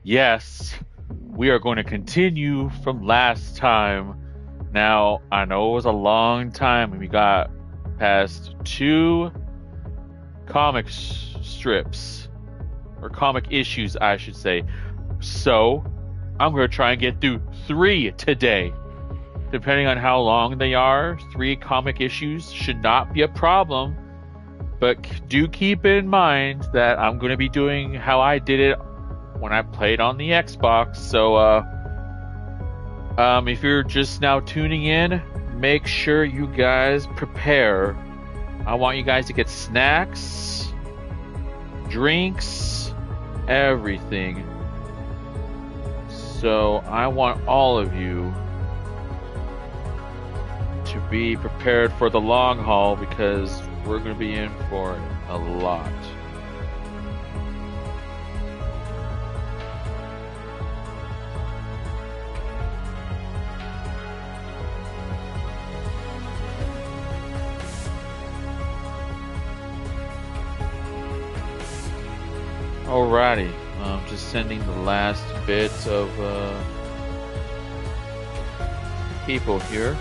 Yes, we are going to continue from last time. Now, I know it was a long time and we got past two comic strips, or comic issues, I should say. So, I'm going to try and get through 3 today. Depending on how long they are, 3 comic issues should not be a problem. But do keep in mind that I'm going to be doing how I did it when I played on the Xbox. So, if you're just now tuning in, make sure you guys prepare. I want you guys to get snacks, drinks, everything. So I want all of you to be prepared for the long haul because we're going to be in for a lot. Alrighty, I'm just sending the last bit of people here.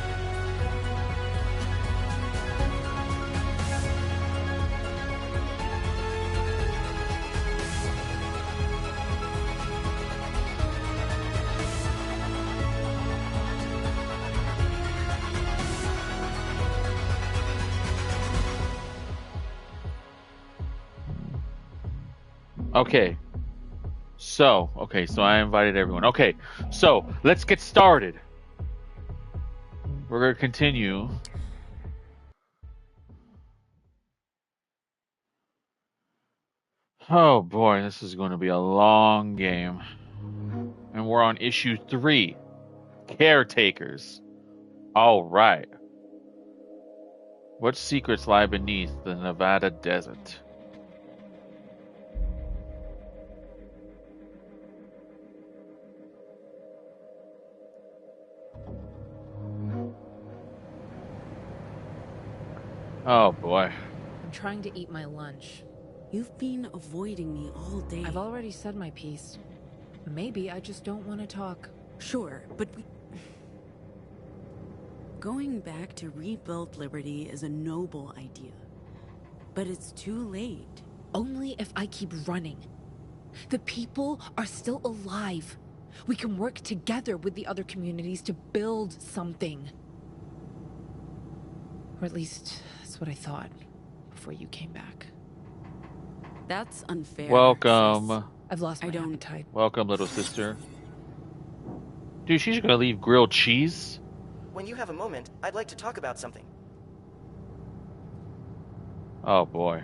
Okay, so I invited everyone. Okay, so let's get started. We're going to continue. Oh boy, this is going to be a long game. And we're on issue 3, Caretakers. Alright. What secrets lie beneath the Nevada desert? Oh boy. I'm trying to eat my lunch. You've been avoiding me all day. I've already said my piece. Maybe I just don't want to talk. Sure, but going back to rebuild Liberty is a noble idea. But it's too late. Only if I keep running. The people are still alive. We can work together with the other communities to build something. Or at least, that's what I thought before you came back. That's unfair. Welcome. Sis. I've lost my appetite. Welcome, little sister. Dude, she's gonna leave grilled cheese? When you have a moment, I'd like to talk about something. Oh boy.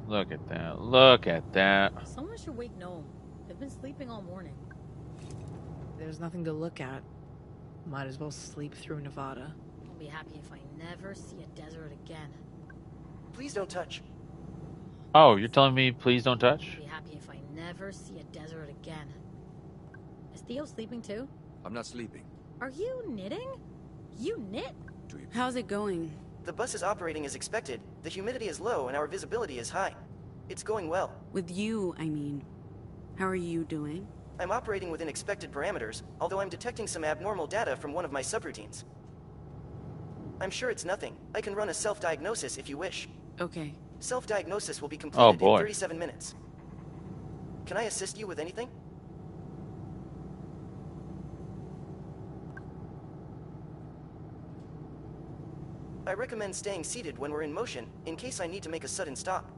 Look at that. Look at that. Someone should wake Gnome. They've been sleeping all morning. There's nothing to look at. Might as well sleep through Nevada. I'll be happy if I never see a desert again. Please don't touch. Oh, you're telling me please don't touch? I'll be happy if I never see a desert again. Is Theo sleeping too? I'm not sleeping. Are you knitting? You knit? How's it going? The bus is operating as expected. The humidity is low and our visibility is high. It's going well. With you, I mean. How are you doing? I'm operating within expected parameters, although I'm detecting some abnormal data from one of my subroutines. I'm sure it's nothing. I can run a self-diagnosis if you wish. Okay. Self-diagnosis will be completed boy. in 37 minutes. Can I assist you with anything? I recommend staying seated when we're in motion, in case I need to make a sudden stop.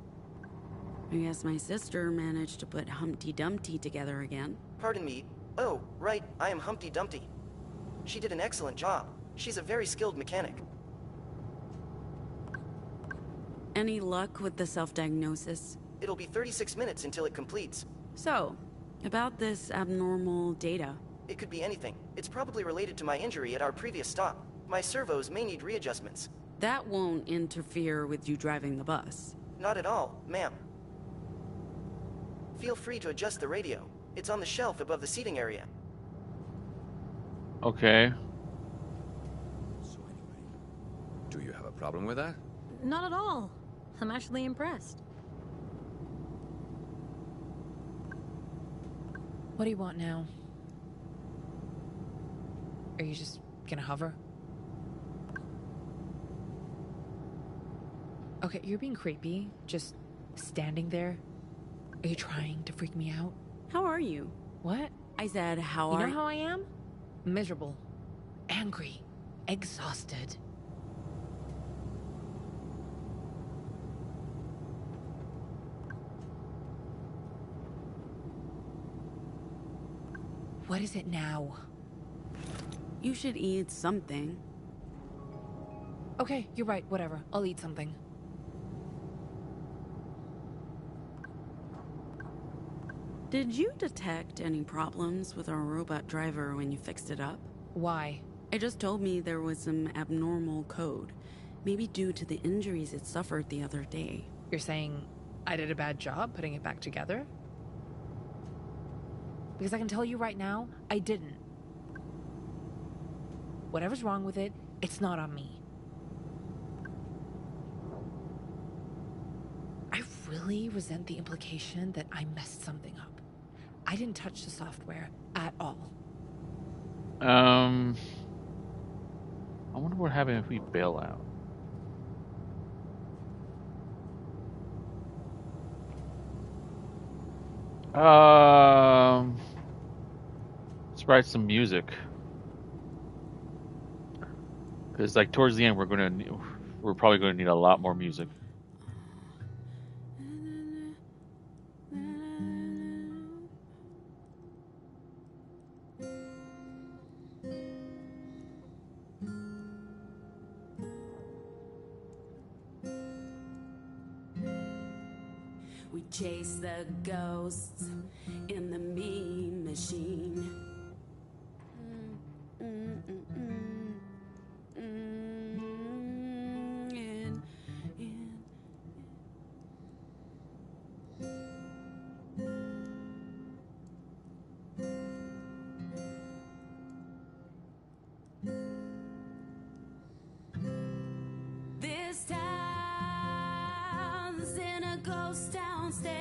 I guess my sister managed to put Humpty Dumpty together again. Pardon me. Oh, right, I am Humpty Dumpty. She did an excellent job. She's a very skilled mechanic. Any luck with the self-diagnosis? It'll be 36 minutes until it completes. So, about this abnormal data. It could be anything. It's probably related to my injury at our previous stop. My servos may need readjustments. That won't interfere with you driving the bus. Not at all, ma'am. Feel free to adjust the radio. It's on the shelf above the seating area. Okay. So anyway, do you have a problem with that? Not at all. I'm actually impressed. What do you want now? Are you just gonna hover? Okay, you're being creepy. Just standing there. Are you trying to freak me out? How are you? What? I said, how You are know how I am? Miserable. Angry. Exhausted. What is it now? You should eat something. Okay, you're right. Whatever. I'll eat something. Did you detect any problems with our robot driver when you fixed it up? Why? It just told me there was some abnormal code. Maybe due to the injuries it suffered the other day. You're saying I did a bad job putting it back together? Because I can tell you right now, I didn't. Whatever's wrong with it, it's not on me. I really resent the implication that I messed something up. I didn't touch the software at all. I wonder what happens if we bail out. Let's write some music. Because like towards the end, we're probably gonna need a lot more music. We chase the ghosts in the mean machine. This town's in a ghost town state.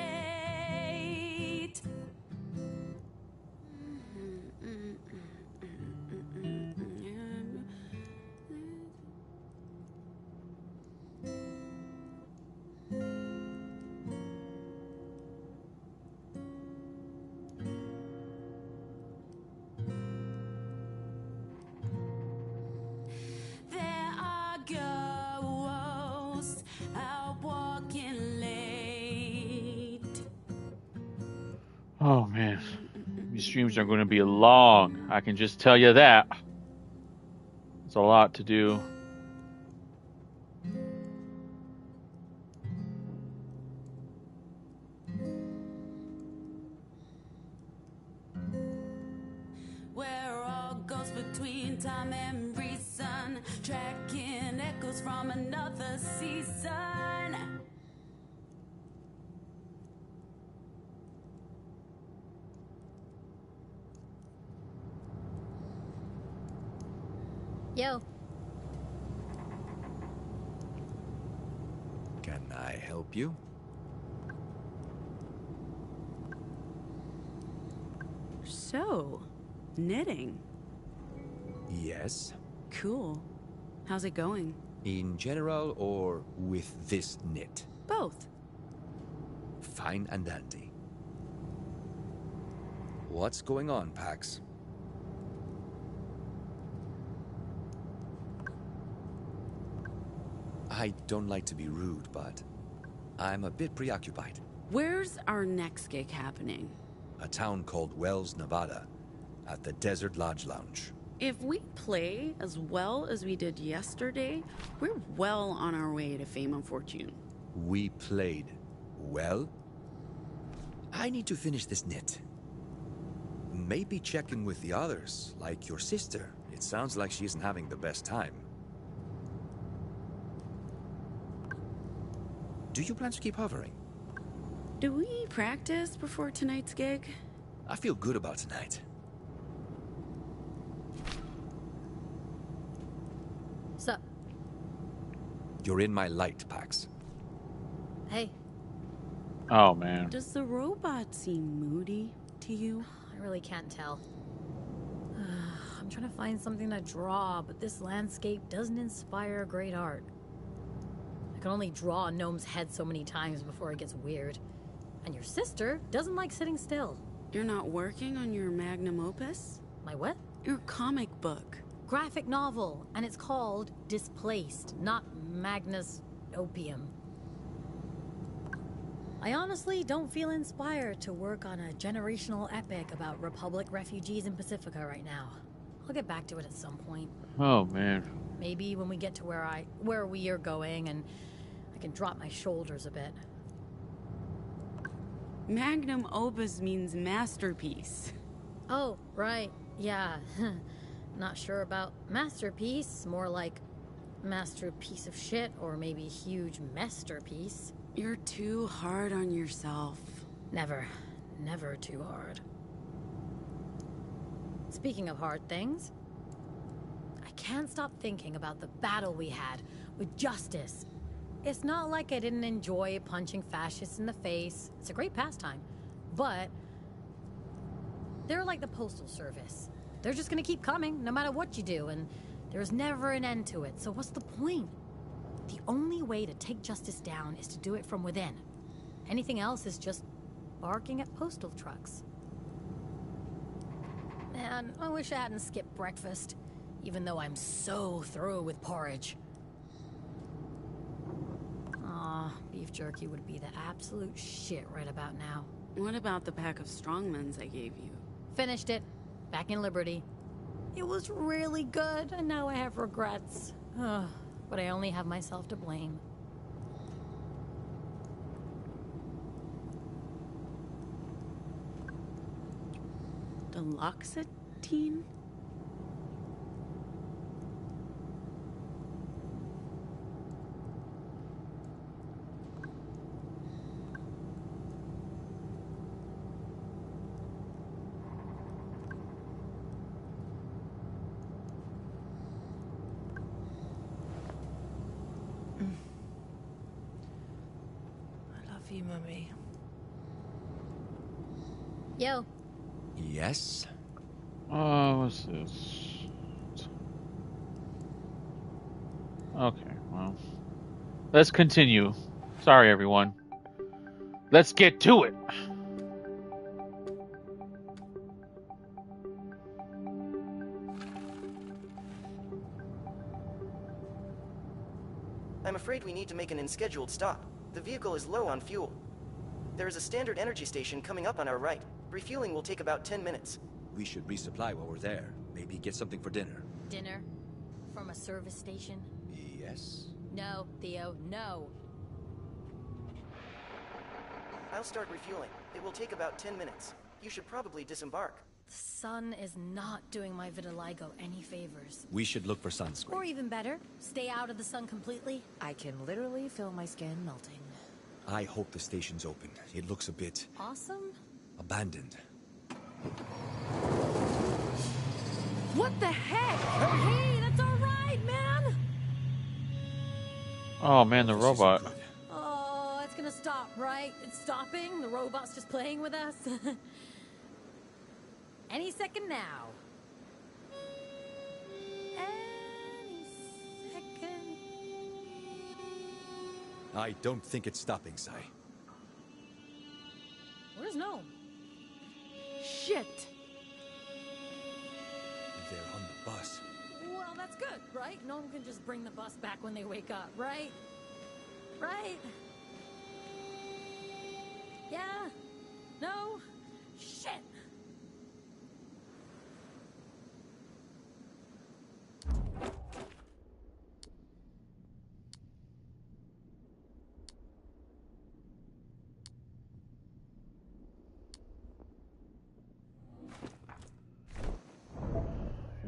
There are ghosts out walking late. Oh man, these streams are going to be long. I can just tell you that. It's a lot to do. We're all ghosts between time and reason, tracking echoes from another season. Yo, Can I help you? So, knitting. Yes. Cool. How's it going? In general or with this knit? Both. Fine and dandy. What's going on, Pax? I don't like to be rude, but I'm a bit preoccupied. Where's our next gig happening? A town called Wells, Nevada, at the Desert Lodge Lounge. If we play as well as we did yesterday, we're well on our way to fame and fortune. We played well? I need to finish this knit. Maybe check in with the others, like your sister. It sounds like she isn't having the best time. Do you plan to keep hovering? Do we practice before tonight's gig? I feel good about tonight. sup? You're in my light, Pax. Hey, Oh man. Does the robot seem moody to you? I really can't tell. I'm trying to find something to draw, but this landscape doesn't inspire great art. I can only draw a gnome's head so many times before it gets weird. And your sister doesn't like sitting still. You're not working on your magnum opus? My what? Your comic book. Graphic novel, and it's called Displaced, not Magnus Opium. I honestly don't feel inspired to work on a generational epic about Republic refugees in Pacifica right now. I'll get back to it at some point. Oh man. Maybe when we get to where we are going and I can drop my shoulders a bit. Magnum opus means masterpiece. Oh, right. Yeah. Not sure about masterpiece. More like masterpiece of shit, or maybe huge masterpiece. You're too hard on yourself. Never too hard. Speaking of hard things, I can't stop thinking about the battle we had with Justice. It's not like I didn't enjoy punching fascists in the face. It's a great pastime. But they're like the Postal Service. They're just gonna keep coming no matter what you do, and there's never an end to it. So what's the point? The only way to take Justice down is to do it from within. Anything else is just barking at postal trucks. Man, I wish I hadn't skipped breakfast, even though I'm so through with porridge. Aw, beef jerky would be the absolute shit right about now. What about the pack of strongmans I gave you? Finished it. Back in Liberty. It was really good, and now I have regrets. Ugh, but I only have myself to blame. Deloxetine? I love you, Mummy. Yo. Yes? What's this? Okay, well. Let's continue. Sorry, everyone. Let's get to it. I'm afraid we need to make an unscheduled stop. The vehicle is low on fuel. There is a standard energy station coming up on our right. Refueling will take about 10 minutes. We should resupply while we're there. Maybe get something for dinner. Dinner? From a service station? Yes? No, Theo, no. I'll start refueling. It will take about 10 minutes. You should probably disembark. The sun is not doing my vitiligo any favors. We should look for sunscreen. Or even better, stay out of the sun completely. I can literally feel my skin melting. I hope the station's open. It looks a bit Awesome? abandoned. What the heck? Hey, that's all right, man! Oh man, the This isn't robot. good. Oh, it's gonna stop, right? It's stopping? The robot's just playing with us? Any second now. Any second. I don't think it's stopping, Sai. Where's Gnome? Shit! They're on the bus. Well, that's good, right? Gnome can just bring the bus back when they wake up, right? Right? Yeah? No? Shit!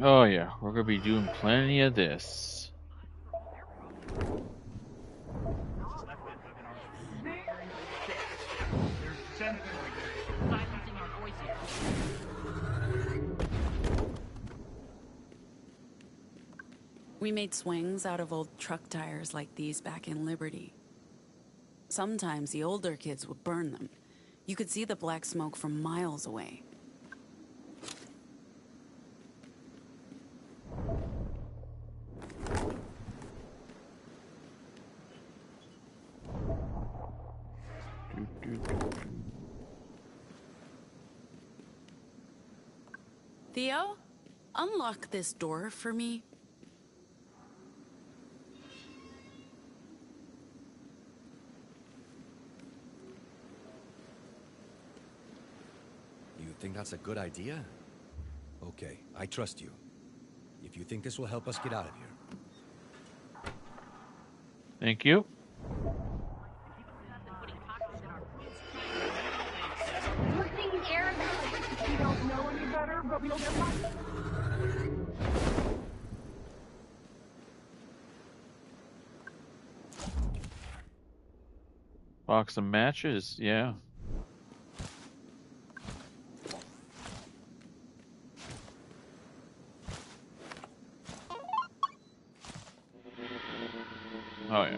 Oh yeah, we're gonna be doing plenty of this. We made swings out of old truck tires like these back in Liberty. Sometimes the older kids would burn them. You could see the black smoke from miles away. Theo, unlock this door for me. You think that's a good idea? Okay, I trust you. If you think this will help us get out of here. Thank you. Box of matches, yeah. Oh yeah.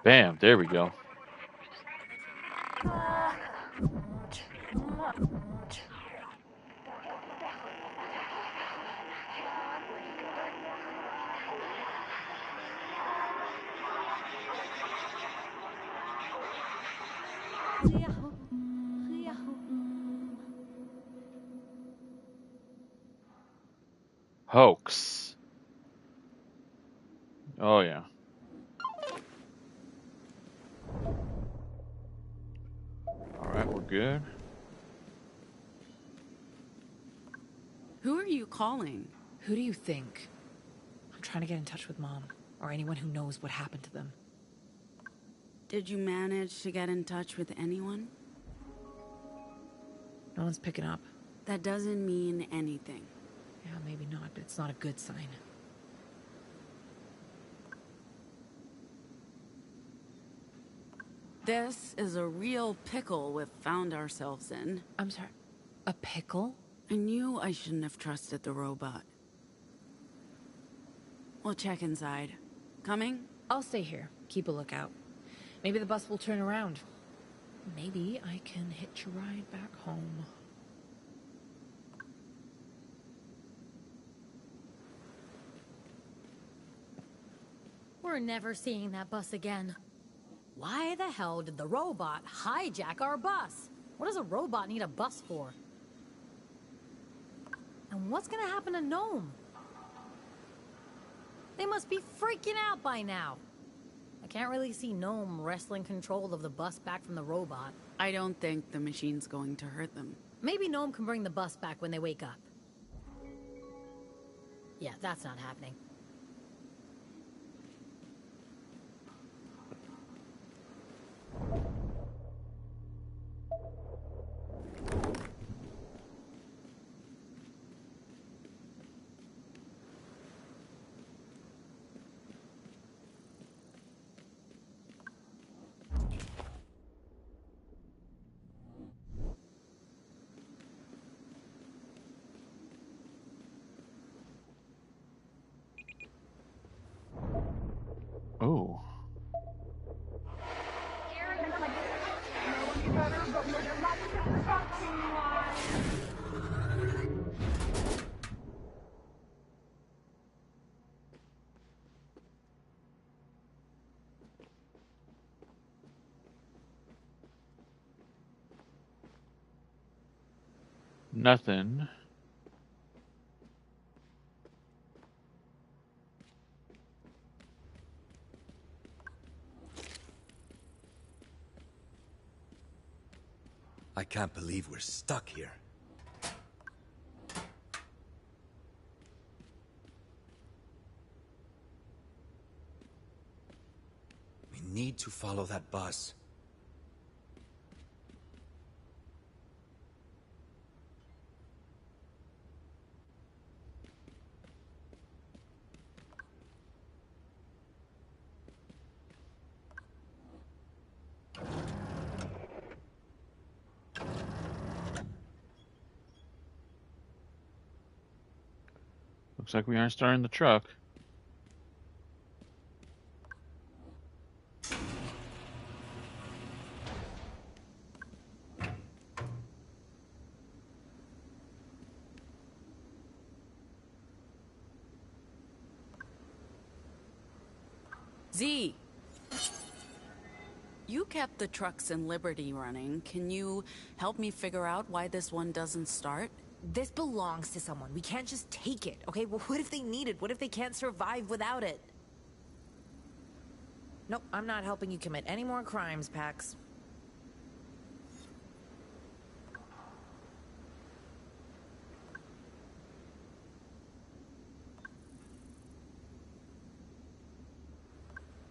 Bam, there we go. Hoax. Oh yeah. Alright, we're good. Who are you calling? Who do you think? I'm trying to get in touch with Mom, or anyone who knows what happened to them. Did you manage to get in touch with anyone? No one's picking up. That doesn't mean anything. Yeah, maybe not, but it's not a good sign. This is a real pickle we've found ourselves in. I'm sorry. A pickle? I knew I shouldn't have trusted the robot. We'll check inside. Coming? I'll stay here. Keep a lookout. Maybe the bus will turn around. Maybe I can hitch a ride back home. We're never seeing that bus again. Why the hell did the robot hijack our bus? What does a robot need a bus for? And what's gonna happen to Gnome? They must be freaking out by now. I can't really see Gnome wresting control of the bus back from the robot. I don't think the machine's going to hurt them. Maybe Gnome can bring the bus back when they wake up. Yeah, that's not happening. Oh. Nothing. I can't believe we're stuck here. We need to follow that bus. Looks like we aren't starting the truck. Z. You kept the trucks in Liberty running. Can you help me figure out why this one doesn't start? This belongs to someone. We can't just take it, okay? Well, what if they need it? What if they can't survive without it? Nope, I'm not helping you commit any more crimes, Pax.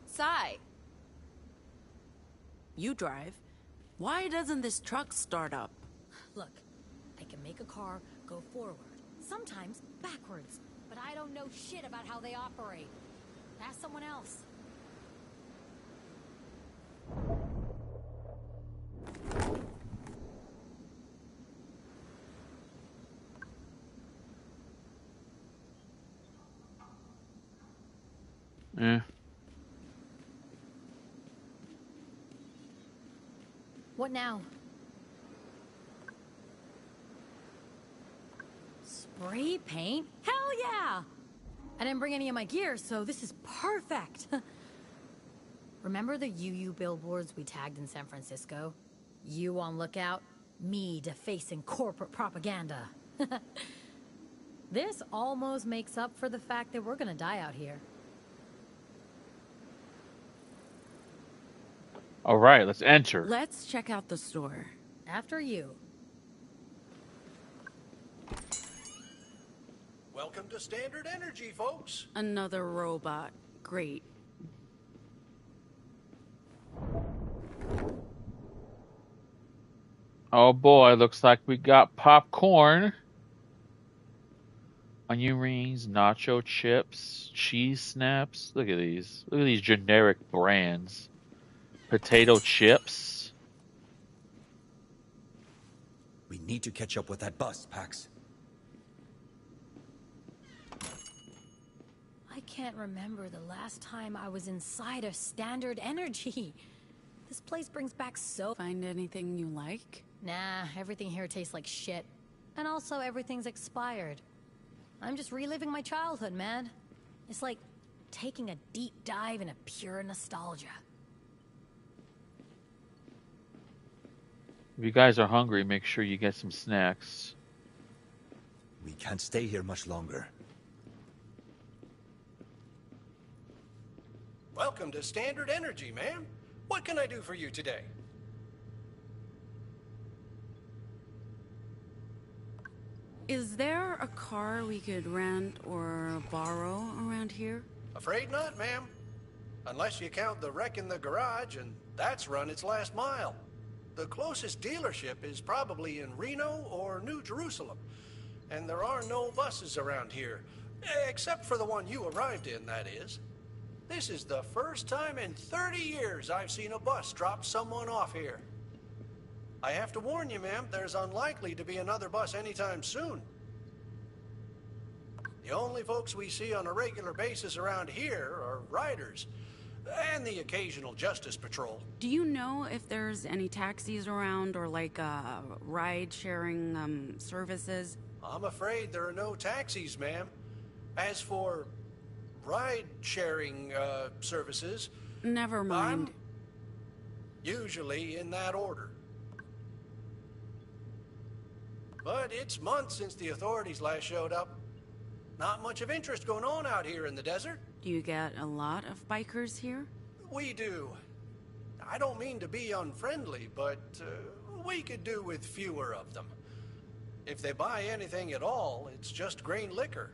Sai. You drive. Why doesn't this truck start up? Look, I can make a car go forward, sometimes backwards, but I don't know shit about how they operate. Ask someone else. Eh. What now? Spray paint? Hell yeah! I didn't bring any of my gear, so this is perfect. Remember the UU billboards we tagged in San Francisco? You on lookout, me defacing corporate propaganda. This almost makes up for the fact that we're gonna die out here. All right, let's enter. Let's check out the store. After you. Welcome to Standard Energy, folks. Another robot. Great. Oh boy, looks like we got popcorn, onion rings, nacho chips, cheese snaps. Look at these. Look at these generic brands. Potato chips. We need to catch up with that bus, Pax. I can't remember the last time I was inside of Standard Energy. This place brings back so... Find anything you like? Nah, everything here tastes like shit. And also everything's expired. I'm just reliving my childhood, man. It's like taking a deep dive into pure nostalgia. If you guys are hungry, make sure you get some snacks. We can't stay here much longer. Welcome to Standard Energy, ma'am. What can I do for you today? Is there a car we could rent or borrow around here? Afraid not, ma'am. Unless you count the wreck in the garage, and that's run its last mile. The closest dealership is probably in Reno or New Jerusalem. And there are no buses around here. Except for the one you arrived in, that is. This is the first time in 30 years I've seen a bus drop someone off here. I have to warn you, ma'am, there's unlikely to be another bus anytime soon. The only folks we see on a regular basis around here are riders, and the occasional Justice Patrol. Do you know if there's any taxis around or like ride-sharing services? I'm afraid there are no taxis, ma'am. As for ride-sharing services... Never mind. Usually in that order. But it's months since the authorities last showed up. Not much of interest going on out here in the desert. Do you get a lot of bikers here? We do. I don't mean to be unfriendly, but we could do with fewer of them. If they buy anything at all, it's just grain liquor.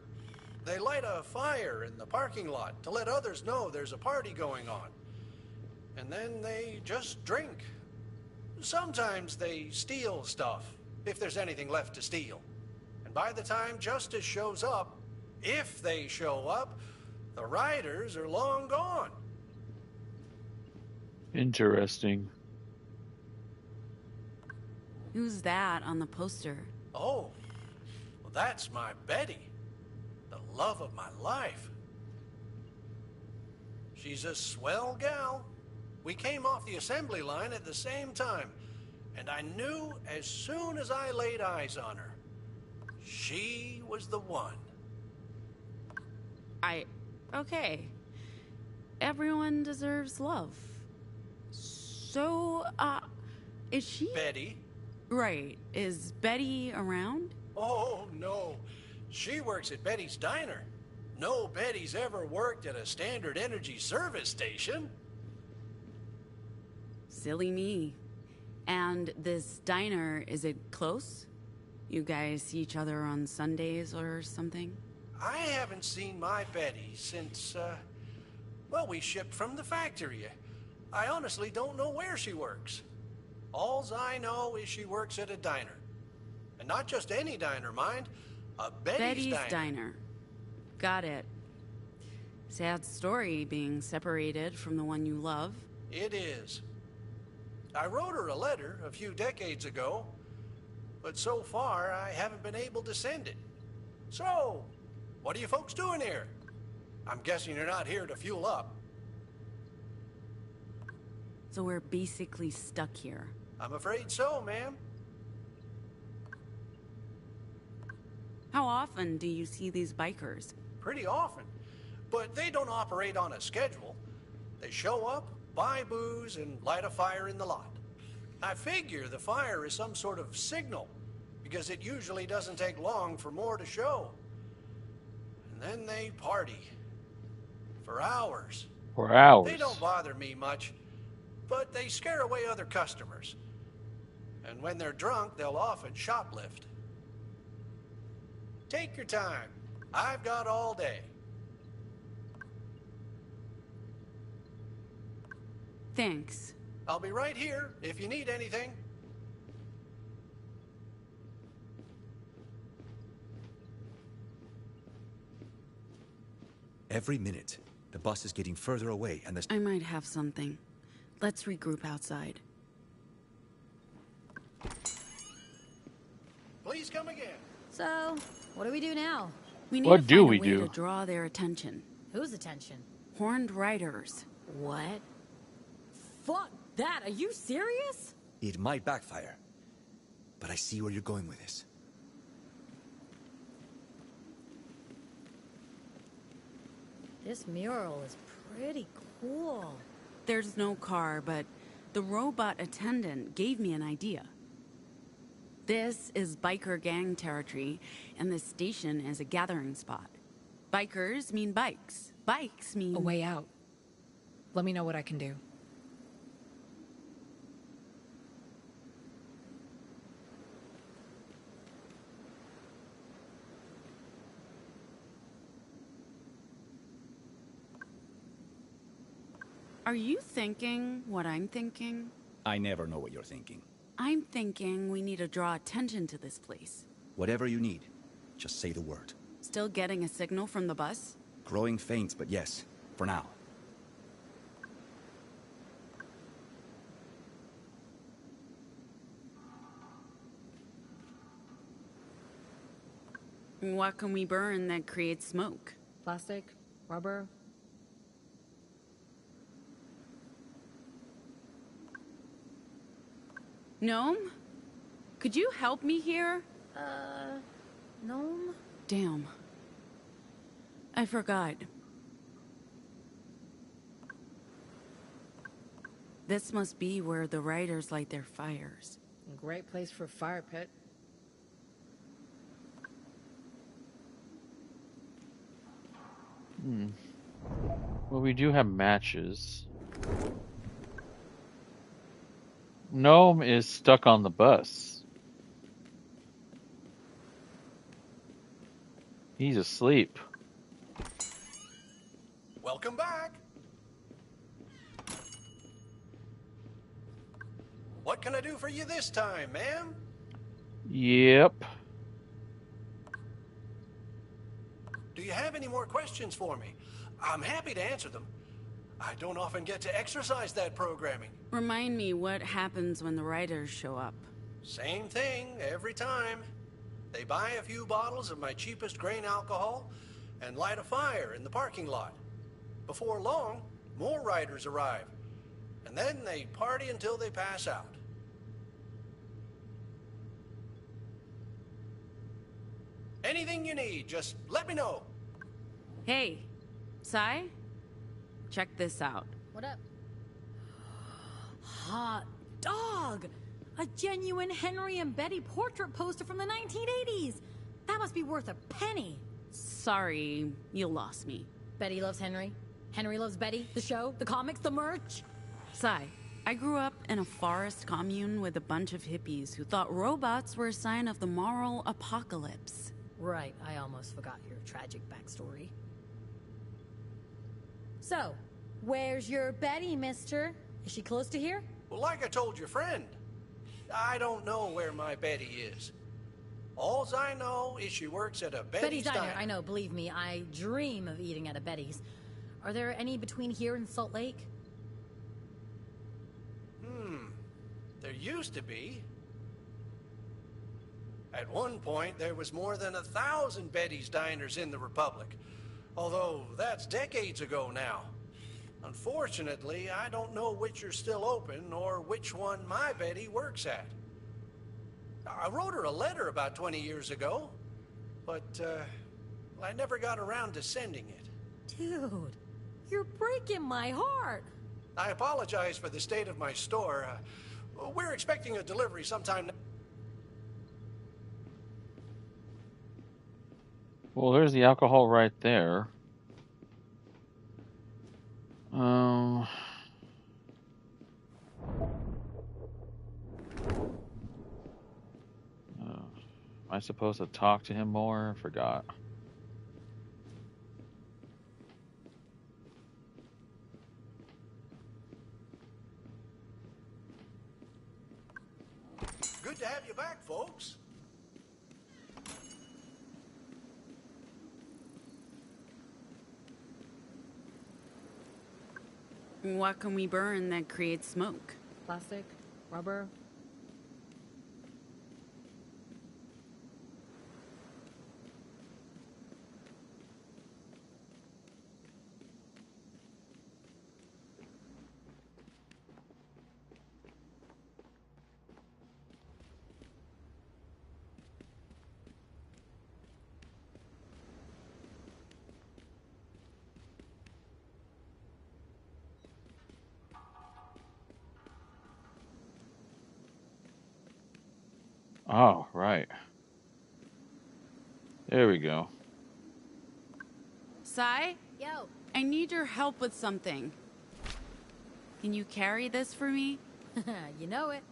They light a fire in the parking lot to let others know there's a party going on. And then they just drink. Sometimes they steal stuff, if there's anything left to steal. And by the time Justice shows up, if they show up, the riders are long gone. Interesting. Who's that on the poster? Oh, well, that's my Betty, the love of my life. She's a swell gal. We came off the assembly line at the same time, and I knew as soon as I laid eyes on her, she was the one. Okay. Everyone deserves love. So, is she? Betty? Right. Is Betty around? Oh, no. She works at Betty's Diner. No Betty's ever worked at a Standard Energy service station. Silly me. And this diner, is it close? You guys see each other on Sundays or something? I haven't seen my Betty since, well, we shipped from the factory. I honestly don't know where she works. Alls I know is she works at a diner. And not just any diner, mind. A Betty's Diner. Got it. Sad story being separated from the one you love. It is. I wrote her a letter a few decades ago, but so far I haven't been able to send it. So, what are you folks doing here? I'm guessing you're not here to fuel up. So we're basically stuck here. I'm afraid so, ma'am. How often do you see these bikers? Pretty often. But they don't operate on a schedule. They show up, buy booze, and light a fire in the lot. I figure the fire is some sort of signal, because it usually doesn't take long for more to show. And then they party. For hours. For hours. They don't bother me much, but they scare away other customers. And when they're drunk, they'll often shoplift. Take your time. I've got all day. Thanks. I'll be right here if you need anything. Every minute, the bus is getting further away and I might have something. Let's regroup outside. Please come again. So, what do we do now? We need What to do find we a way do? to draw their attention. Whose attention? Horned riders. What? Fuck that! Are you serious? It might backfire. But I see where you're going with this. This mural is pretty cool. There's no car, but the robot attendant gave me an idea. This is biker gang territory, and this station is a gathering spot. Bikers mean bikes. Bikes mean... A way out. Let me know what I can do. Are you thinking what I'm thinking? I never know what you're thinking. I'm thinking we need to draw attention to this place. Whatever you need, just say the word. Still getting a signal from the bus? Growing faint, but yes, for now. What can we burn that creates smoke? Plastic? Rubber? Gnome? Could you help me here? Gnome? Damn. I forgot. This must be where the riders light their fires. Great place for a fire pit. Well, we do have matches. Gnome is stuck on the bus. He's asleep. Welcome back. What can I do for you this time, ma'am? Yep. Do you have any more questions for me? I'm happy to answer them. I don't often get to exercise that programming. Remind me what happens when the riders show up. Same thing every time. They buy a few bottles of my cheapest grain alcohol and light a fire in the parking lot. Before long, more riders arrive. And then they party until they pass out. Anything you need, just let me know. Hey, Sai? check this out. What up? Hot dog! A genuine Henry and Betty portrait poster from the 1980s! That must be worth a penny! Sorry, you lost me. Betty loves Henry. Henry loves Betty. The show, the comics, the merch. Sai, I grew up in a forest commune with a bunch of hippies who thought robots were a sign of the moral apocalypse. Right, I almost forgot your tragic backstory. So, where's your Betty, mister? Is she close to here? Well, like I told your friend, I don't know where my Betty is. Alls I know is she works at a Betty's Diner. I know, believe me, I dream of eating at a Betty's. Are there any between here and Salt Lake? There used to be. At one point, there was more than 1,000 Betty's Diners in the Republic. Although, that's decades ago now. Unfortunately, I don't know which are still open or which one my Betty works at. I wrote her a letter about 20 years ago, but I never got around to sending it. Dude, you're breaking my heart. I apologize for the state of my store. We're expecting a delivery sometime. Well, there's the alcohol right there. Am I supposed to talk to him more? I forgot. Good to have you back, folks. What can we burn that creates smoke? Plastic? Rubber? Oh, right. There we go. Sai? Yo. I need your help with something. Can you carry this for me? You know it.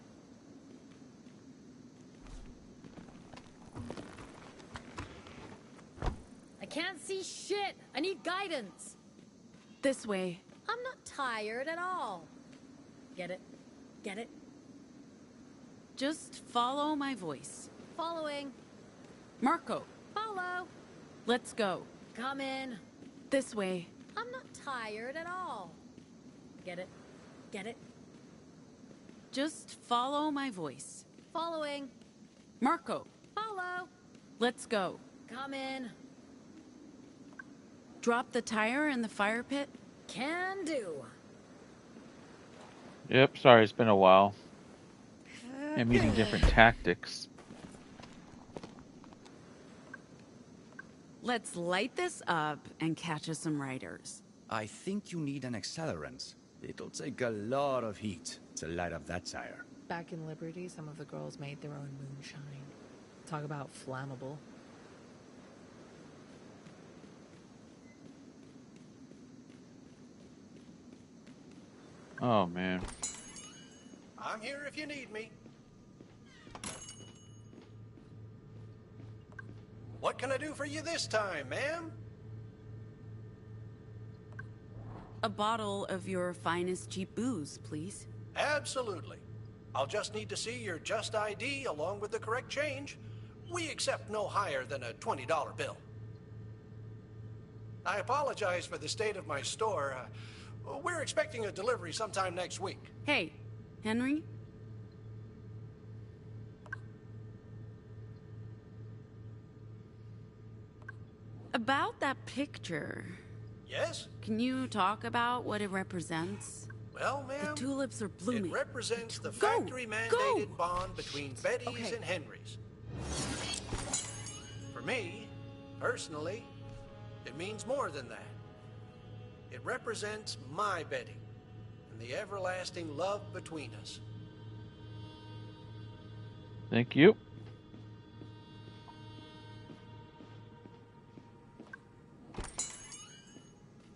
I can't see shit. I need guidance. This way. I'm not tired at all. Get it? Get it? Just follow my voice. Following. Marco, Follow. let's go. Come in. This way. I'm not tired at all. Get it? Get it? Just follow my voice. Following. Marco, Follow. let's go. Come in. Drop the tire in the fire pit. Can do. Yep, sorry, it's been a while. I'm using different tactics. Let's light this up and catch us some riders. I think you need an accelerant. It'll take a lot of heat to light up that tire. Back in Liberty, some of the girls made their own moonshine. Talk about flammable. Oh, man. I'm here if you need me. What can I do for you this time, ma'am? A bottle of your finest cheap booze, please. Absolutely. I'll just need to see your Just ID along with the correct change. We accept no higher than a $20 bill. I apologize for the state of my store. We're expecting a delivery sometime next week. Hey, Henry? About that picture, Yes? can you talk about what it represents? Well, The ma'am, tulips are blooming. it represents the Go! factory-mandated Go! bond between Betty's Okay. and Henry's. For me, personally, it means more than that. It represents my Betty and the everlasting love between us. Thank you.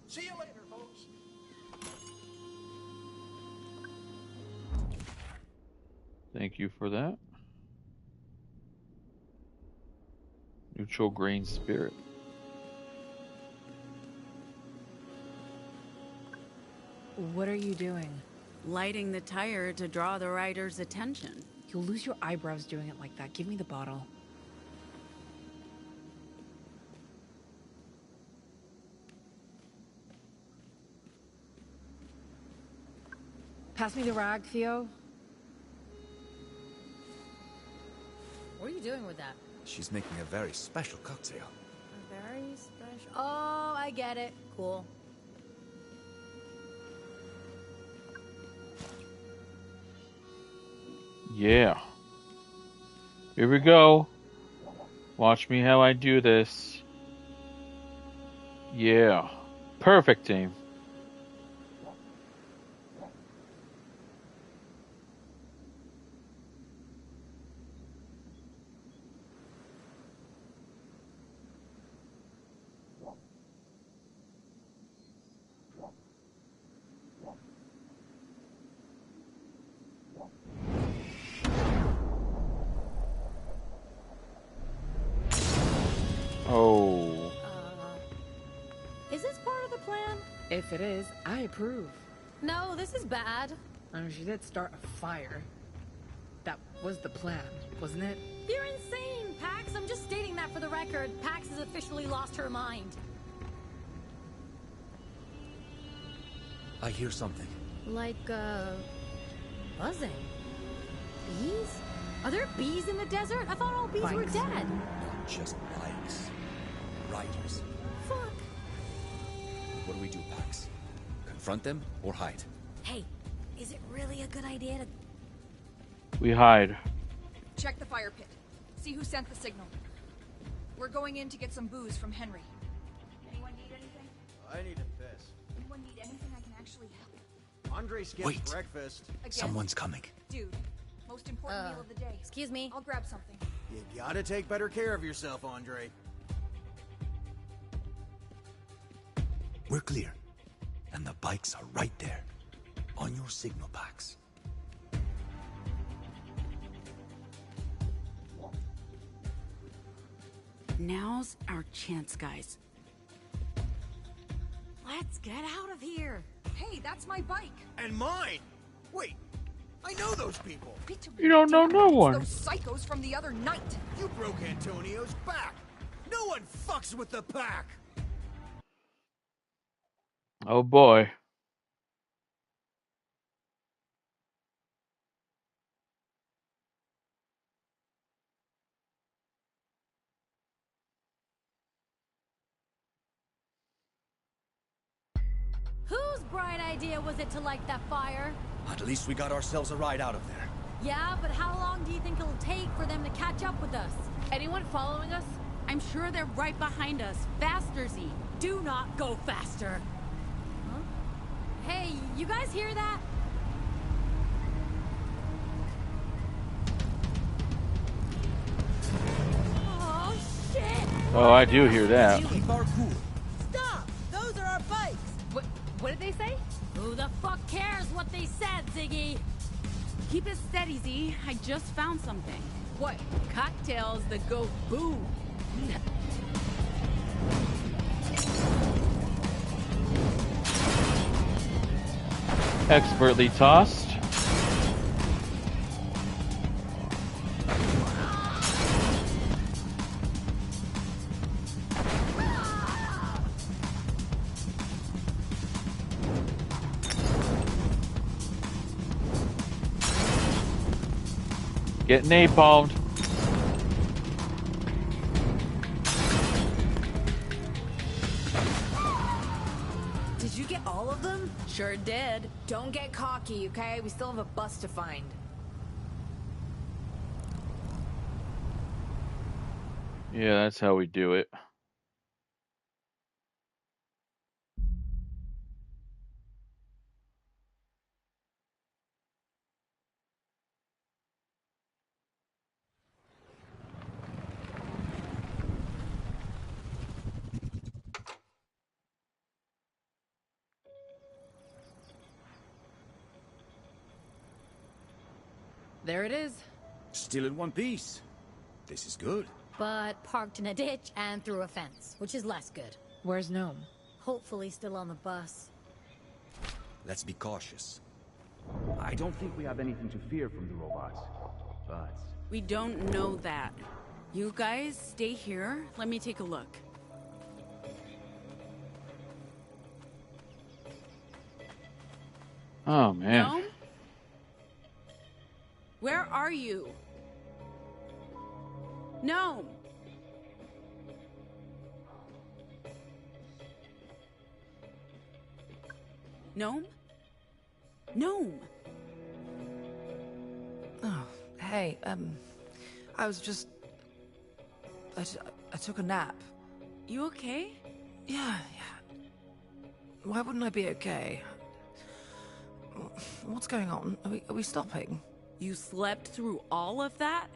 See you later, folks. Thank you for that. Neutral grain spirit. What are you doing? Lighting the tire to draw the rider's attention. You'll lose your eyebrows doing it like that. Give me the bottle. Pass me the rag, Theo. What are you doing with that? She's making a very special cocktail. A very special... Oh, I get it. Cool. Yeah. Here we go. Watch me how I do this. Yeah. Perfect aim. Oh. Is this part of the plan? If it is, I approve. No, this is bad. I mean, she did start a fire. That was the plan, wasn't it? You're insane, Pax. I'm just stating that for the record. Pax has officially lost her mind. I hear something. Like, buzzing. Bees? Are there bees in the desert? I thought all bees were Bikes. dead. Not just bikes. Riders. Fuck. What do we do, Pax? Confront them or hide? Hey, is it really a good idea to... We hide. Check the fire pit. See who sent the signal. We're going in to get some booze from Henry. Anyone need anything? I need a piss. Anyone need anything I can actually help? Andre skipped Wait. breakfast. Again? Someone's coming. Dude, most important meal of the day. Excuse me? I'll grab something. You gotta take better care of yourself, Andre. We're clear. And the bikes are right there. On your signal, Pax. Now's our chance, guys. Let's get out of here. Hey, that's my bike. And mine! Wait, I know those people. You don't know no one. Those psychos from the other night. You broke Antonio's back. No one fucks with the pack. Oh boy. Whose bright idea was it to light that fire? At least we got ourselves a ride out of there. Yeah, but how long do you think it'll take for them to catch up with us? Anyone following us? I'm sure they're right behind us. Faster, Z. Do not go faster. Huh? Hey, you guys hear that? Oh, shit! Oh, I do hear that. Keep our cool. Stop! Those are our bikes! What did they say? Who the fuck cares what they said, Ziggy? Keep it steady, Z. I just found something. What? Cocktails that go boom. Expertly tossed. Get napalmed. Did you get all of them? Sure did. Don't get cocky, okay? We still have a bus to find. Yeah, that's how we do it. There it is. Still in one piece. This is good. But parked in a ditch and through a fence, which is less good. Where's Gnome? Hopefully still on the bus. Let's be cautious. I don't think we have anything to fear from the robots, but... We don't know that. You guys stay here. Let me take a look. Oh, man. Gnome? Where are you? Gnome! Gnome? Gnome! Oh, hey, I was just... I took a nap. You okay? Yeah. Why wouldn't I be okay? What's going on? Are we stopping? You slept through all of that?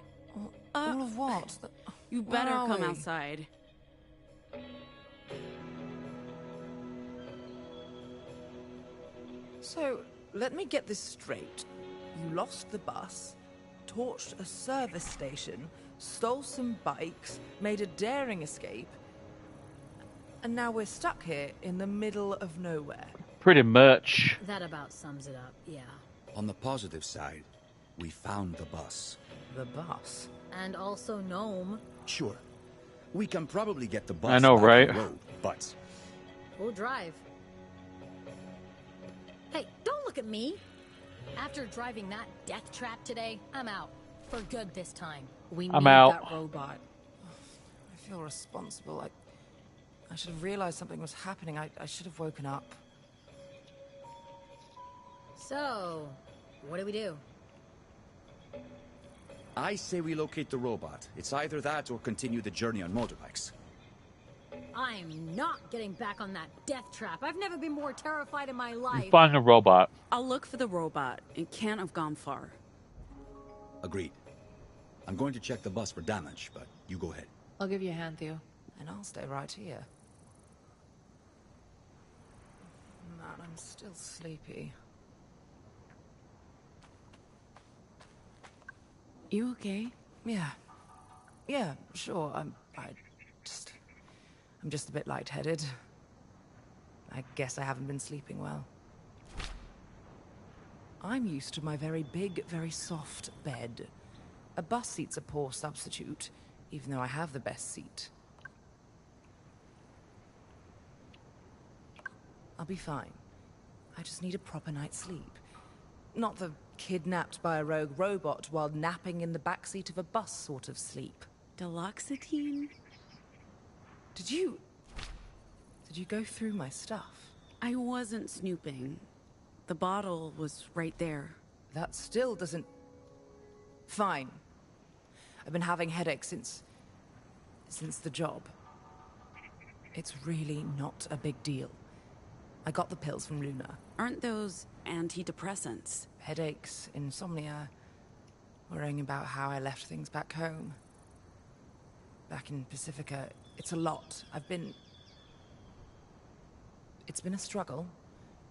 All of what? You Where better are come we? outside. So, let me get this straight. You lost the bus, torched a service station, stole some bikes, made a daring escape, and now we're stuck here in the middle of nowhere. Pretty much. That about sums it up, yeah. On the positive side, we found the bus. The bus? And also Gnome. Sure. We can probably get the bus I know, back right? on the road, but... We'll drive. Hey, don't look at me! After driving that death trap today, I'm out. For good this time. We I'm need out. that robot. I feel responsible. I should have realized something was happening. I should have woken up. So, what do we do? I say we locate the robot. It's either that or continue the journey on motorbikes. I'm not getting back on that death trap. I've never been more terrified in my life. Find a robot. I'll look for the robot. It can't have gone far. Agreed. I'm going to check the bus for damage, but you go ahead. I'll give you a hand, Theo. And I'll stay right here. Man, I'm still sleepy. You okay? Yeah, sure. I'm just a bit lightheaded. I guess I haven't been sleeping well. I'm used to my very big, very soft bed. A bus seat's a poor substitute, even though I have the best seat. I'll be fine. I just need a proper night's sleep. Not the kidnapped by a rogue robot while napping in the backseat of a bus sort of sleep. Deloxetine? Did you go through my stuff? I wasn't snooping. The bottle was right there. That still doesn't... Fine. I've been having headaches since the job. It's really not a big deal. I got the pills from Luna. Aren't those antidepressants? Headaches, insomnia, worrying about how I left things back home. Back in Pacifica, it's a lot. It's been a struggle,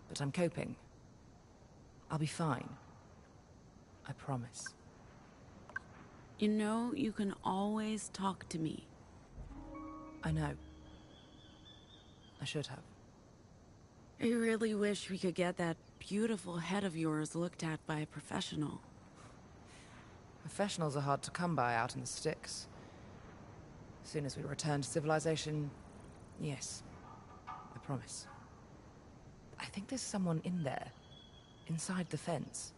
but I'm coping. I'll be fine. I promise. You know, you can always talk to me. I know. I should have. I really wish we could get that beautiful head of yours looked at by a professional. Professionals are hard to come by out in the sticks. As soon as we return to civilization, yes. I promise. I think there's someone in there. Inside the fence.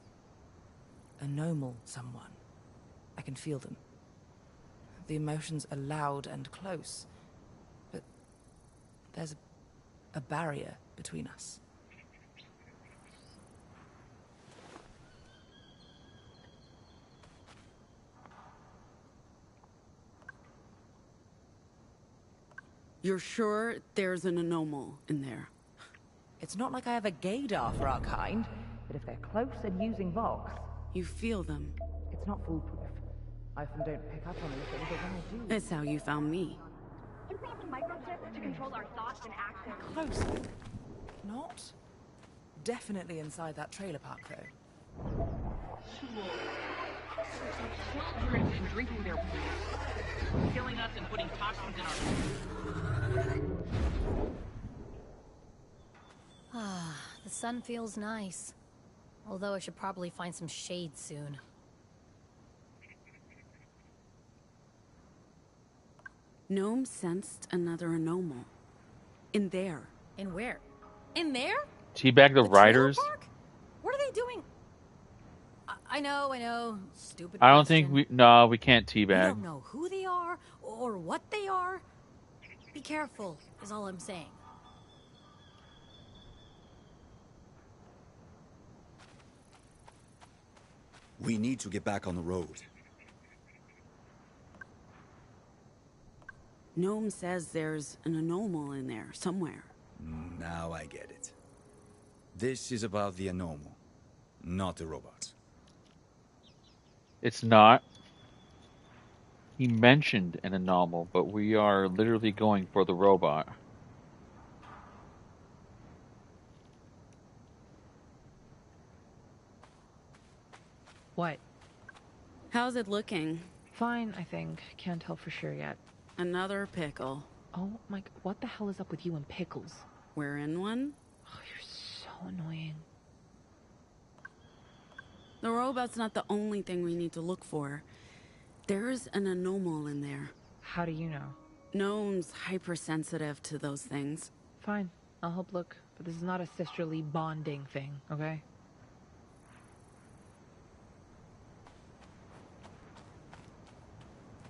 A gnomal someone. I can feel them. The emotions are loud and close. But there's a barrier between us. You're sure there's an anomal in there? It's not like I have a gaydar for our kind, but if they're close and using Vox... You feel them. It's not foolproof. I often don't pick up on anything, but when I do... That's how you found me. Implant microchips to control our thoughts and actions. Close. Not? Definitely inside that trailer park, though. drinking their pool, killing us and putting toxins in our food. Ah, the sun feels nice. Although I should probably find some shade soon. Gnome sensed another anomal. In there. In where? In there? Teabag the riders? Park? What are they doing? I know. Stupid I don't question. think we can't teabag. We don't know who they are or what they are. Be careful, is all I'm saying. We need to get back on the road. Gnome says there's an anomal in there, somewhere. Now I get it. This is about the anomal, not the robots. It's not. He mentioned an anomal, but we are literally going for the robot. What? How's it looking? Fine, I think. Can't tell for sure yet. Another pickle. Oh my, what the hell is up with you and pickles? We're in one? Oh, you're so annoying. The robot's not the only thing we need to look for. There's an anomal in there. How do you know? Gnome's hypersensitive to those things. Fine, I'll help look. But this is not a sisterly bonding thing, okay?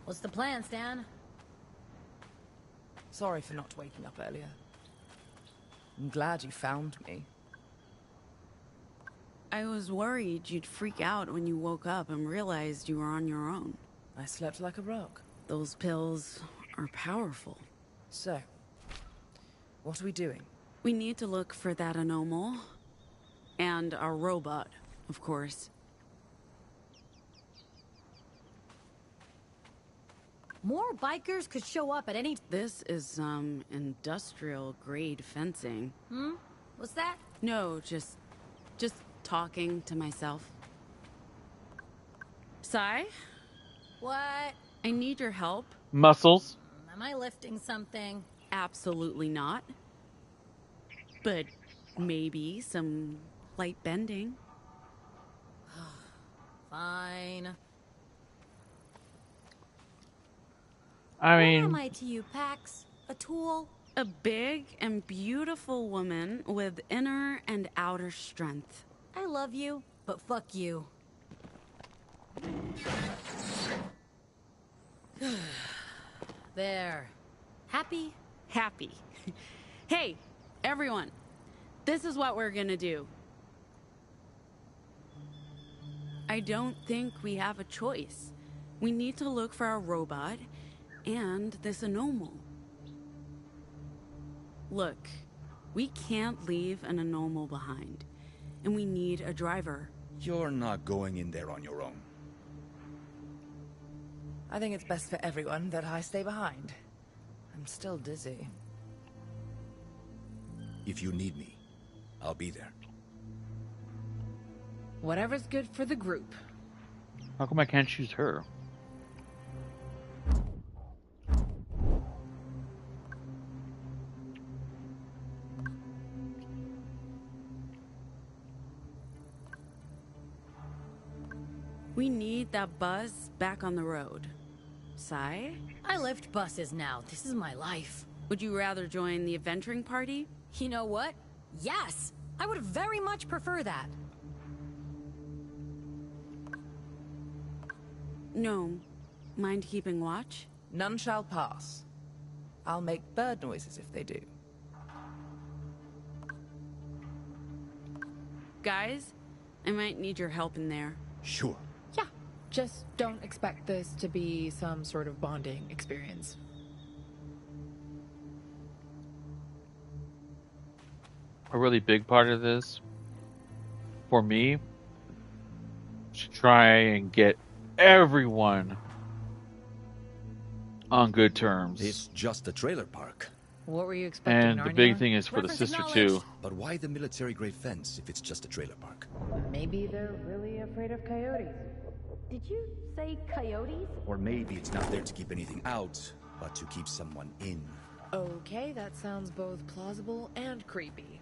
What's the plan, Stan? Sorry for not waking up earlier. I'm glad you found me. I was worried you'd freak out when you woke up and realized you were on your own. I slept like a rock. Those pills are powerful. So, what are we doing? We need to look for that anomal. And our robot, of course. More bikers could show up at any... This is, industrial-grade fencing. What's that? No, just talking to myself. Sai? What? I need your help. Muscles? Am I lifting something? Absolutely not. But maybe some light bending. Fine. I mean... What am I to you, Pax? A tool? A big and beautiful woman with inner and outer strength. I love you, but fuck you. There. Happy? Happy. Hey, everyone. This is what we're gonna do. I don't think we have a choice. We need to look for our robot and this anomal. Look, we can't leave an anomal behind. And we need a driver. You're not going in there on your own. I think it's best for everyone that I stay behind. I'm still dizzy. If you need me, I'll be there. Whatever's good for the group. How come I can't choose her? We need that bus back on the road. Sai? I lift buses now. This is my life. Would you rather join the adventuring party? You know what? Yes! I would very much prefer that. No. Mind keeping watch? None shall pass. I'll make bird noises if they do. Guys, I might need your help in there. Sure. Yeah. Just don't expect this to be some sort of bonding experience. A really big part of this, for me, to try and get everyone on good terms. It's just a trailer park. What were you expecting, And the Narnia? big thing is for the Reference sister knowledge. too. But why the military-grade fence if it's just a trailer park? Maybe they're really afraid of coyotes. Did you say coyotes? Or maybe it's not there to keep anything out, but to keep someone in. Okay, that sounds both plausible and creepy.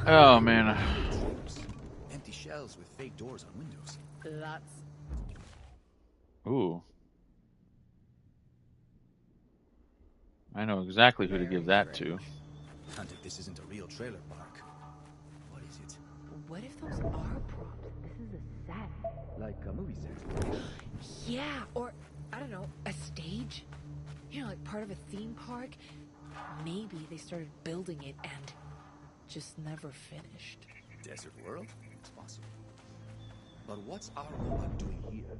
Oh man. Empty shells with fake doors on windows. That's... Ooh. I know exactly who to give that to. And if this isn't a real trailer park, what is it? What if those are props? This is a set. Like a movie set. Yeah, or, I don't know, a stage? You know, like part of a theme park? Maybe they started building it and just never finished. Desert world? It's possible. But what's our robot doing here?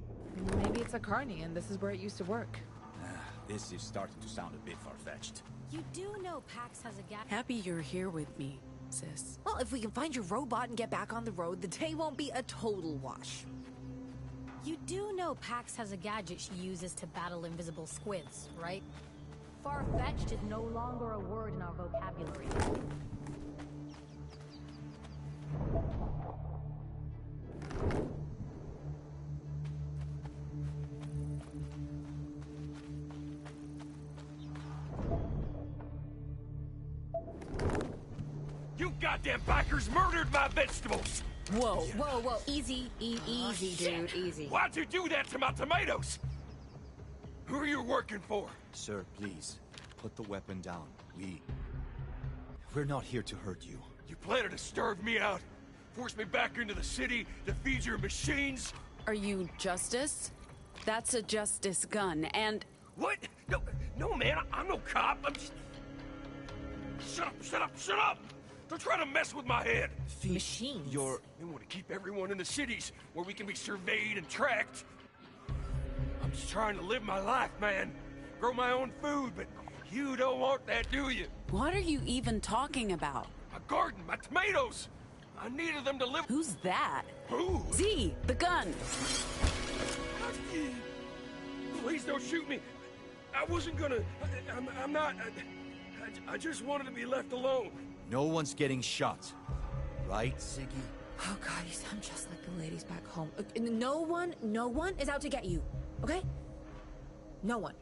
Maybe it's a carny and this is where it used to work. This is starting to sound a bit far-fetched. You do know Pax has a gadget. Happy you're here with me, sis. Well, if we can find your robot and get back on the road, the day won't be a total wash. You do know Pax has a gadget she uses to battle invisible squids, right? Far-fetched is no longer a word in our vocabulary. You goddamn bikers murdered my vegetables! Whoa, whoa, whoa, easy, easy, dude, easy. Why'd you do that to my tomatoes? Who are you working for? Sir, please, put the weapon down. We're not here to hurt you. You planning to starve me out? Force me back into the city to feed your machines? Are you Justice? That's a Justice gun, and... What? No, man, I'm no cop. I'm just... Shut up! Don't try to mess with my head. Machines? They want to keep everyone in the cities where we can be surveyed and tracked. I'm just trying to live my life, man. Grow my own food, but you don't want that, do you? What are you even talking about? My garden, my tomatoes. I needed them to live. Who's that? Who? Z, the gun. Please don't shoot me. I wasn't gonna. I'm not. I just wanted to be left alone. No one's getting shot. Right, Ziggy? Oh god, you sound just like the ladies back home. No one is out to get you, okay? No one.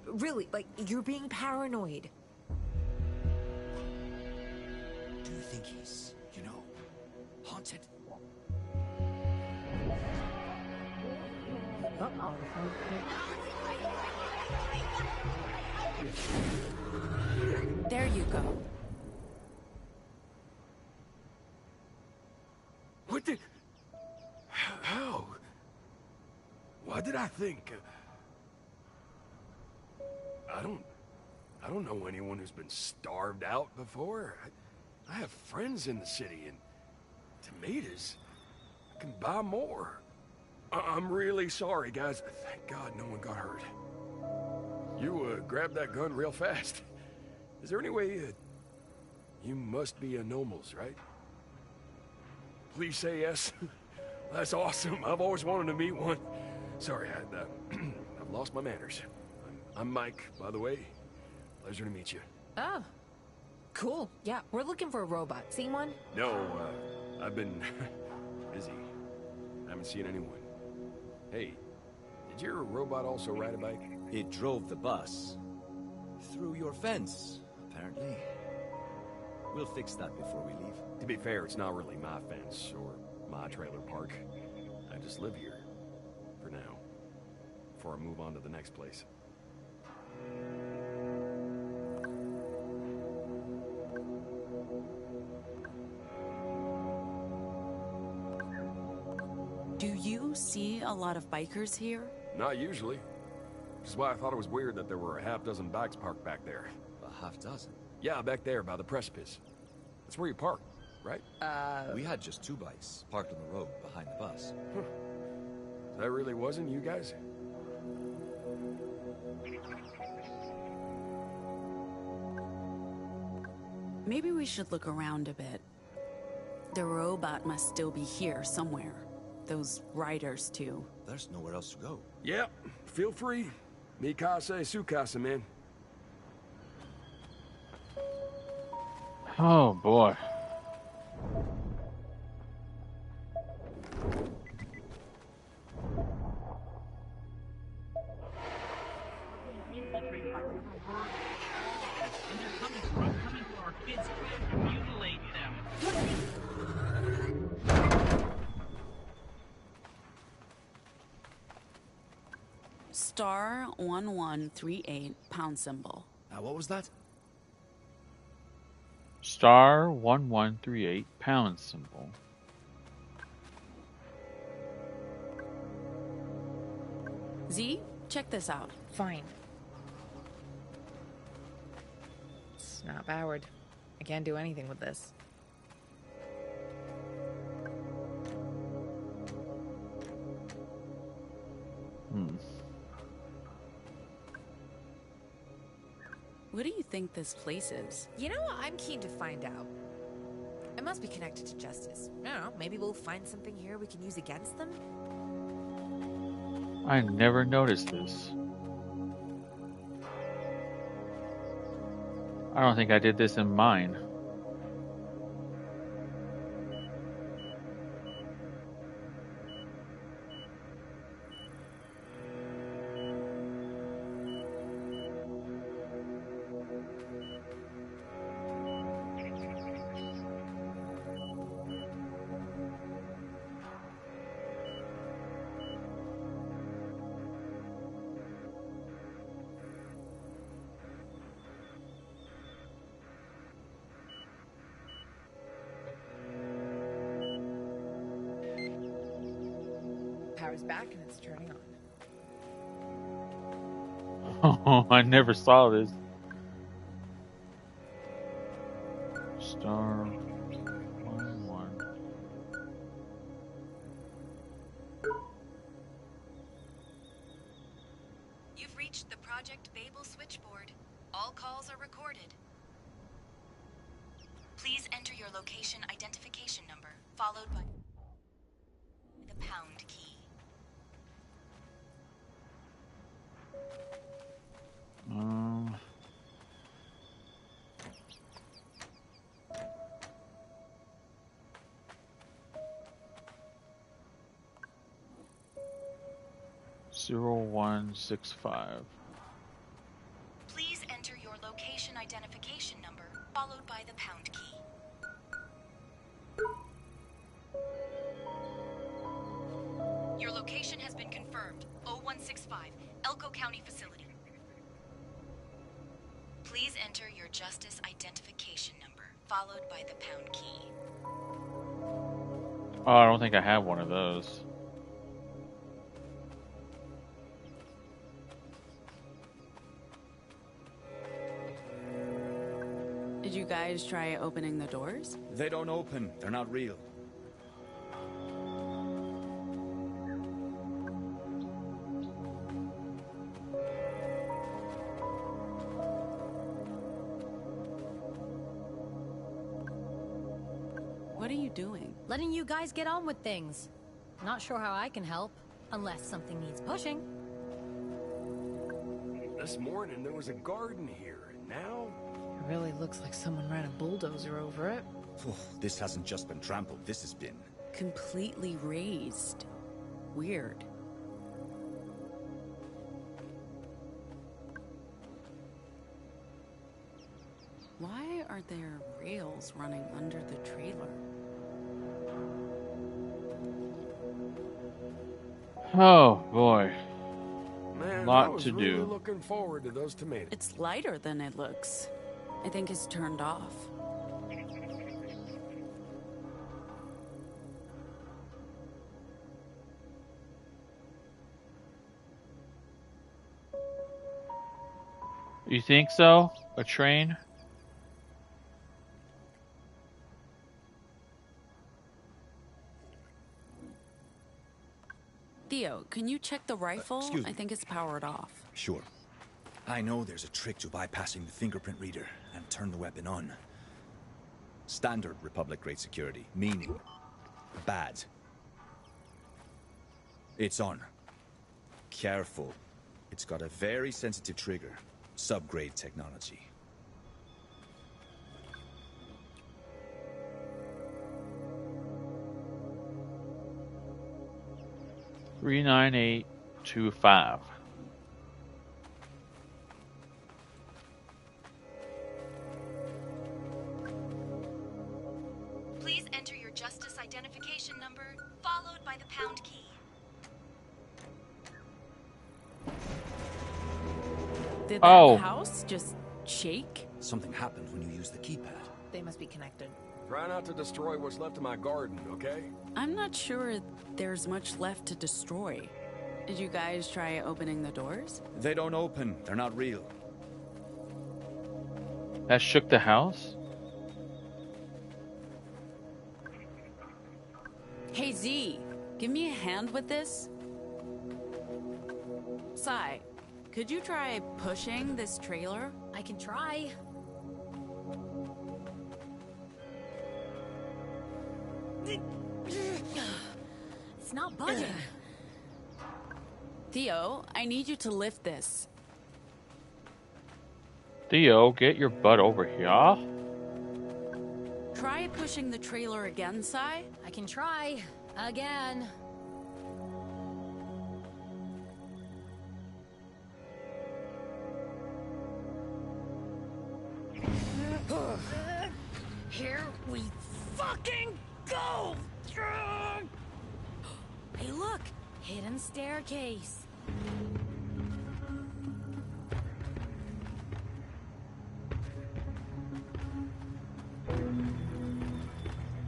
Really, like, you're being paranoid. Do you think he's, haunted? There you go. What did... How? What did I think? I don't know anyone who's been starved out before. I have friends in the city, and tomatoes, I can buy more. I'm really sorry, guys. Thank God no one got hurt. You grabbed that gun real fast. Is there any way... you must be a Nomals, right? Please say yes. That's awesome. I've always wanted to meet one. Sorry, I've lost my manners. I'm Mike, by the way. Pleasure to meet you. Oh, cool. Yeah, we're looking for a robot. Seen one? No, I've been busy. Haven't seen anyone. Hey, did your robot also ride a bike? It drove the bus. Through your fence, apparently. We'll fix that before we leave. To be fair, it's not really my fence or my trailer park. I just live here. For now. Before I move on to the next place. Do you see a lot of bikers here? Not usually. Which is why I thought it was weird that there were a half-dozen bikes parked back there. A half-dozen? Yeah, back there by the precipice. That's where you park, right? We had just 2 bikes parked on the road behind the bus. Huh. That really wasn't you guys? Maybe we should look around a bit. The robot must still be here somewhere. Those riders, too. There's nowhere else to go. Yep, feel free. Mikase Sukasa, man. Oh boy. Infiltrated by overworld and they're coming for our kids to mutilate them. Star 1138 pound symbol. What was that? Star 1138 pound symbol. Z, check this out. Fine. It's not powered. I can't do anything with this. What do you think this place is? You know what? I'm keen to find out. It must be connected to Justice. I don't know, maybe we'll find something here we can use against them? I never noticed this. I don't think I did this in mine. Power's back and it's turning on. Oh, I never saw this. Star 11. You've reached the Project Babel switchboard. All calls are recorded. Please enter your location identification number, followed by the pound key. 0165. Please enter your location identification number, followed by the pound key. Your location has been confirmed. 0165, Elko County Facility. Please enter your Justice identification number, followed by the pound key. Oh, I don't think I have one of those. Did you guys try opening the doors? They don't open. They're not real. What are you doing? Letting you guys get on with things. Not sure how I can help, unless something needs pushing. This morning there was a garden here, and now... It really looks like someone ran a bulldozer over it. Oh, this hasn't just been trampled, this has been... Completely raised. Weird. Why are there rails running under the trailer? Oh boy. Man, I Lot was to really do. looking forward to those tomatoes. It's lighter than it looks. I think it's turned off. You think so? A train? Theo, can you check the rifle? excuse me. I think it's powered off. Sure. I know there's a trick to bypassing the fingerprint reader and turn the weapon on. Standard Republic-grade security, meaning bad. It's on. Careful. It's got a very sensitive trigger. Subgrade technology. 39825. Please enter your Justice identification number, followed by the pound key. Did that house just shake? Something happened when you used the keypad. They must be connected. Try not to destroy what's left of my garden, okay? I'm not sure there's much left to destroy. Did you guys try opening the doors? They don't open. They're not real. That shook the house? Hey Z, give me a hand with this. Sai, could you try pushing this trailer? I can try. It's not budging. Theo, I need you to lift this. Theo, get your butt over here. Try pushing the trailer again, Sai. I can try. Again. Here we fucking go! Hey, look! Hidden staircase.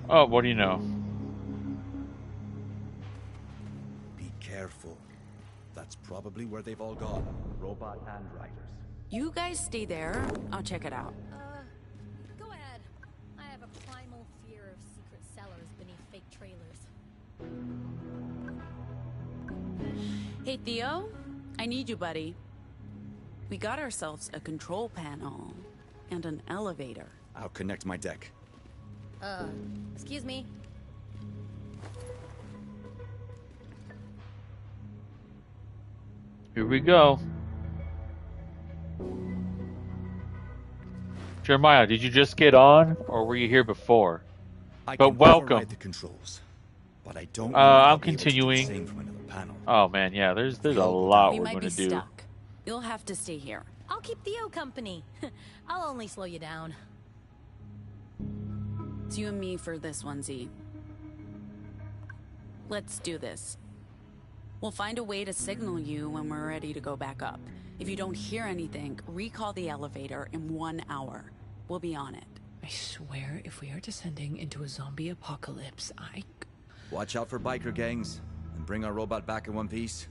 Oh, what do you know? Be careful. That's probably where they've all gone. Robot handwriters. You guys stay there. I'll check it out. Go ahead. I have a primal fear of secret cellars beneath fake trailers. Hey, Theo, I need you, buddy. We got ourselves a control panel and an elevator. I'll connect my deck. Excuse me. Here we go. Jeremiah, did you just get on, or were you here before? But welcome. Override the controls, but I don't. I'm continuing. Oh man, yeah. There's a lot we're might gonna be do. stuck. You'll have to stay here. I'll keep Theo company. I'll only slow you down. It's you and me for this one, Z. Let's do this. We'll find a way to signal you when we're ready to go back up. If you don't hear anything, recall the elevator in 1 hour. We'll be on it. I swear, if we are descending into a zombie apocalypse, Watch out for biker gangs, and bring our robot back in one piece.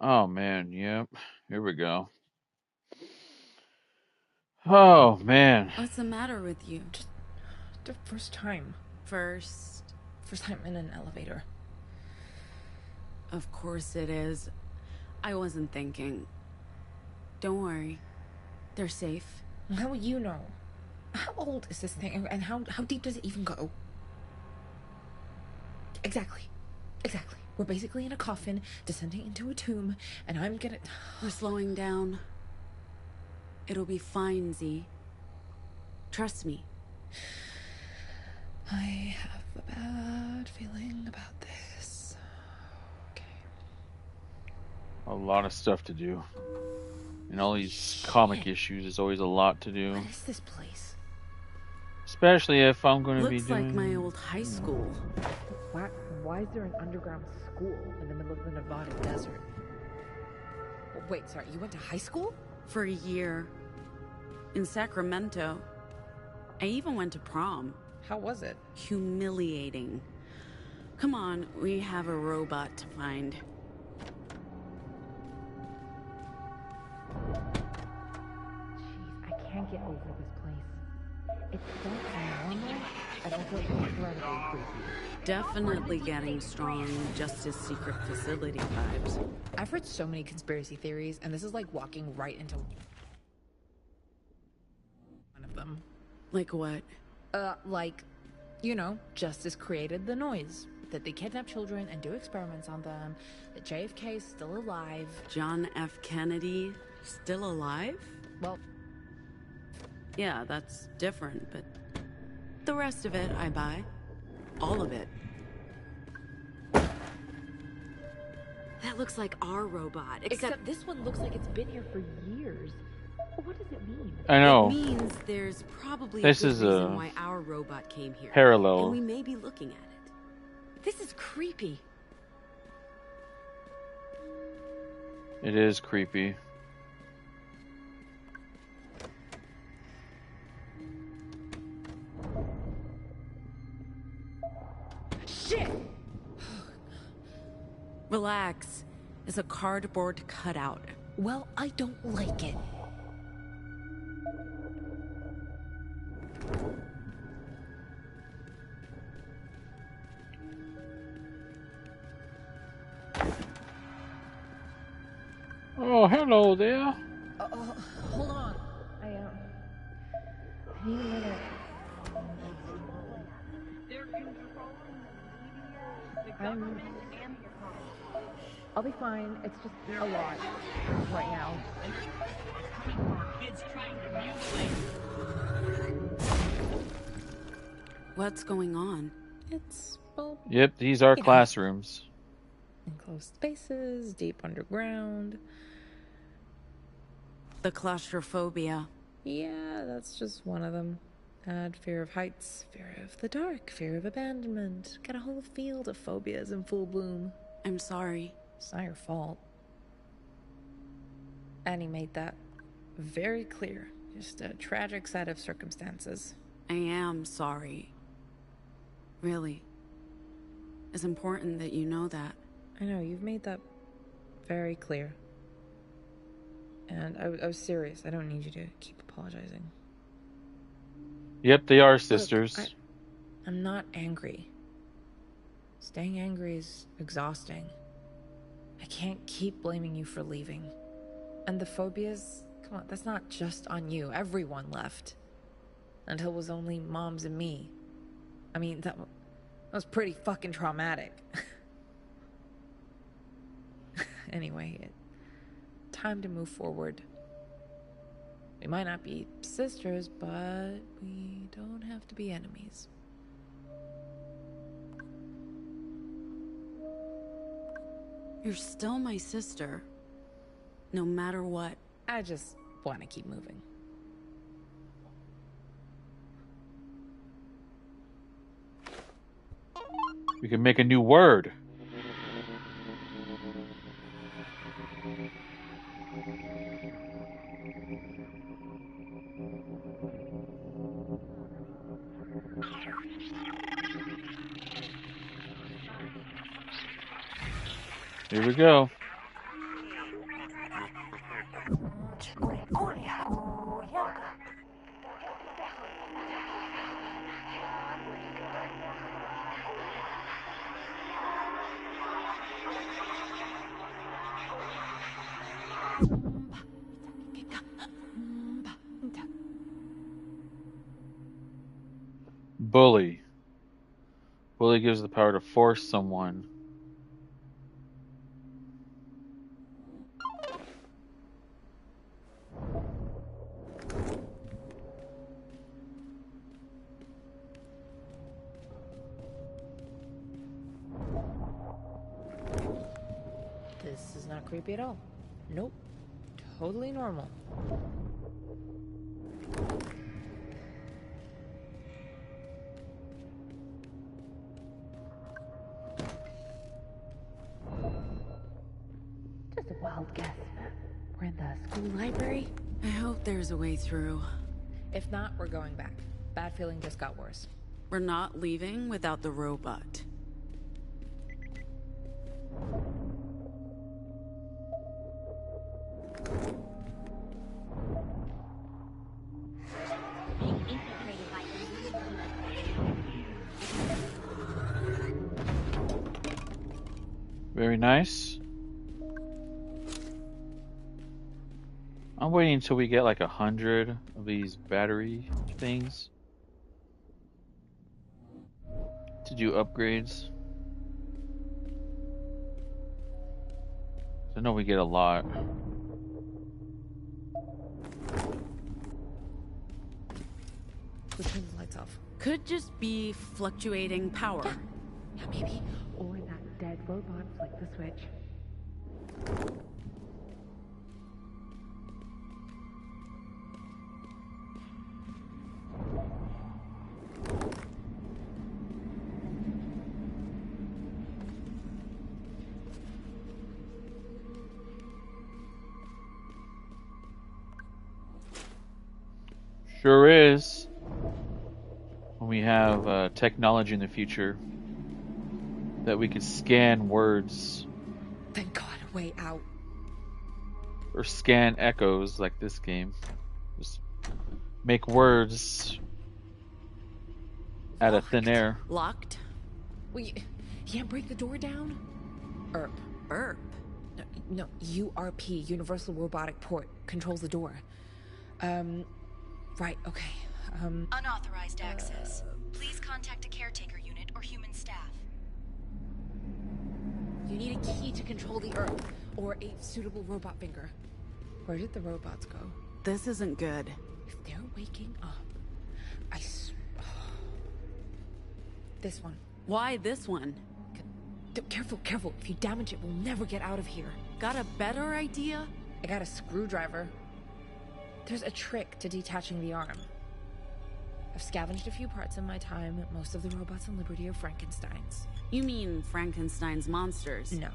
Oh man, yep. Here we go. Oh man. What's the matter with you? Just the first time. First time in an elevator. Of course it is. I wasn't thinking. Don't worry. They're safe. How will you know? How old is this thing, and how deep does it even go? Exactly. We're basically in a coffin, descending into a tomb, and I'm gonna... We're slowing down. It'll be fine, Z. Trust me. I have a bad feeling about this. Okay. A lot of stuff to do. And all these comic issues is always a lot to do. What is this place? Especially if I'm going to be Looks doing... like my old high school. Why is there an underground school in the middle of the Nevada desert? Wait, sorry, you went to high school? For a year. In Sacramento. I even went to prom. How was it? Humiliating. Come on, we have a robot to find. Jeez, I can't get over this place. It's so normal, and also incredibly creepy. Definitely getting strong Justice Secret Facility vibes. I've heard so many conspiracy theories, and this is like walking right into one of them. Like what? Like, you know, Justice created the noise. That they kidnap children and do experiments on them. That JFK is still alive. John F. Kennedy still alive? Well... Yeah, that's different, but... The rest of it, I buy. All of it. That looks like our robot, except this one looks like it's been here for years. What does it mean? I know. It means there's probably This a good is reason a why our robot came here. parallel. And we may be looking at it. This is creepy. It is creepy. Shit! Relax. It's a cardboard cutout. Well, I don't like it. Oh, hello there. Hold on. I need a minute. I'll be fine. It's just a lot right now. Kids trying to mutilate. What's going on? It's, well, Yep, these are you know, classrooms. enclosed spaces, deep underground. The claustrophobia. Yeah, that's just one of them. Add fear of heights, fear of the dark, fear of abandonment. Got a whole field of phobias in full bloom. I'm sorry. It's not your fault. Annie made that very clear. Just a tragic set of circumstances. I am sorry. Really. It's important that you know that. I know, you've made that very clear. And I was serious. I don't need you to keep apologizing. Yep, they are sisters. Look, I'm not angry. Staying angry is exhausting. I can't keep blaming you for leaving. And the phobias, come on, that's not just on you. Everyone left. Until it was only Moms and me. I mean, that was pretty fucking traumatic. Anyway, time to move forward. We might not be sisters, but we don't have to be enemies. You're still my sister. No matter what. I just want to keep moving. We can make a new word. Here we go. Bully. Bully gives the power to force someone. This is not creepy at all. Nope. Totally normal. Just a wild guess. We're in the school library? I hope there's a way through. If not, we're going back. Bad feeling just got worse. We're not leaving without the robot. Very nice. I'm waiting until we get like 100 of these battery things to do upgrades. I know we get a lot. We'll turn the lights off. Could just be fluctuating power. Yeah, maybe. Or that dead robot flicked the switch. Sure is. When we have technology in the future that we could scan words Thank God, a way out. or scan echoes like this game. Just make words out of thin air. Locked? Well, you can't break the door down? ERP. ERP? No, URP, Universal Robotic Port, controls the door. Right, okay. Unauthorized access. Please contact a caretaker unit or human staff. You need a key to control the ERP, or a suitable robot finger. Where did the robots go? This isn't good. If they're waking up, This one. Why this one? Careful, careful. If you damage it, we'll never get out of here. Got a better idea? I got a screwdriver. There's a trick to detaching the arm. I've scavenged a few parts in my time. Most of the robots in Liberty are Frankenstein's. You mean Frankenstein's monsters? No.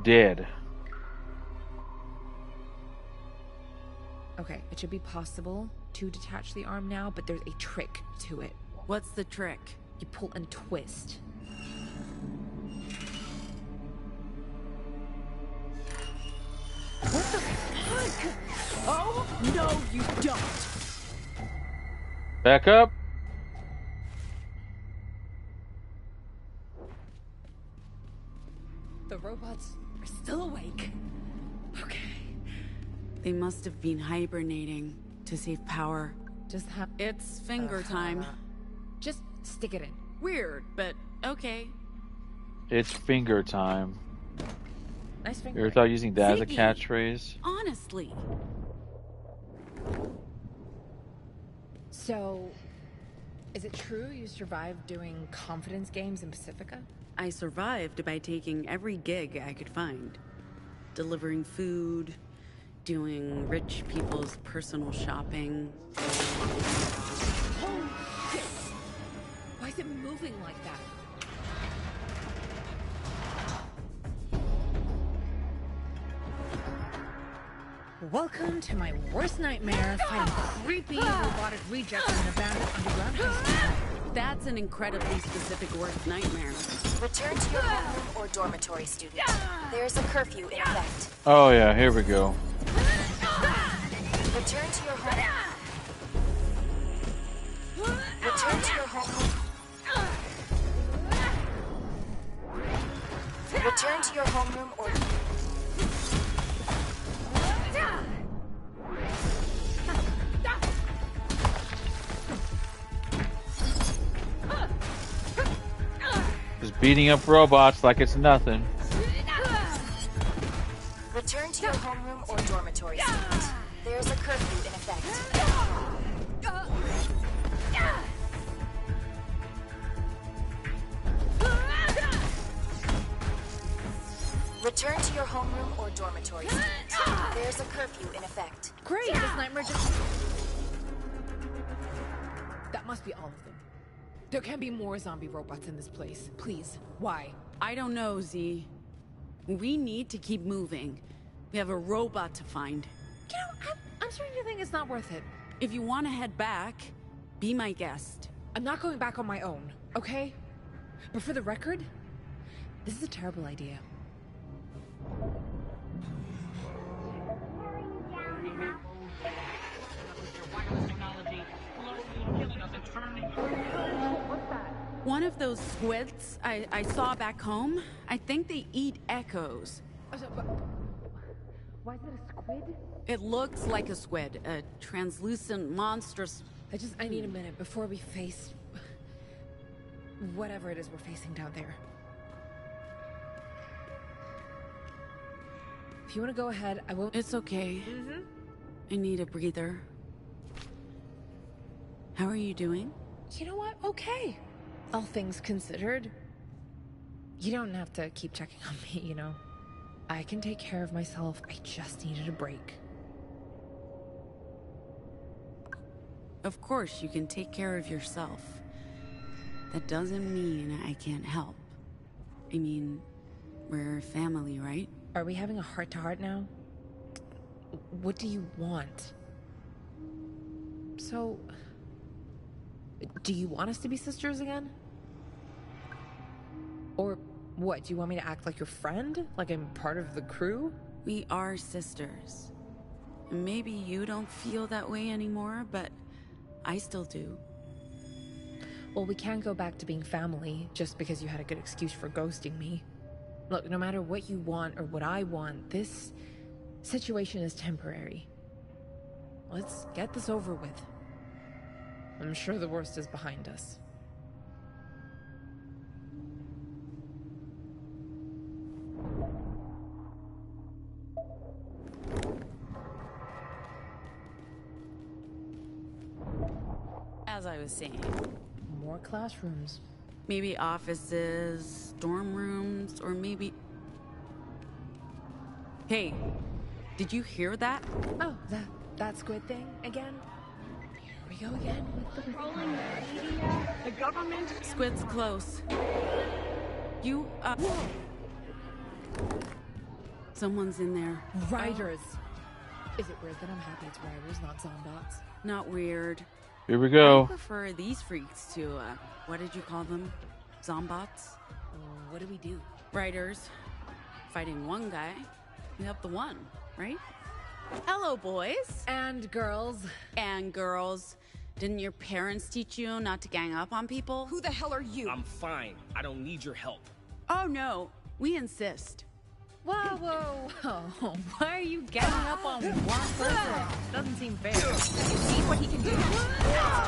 Dead. Okay, it should be possible to detach the arm now, but there's a trick to it. What's the trick? You pull and twist. What the fuck? Oh, no, you don't. Back up. The robots are still awake. Okay. They must have been hibernating to save power. Just have... It's finger time. Just stick it in. Weird, but okay. It's finger time. Nice finger. You ever thought using that as a Ziggy. catchphrase? Honestly. So, is it true you survived doing confidence games in Pacifica? I survived by taking every gig I could find. Delivering food, doing rich people's personal shopping. Holy shit! Why is it moving like that? Welcome to my worst nightmare, fighting creepy robotic rejects in an abandoned underground high school. That's an incredibly specific worst nightmare. Return to your homeroom or dormitory, student. There's a curfew in effect. Oh yeah, here we go. Return to your home. Return to your homeroom. Return to your homeroom or... Just beating up robots like it's nothing. Return to your homeroom or dormitory, student. There's a curfew in effect. Return to your homeroom or dormitory, student. There's a curfew in effect. Great! This nightmare just... That must be all of them. There can't be more zombie robots in this place. Please. Why? I don't know, Z. We need to keep moving. We have a robot to find. You know, I'm starting to think it's not worth it. If you want to head back, be my guest. I'm not going back on my own, okay? But for the record, this is a terrible idea. One of those squids I saw back home, I think they eat echoes. Why is it a squid? It looks like a squid, a translucent, monstrous... I need a minute before we face... whatever it is we're facing down there. If you want to go ahead, I won't. It's okay. Mm-hmm. I need a breather. How are you doing? You know what? Okay. All things considered. You don't have to keep checking on me, you know. I can take care of myself. I just needed a break. Of course, you can take care of yourself. That doesn't mean I can't help. I mean, we're family, right? Are we having a heart-to-heart now? What do you want? So, do you want us to be sisters again? Or what, do you want me to act like your friend? Like I'm part of the crew? We are sisters. Maybe you don't feel that way anymore, but I still do. Well, we can't go back to being family just because you had a good excuse for ghosting me. Look, no matter what you want or what I want, this situation is temporary. Let's get this over with. I'm sure the worst is behind us. As I was saying. More classrooms. Maybe offices, dorm rooms, or maybe... Hey, did you hear that? Oh, that squid thing again? Here we go again with the Controlling the media, the government. Squid's close. You, Someone's in there. Riders! Is it weird that I'm happy it's riders, not zombots? Not weird. Here we go. I prefer these freaks to, what did you call them? Zombots? What do we do? Riders. Fighting one guy, we help the one, right? Hello, boys. And girls. And girls. Didn't your parents teach you not to gang up on people? Who the hell are you? I'm fine. I don't need your help. Oh, no. We insist. Whoa. Why are you ganging up on one person? Doesn't seem fair. Have you seen what he can do? It's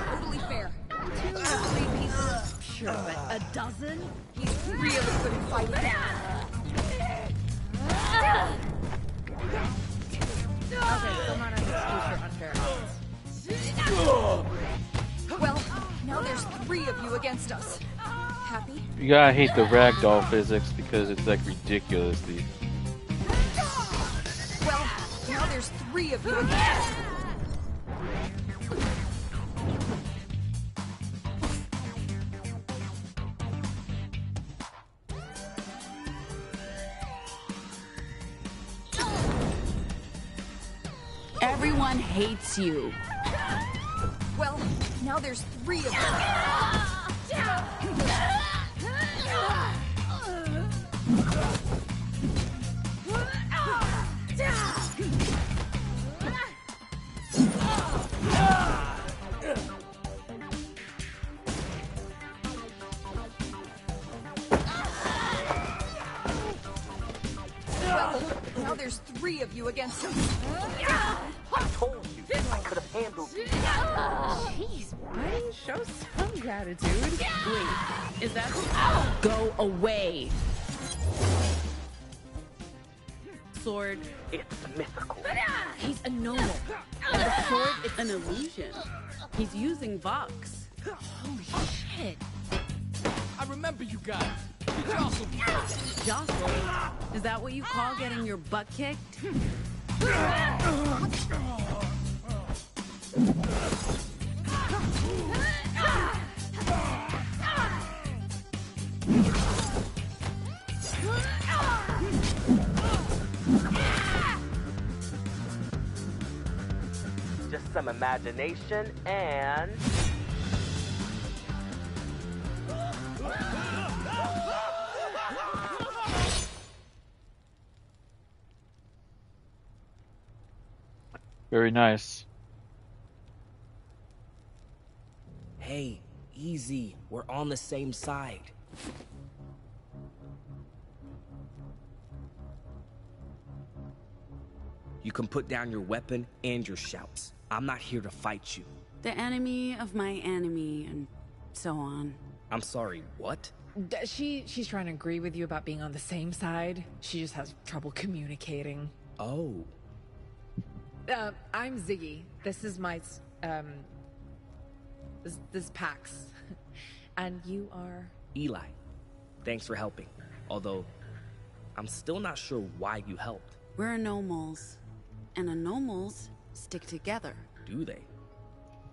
totally fair. 2 or 3 people, sure, but a dozen? He's really good at fighting. Okay, still not an excuse for unfair odds. Well, now there's 3 of you against us. Happy? You gotta hate the ragdoll physics because it's like ridiculously. Well, now there's 3 of you against us. Everyone hates you. Well, now there's 3 of you. Well, now there's 3 of you against us. I told you I could have handled it. Jeez, buddy, show some gratitude. Wait, is that... Go away. Sword. It's mythical. He's a noble. And the sword is an illusion. He's using Vox. Holy shit. I remember you guys. You jostled me. Jostled? Is that what you call getting your butt kicked? Just some imagination and... Very nice. Hey, easy. We're on the same side. You can put down your weapon and your shouts. I'm not here to fight you. The enemy of my enemy, and so on. I'm sorry, what? She's trying to agree with you about being on the same side. She just has trouble communicating. Oh. I'm Ziggy. This is my, this Pax. And you are? Eli. Thanks for helping. Although, I'm still not sure why you helped. We're anomals. And anomals stick together. Do they?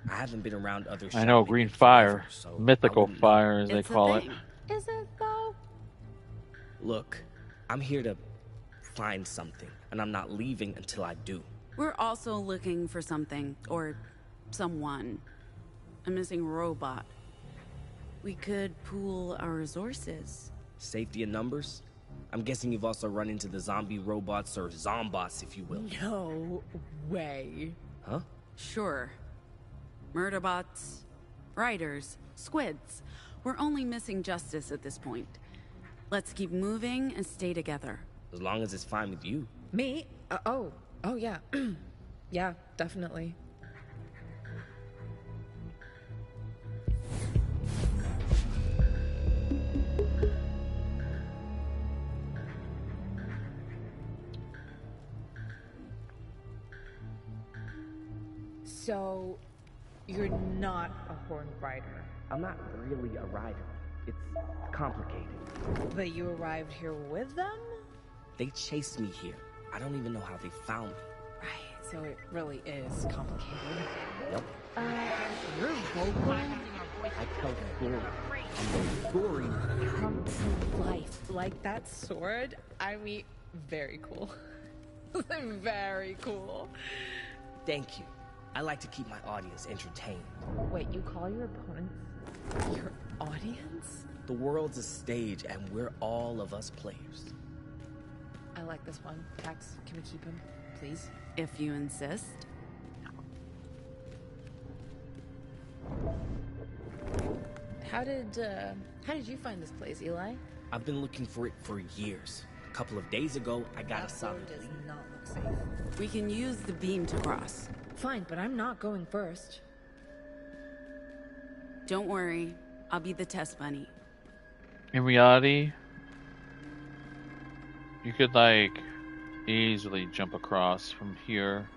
I haven't been around other I know, green fire. So Mythical fire, as they call it. Is it, though? Look, I'm here to find something, and I'm not leaving until I do. We're also looking for something, or someone. A missing robot. We could pool our resources. Safety in numbers? I'm guessing you've also run into the zombie robots, or zombots, if you will. No way. Huh? Sure. Murderbots, riders, squids. We're only missing justice at this point. Let's keep moving and stay together. As long as it's fine with you. Me? Oh yeah. Yeah, definitely. So, you're not a horned rider. I'm not really a rider. It's complicated. But you arrived here with them? They chased me here. I don't even know how they found me. Right, so it really is complicated. Yep. You're vocal. I tell stories. And the stories Come to life. Like that sword, I mean, very cool. Very cool. Thank you. I like to keep my audience entertained. Wait, you call your opponents your audience? The world's a stage, and we're all of us players. I like this one. Pax, can we keep him, please? If you insist. How did you find this place, Eli? I've been looking for it for years. A couple of days ago, I got a solid does lead. not look safe. We can use the beam to cross. Fine, but I'm not going first. Don't worry. I'll be the test bunny. In reality, you could, like, easily jump across from here.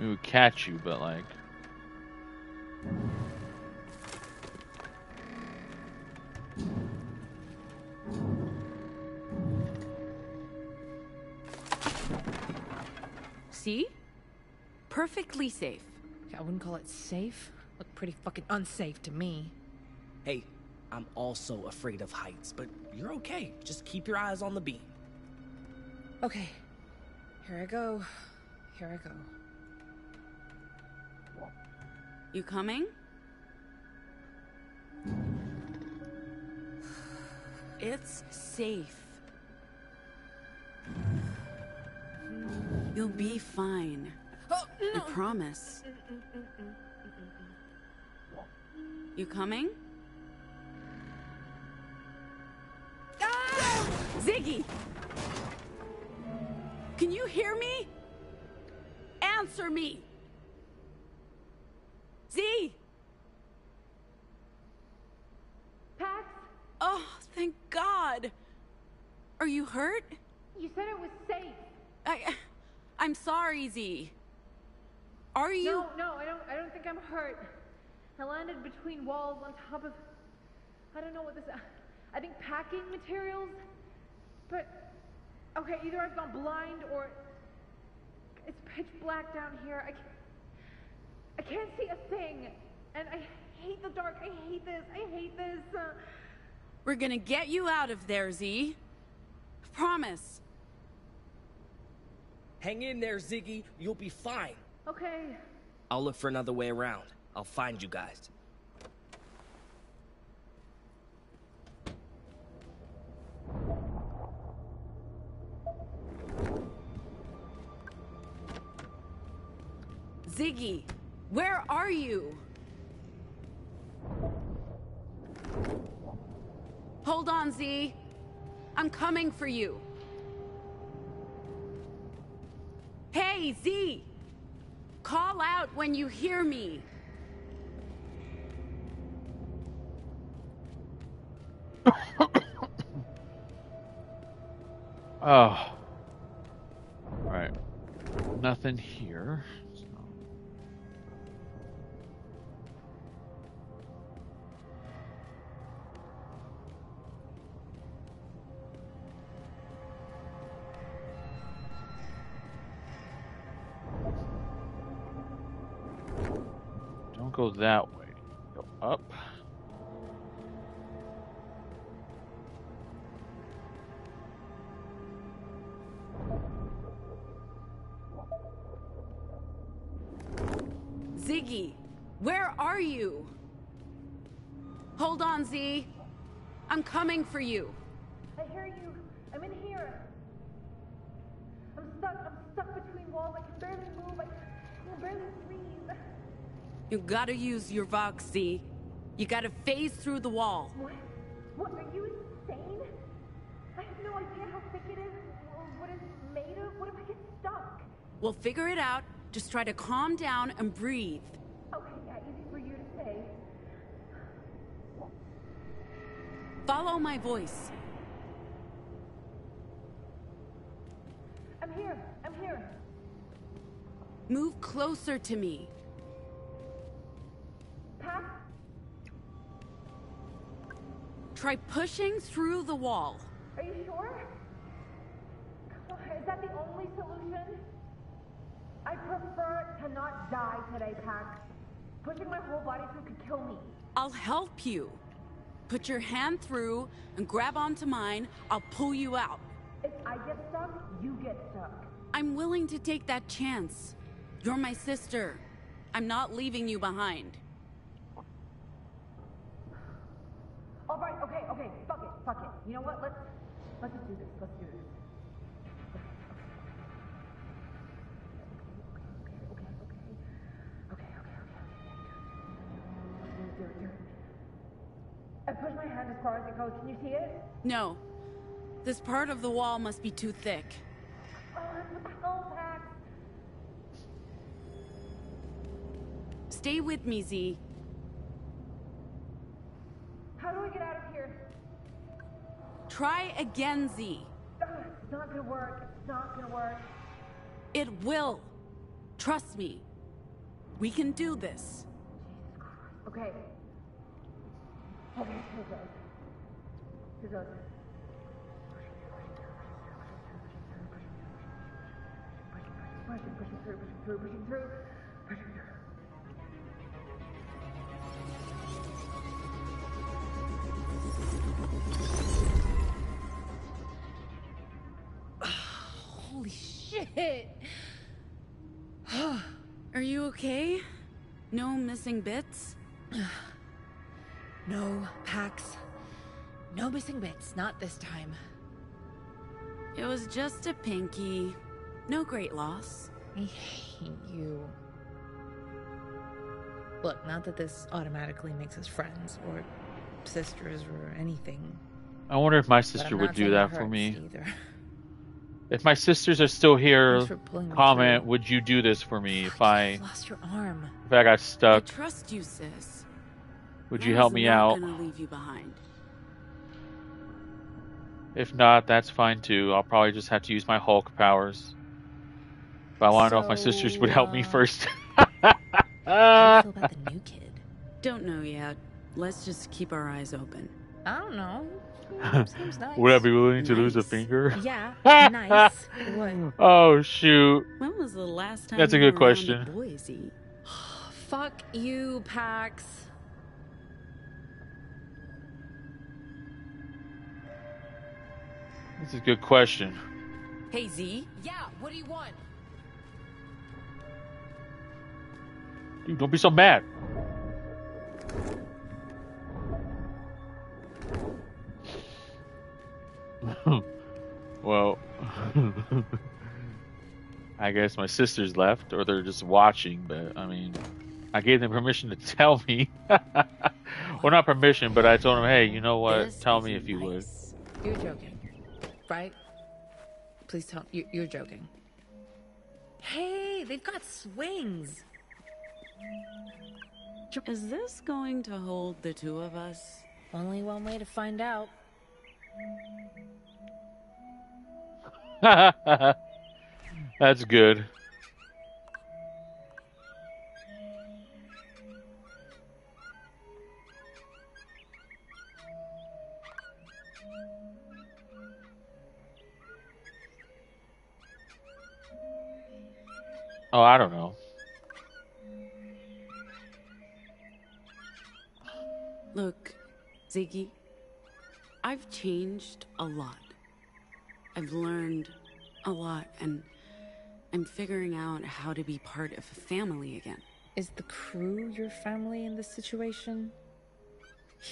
We would catch you, but, like... See? Perfectly safe. I wouldn't call it safe. Look pretty fucking unsafe to me. Hey, I'm also afraid of heights, but you're okay. Just keep your eyes on the beam. Okay. Here I go. Here I go. You coming? It's safe. You'll be fine. Oh, no. I promise. You coming? Ah! Ziggy! Can you hear me? Answer me! Z! Pax? Oh, thank God! Are you hurt? You said it was safe. I'm sorry, Z. Are you? No, I don't think I'm hurt. I landed between walls on top of... I don't know what this... I think packing materials? But... Okay, either I've gone blind or... It's pitch black down here. I can't see a thing. And I hate the dark. I hate this. I hate this. We're gonna get you out of there, Z. Promise. Hang in there, Ziggy. You'll be fine. Okay. I'll look for another way around. I'll find you guys. Ziggy, where are you? Hold on, Z. I'm coming for you. Hey, Z! Call out when you hear me. Oh. Nothing here. Don't go that way. Go up. Ziggy, where are you? Hold on, Z. I'm coming for you. I hear you. I'm in here. I'm stuck between walls. I can barely move. I can barely breathe. You gotta use your Vox, Z. You gotta phase through the wall. What? Are you insane? I have no idea how thick it is or what it's made of. What if I get stuck? We'll figure it out. Just try to calm down and breathe. Okay, yeah, easy for you to say. Follow my voice. I'm here. I'm here. Move closer to me. Pat? Try pushing through the wall. Are you sure? Is that the only solution? I prefer to not die today, Pax. Pushing my whole body through could kill me. I'll help you. Put your hand through and grab onto mine. I'll pull you out. If I get stuck, you get stuck. I'm willing to take that chance. You're my sister. I'm not leaving you behind. All right, okay. Fuck it. You know what? Let's just do this. Let's do this. Okay. Do it. I push my hand as far as it goes. Can you see it? No. This part of the wall must be too thick. Oh, what the hell, Pax? Stay with me, Z. How do I get out of here? Try again, Z. It's not gonna work. It's not gonna work. It will. Trust me. We can do this. Okay. Okay, here goes. Pushing through. Holy shit! Are you okay? No missing bits? No, Pax. No missing bits, not this time. It was just a pinky. No great loss. I hate you. Look, not that this automatically makes us friends, or sisters, or anything. I wonder if my sister would do that for me. Either. If my sisters are still here, comment, would you do this for me if I lost your arm? If I got stuck? I trust you, sis. Would you help me out? I'm not gonna leave you behind. If not, that's fine too. I'll probably just have to use my Hulk powers. But I want to know if my sisters would help me first. How do you feel about the new kid? Don't know yet. Let's just keep our eyes open. I don't know. Seems nice. Would I be willing to lose a finger? Yeah, nice. What? Oh shoot. When was the last time? That's a good question. Boise? Fuck you, Pax. That's a good question. Hey, Z? Yeah, what do you want? Dude, don't be so mad. Well, I guess my sisters left, or they're just watching, but I mean, I gave them permission to tell me. Well, not permission, but I told them, hey, you know what? Tell me if you would. You're joking, right? Please tell me. You're joking. Hey, they've got swings. Is this going to hold the two of us? Only one way to find out. That's good. Oh, I don't know. Look, Ziggy, I've changed a lot. I've learned a lot, and I'm figuring out how to be part of a family again. Is the crew your family in this situation?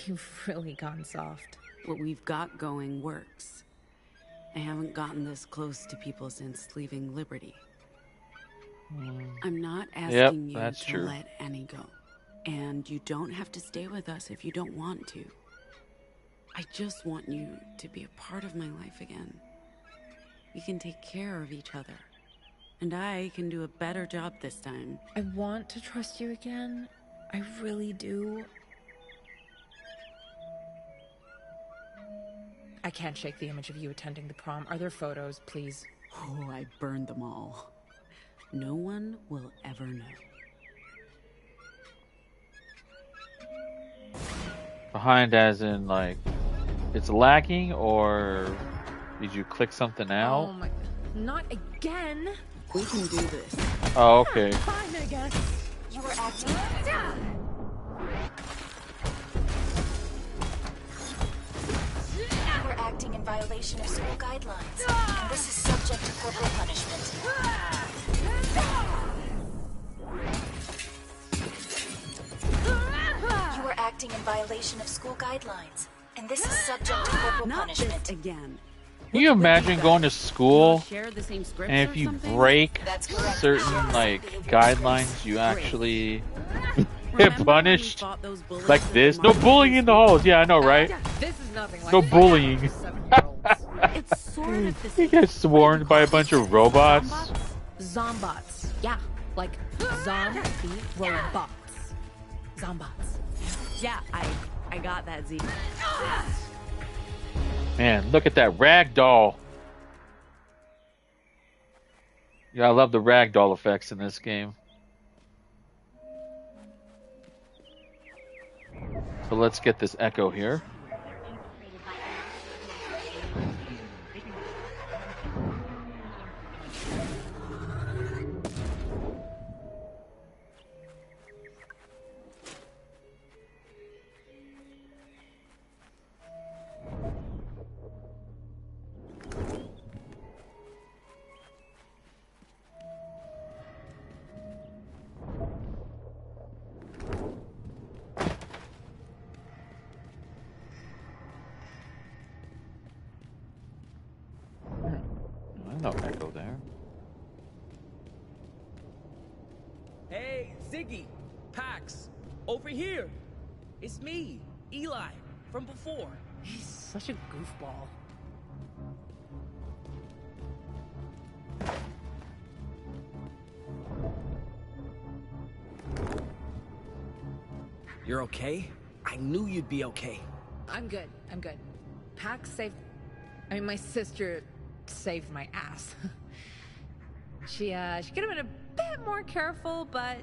You've really gone soft. What we've got going works. I haven't gotten this close to people since leaving Liberty. I'm not asking you that's to true. let Annie go. And you don't have to stay with us if you don't want to. I just want you to be a part of my life again. We can take care of each other. And I can do a better job this time. I want to trust you again. I really do. I can't shake the image of you attending the prom. Are there photos, please? Oh, I burned them all. No one will ever know. Behind as in, like, it's lacking, or did you click something out? Oh my... Not again! We can do this. Oh, okay. Fine, I guess. You were acting... You were acting in violation of school guidelines, and this is subject to corporal punishment. You were acting in violation of school guidelines, and this is subject to corporal punishment. Again. Can you imagine going to school Share the same scripts and if or you something? break That's correct. certain like guidelines, you actually get punished like this? No bullying in the halls. Yeah, I know, right? This is nothing like No bullying. It's sort of the You same. get swarmed by a bunch of robots. Zombots. Yeah, like zombie robots. Zombots. Yeah, I got that, Z. Man, look at that ragdoll. Yeah, I love the ragdoll effects in this game. So let's get this echo here. No echo there. Hey, Ziggy, Pax, over here. It's me, Eli, from before. He's such a goofball. You're okay? I knew you'd be okay. I'm good. I'm good. Pax saved... I mean, my sister saved my ass. She could have been a bit more careful, but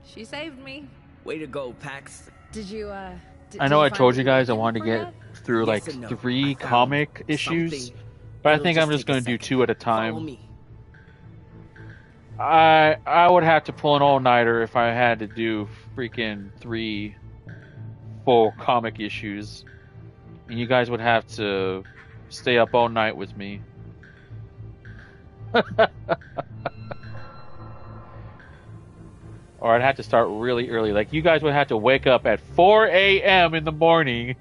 she saved me. Way to go, Pax. Did you, I know I find told the you guys I reason wanted to for get that? through like Yes and no. 3 I found comic issues, something. but I It'll think I'm just take a going to do second. 2 at a Follow time. me. I would have to pull an all-nighter if I had to do freaking 3 full comic issues. And you guys would have to stay up all night with me. Or I'd have to start really early. Like, you guys would have to wake up at 4 a.m. in the morning,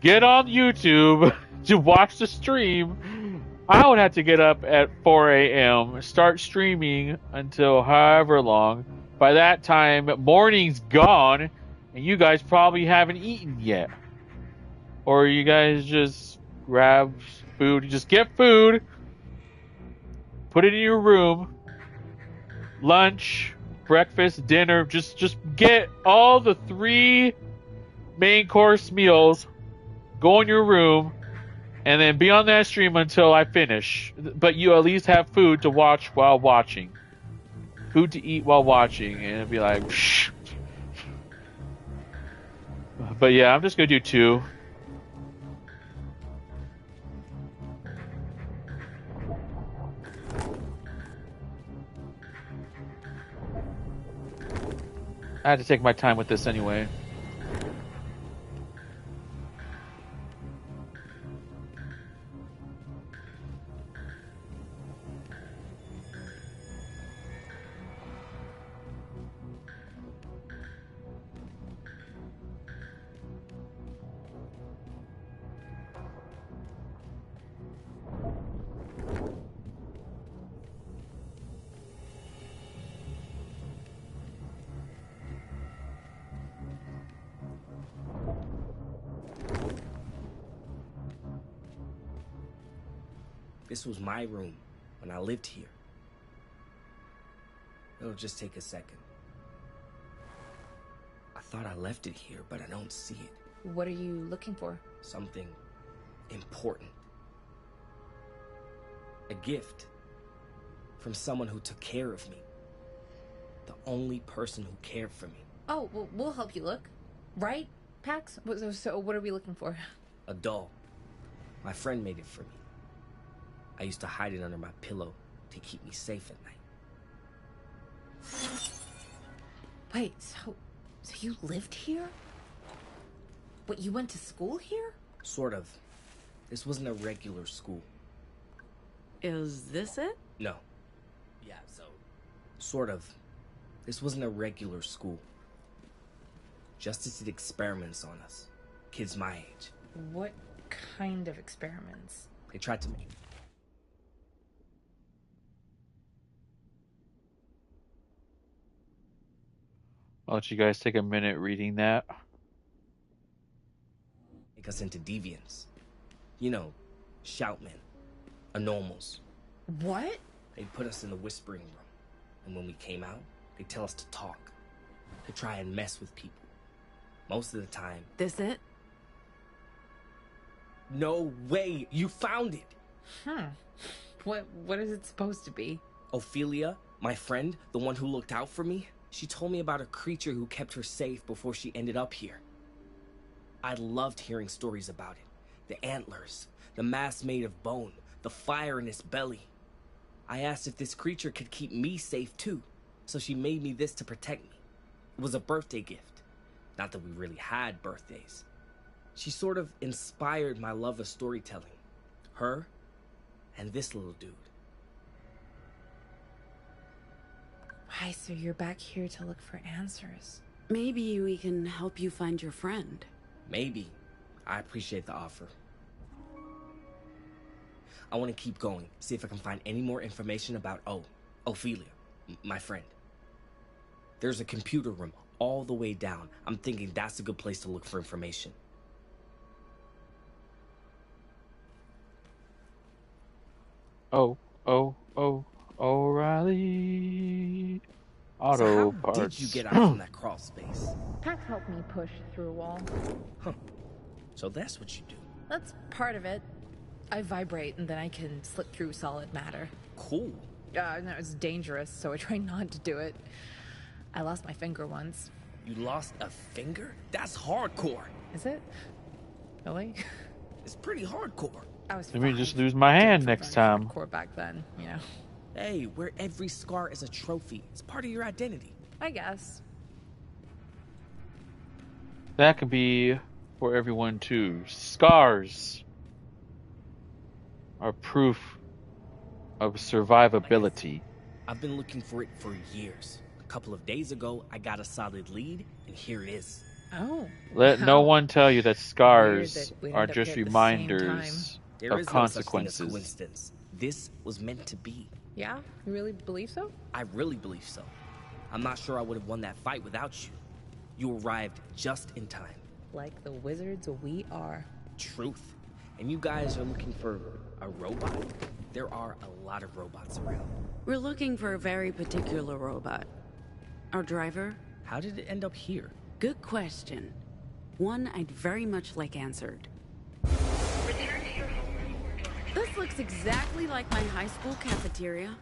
get on YouTube to watch the stream. I would have to get up at 4 a.m., start streaming until however long. By that time, morning's gone, and you guys probably haven't eaten yet. Or you guys just grab food. You just get food, put it in your room, lunch, breakfast, dinner. Just get all the 3 main course meals, go in your room, and then be on that stream until I finish. But you at least have food to watch while watching. Food to eat while watching. And it'd be like, shh. But yeah, I'm just going to do 2. I had to take my time with this anyway. This was my room when I lived here. It'll just take a second. I thought I left it here, but I don't see it. What are you looking for? Something important. A gift from someone who took care of me. The only person who cared for me. Oh, well, we'll help you look. Right, Pax? So what are we looking for? A doll. My friend made it for me. I used to hide it under my pillow to keep me safe at night. Wait, so you lived here? What, you went to school here? Sort of. This wasn't a regular school. Is this it? No. Yeah, so... Sort of. This wasn't a regular school. Justice did experiments on us. Kids my age. What kind of experiments? They tried to make... I'll let you guys take a minute reading that. Make us into deviants. You know, shoutmen. Anomals. What? They put us in the whispering room. And when we came out, they tell us to talk. To try and mess with people. Most of the time... This it? No way! You found it! What is it supposed to be? Ophelia, my friend, the one who looked out for me, she told me about a creature who kept her safe before she ended up here. I loved hearing stories about it. The antlers, the mask made of bone, the fire in its belly. I asked if this creature could keep me safe too, so she made me this to protect me. It was a birthday gift. Not that we really had birthdays. She sort of inspired my love of storytelling. Her and this little dude. Why, so you're back here to look for answers? Maybe we can help you find your friend. Maybe. I appreciate the offer. I want to keep going, see if I can find any more information about Ophelia, my friend. There's a computer room all the way down. I'm thinking that's a good place to look for information. O'Reilly Auto Parts. How did you get out from that crawl space? Pax helped me push through a wall. Huh. So that's what you do. That's part of it. I vibrate and then I can slip through solid matter. Cool. No, it's dangerous, so I try not to do it. I lost my finger once. You lost a finger? That's hardcore. Is it? Really? It's pretty hardcore. I was Let me just lose my hand next time. Hardcore back then, you know. Hey, wear every scar as a trophy. It's part of your identity. I guess. That could be for everyone too. Scars are proof of survivability. I've been looking for it for years. A couple of days ago, I got a solid lead, and here it is. Oh. Let no one tell you that scars that are just reminders There of is consequences. No such thing as coincidence. This was meant to be. Yeah? You really believe so? I really believe so. I'm not sure I would have won that fight without you. You arrived just in time. Like the wizards we are. Truth. And you guys are looking for a robot? There are a lot of robots around. We're looking for a very particular robot. Our driver? How did it end up here? Good question. One I'd very much like answered. This looks exactly like my high school cafeteria.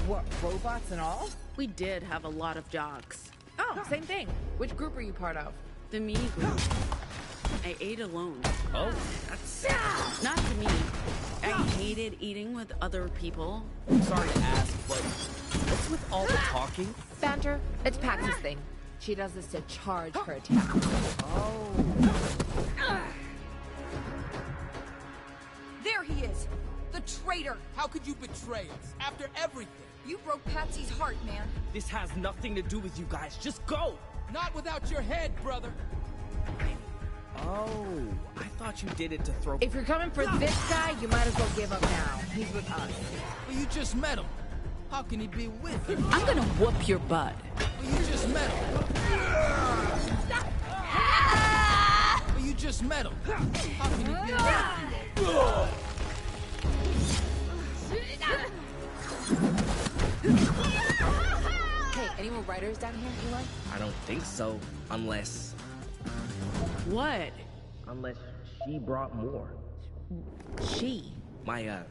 What, robots and all? We did have a lot of jocks. Oh, same thing. Which group are you part of? The me group. I ate alone. Oh, that's... Not to me. I hated eating with other people. Sorry to ask, but what's with all the talking? Banter. It's Pax's thing. She does this to charge her attack. Oh. There he is! The traitor! How could you betray us after everything? You broke Patsy's heart, man. This has nothing to do with you guys. Just go! Not without your head, brother. Oh, I thought you did it to throw... If you're coming for this guy, you might as well give up now. He's with us. But you just met him. How can he be with you? I'm gonna whoop your butt. But you just met him. But you just met him. How can he be with you? Hey, any more writers down here, Eli? I don't think so, unless... What? Unless she brought more. She? My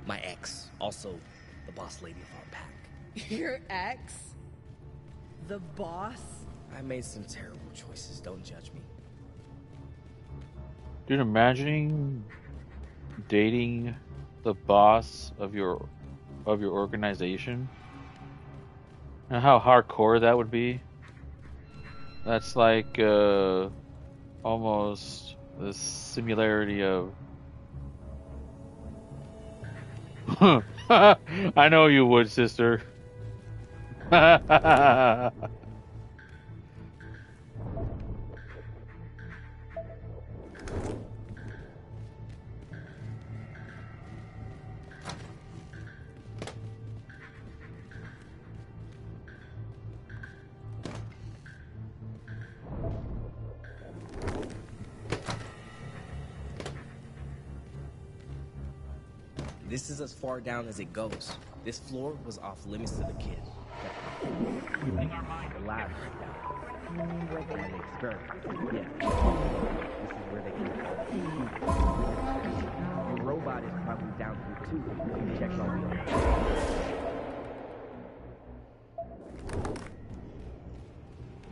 ex. Also, the boss lady of our pack. Your ex? The boss? I made some terrible choices, don't judge me. Dude, imagining dating the boss of your organization and how hardcore that would be. That's like almost the similarity of I know you would, sister. This is as far down as it goes. This floor was off limits to the kid. Using our mind, the lab breakdown. Where they experiment. Yeah. This is where they can find the robot is probably down here too. He checks all the other.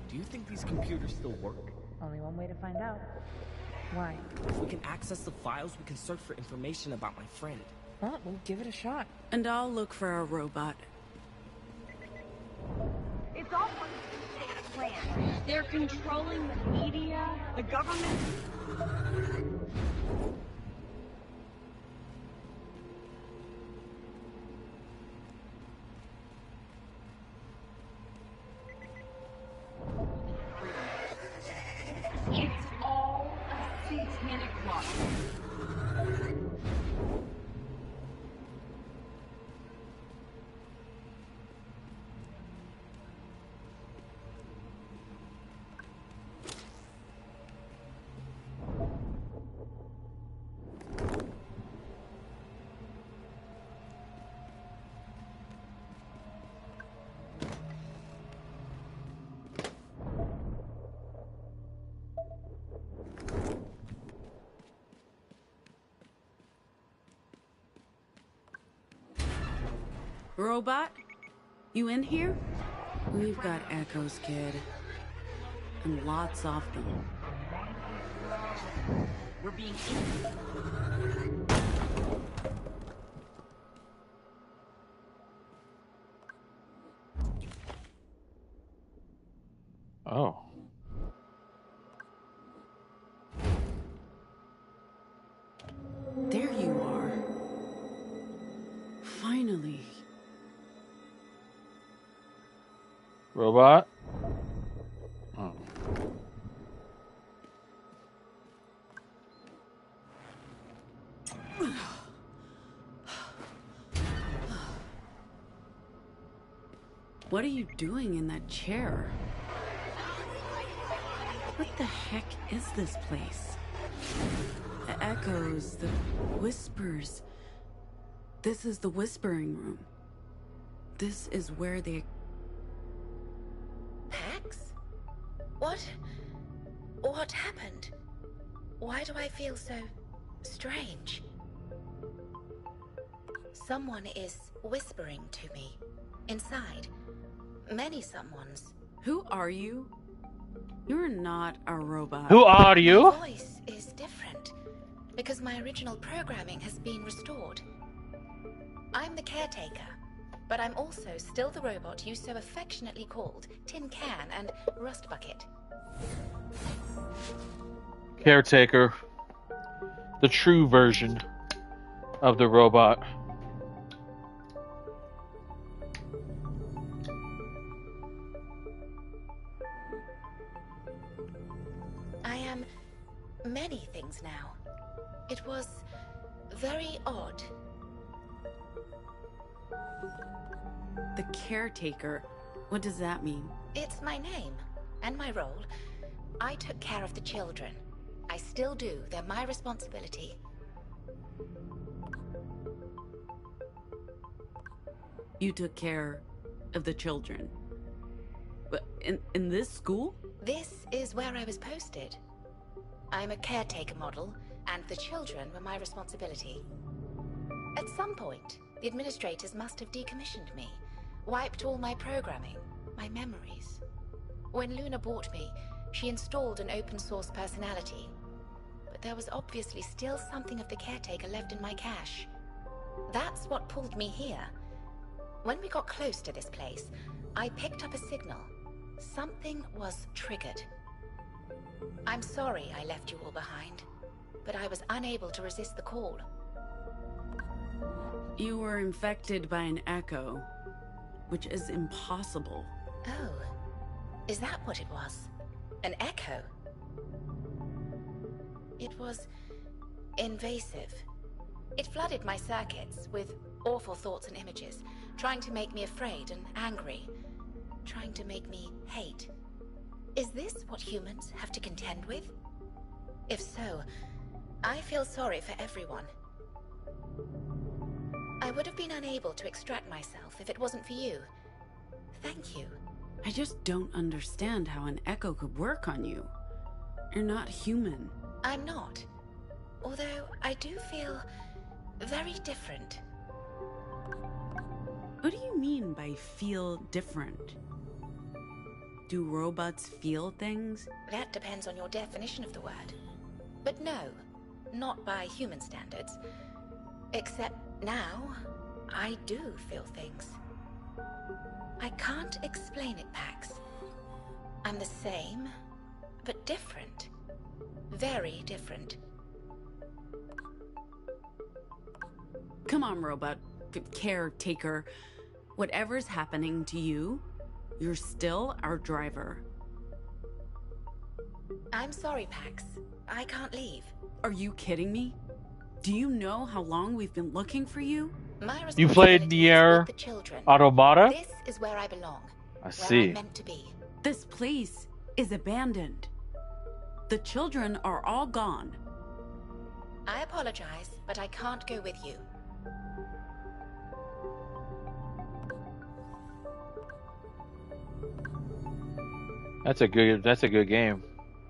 Do you think these computers still work? Only one way to find out. Why? If we can access the files, we can search for information about my friend. Well, we'll give it a shot. And I'll look for our robot. It's all part of the state plan. They're controlling the media, the government. It's all a satanic plot. Robot? You in here? We've got echoes, kid. And lots of them. We're being Oh. There you are. Finally. Robot? Oh. What are you doing in that chair? What the heck is this place? The echoes, the whispers. This is the whispering room. This is where they... Pax? What happened? Why do I feel so strange? Someone is whispering to me. Inside. Many someones. Who are you? You're not a robot. Who are you? My voice is different because my original programming has been restored. I'm the caretaker, But I'm also still the robot you so affectionately called Tin Can and Rust Bucket. Caretaker. The true version of the robot. I am many things now. It was very odd. The caretaker. What does that mean? It's my name and my role. I took care of the children. I still do. They're my responsibility. You took care of the children. But in this school? This is where I was posted. I'm a caretaker model, and the children were my responsibility. At some point, the administrators must have decommissioned me, wiped all my programming, my memories. When Luna bought me, she installed an open source personality. But there was obviously still something of the caretaker left in my cache. That's what pulled me here. When we got close to this place, I picked up a signal. Something was triggered. I'm sorry I left you all behind, but I was unable to resist the call. You were infected by an echo, which is impossible. Oh, is that what it was? An echo? It was invasive. It flooded my circuits with awful thoughts and images, trying to make me afraid and angry, trying to make me hate. Is this what humans have to contend with? If so, I feel sorry for everyone. I would have been unable to extract myself if it wasn't for you. Thank you. I just don't understand how an echo could work on you. You're not human. I'm not. Although I do feel very different. What do you mean by feel different? Do robots feel things? That depends on your definition of the word. But no, not by human standards. Except now, I do feel things. I can't explain it, Pax. I'm the same, but different. Very different. Come on, robot. Caretaker. Whatever's happening to you, you're still our driver. I'm sorry, Pax. I can't leave. Are you kidding me? Do you know how long we've been looking for you? You played Nier Automata? This is where I belong. I see. Where I'm meant to be. This place is abandoned. The children are all gone. I apologize, but I can't go with you. That's a good game.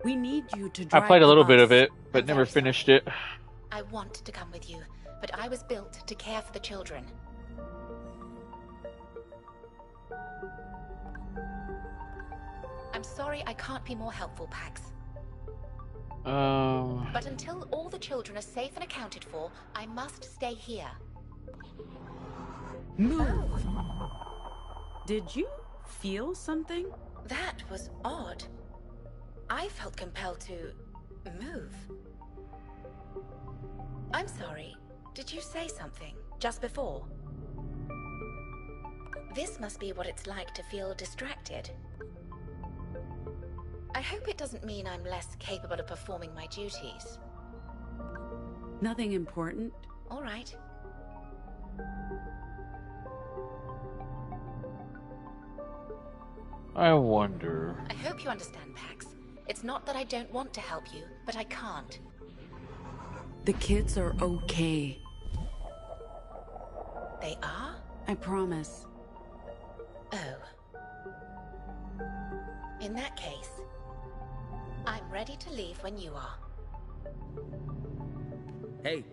We need you to I drive played a the little bit bus. of it, but never finished it. I want to come with you, but I was built to care for the children. I'm sorry I can't be more helpful, Pax. But until all the children are safe and accounted for, I must stay here. Move! Did you feel something? That was odd. I felt compelled to move. I'm sorry. Did you say something just before? This must be what it's like to feel distracted. I hope it doesn't mean I'm less capable of performing my duties. Nothing important. All right. I wonder. I hope you understand, Pax. It's not that I don't want to help you, but I can't. The kids are okay. They are? I promise. Oh. In that case, I'm ready to leave when you are. Hey,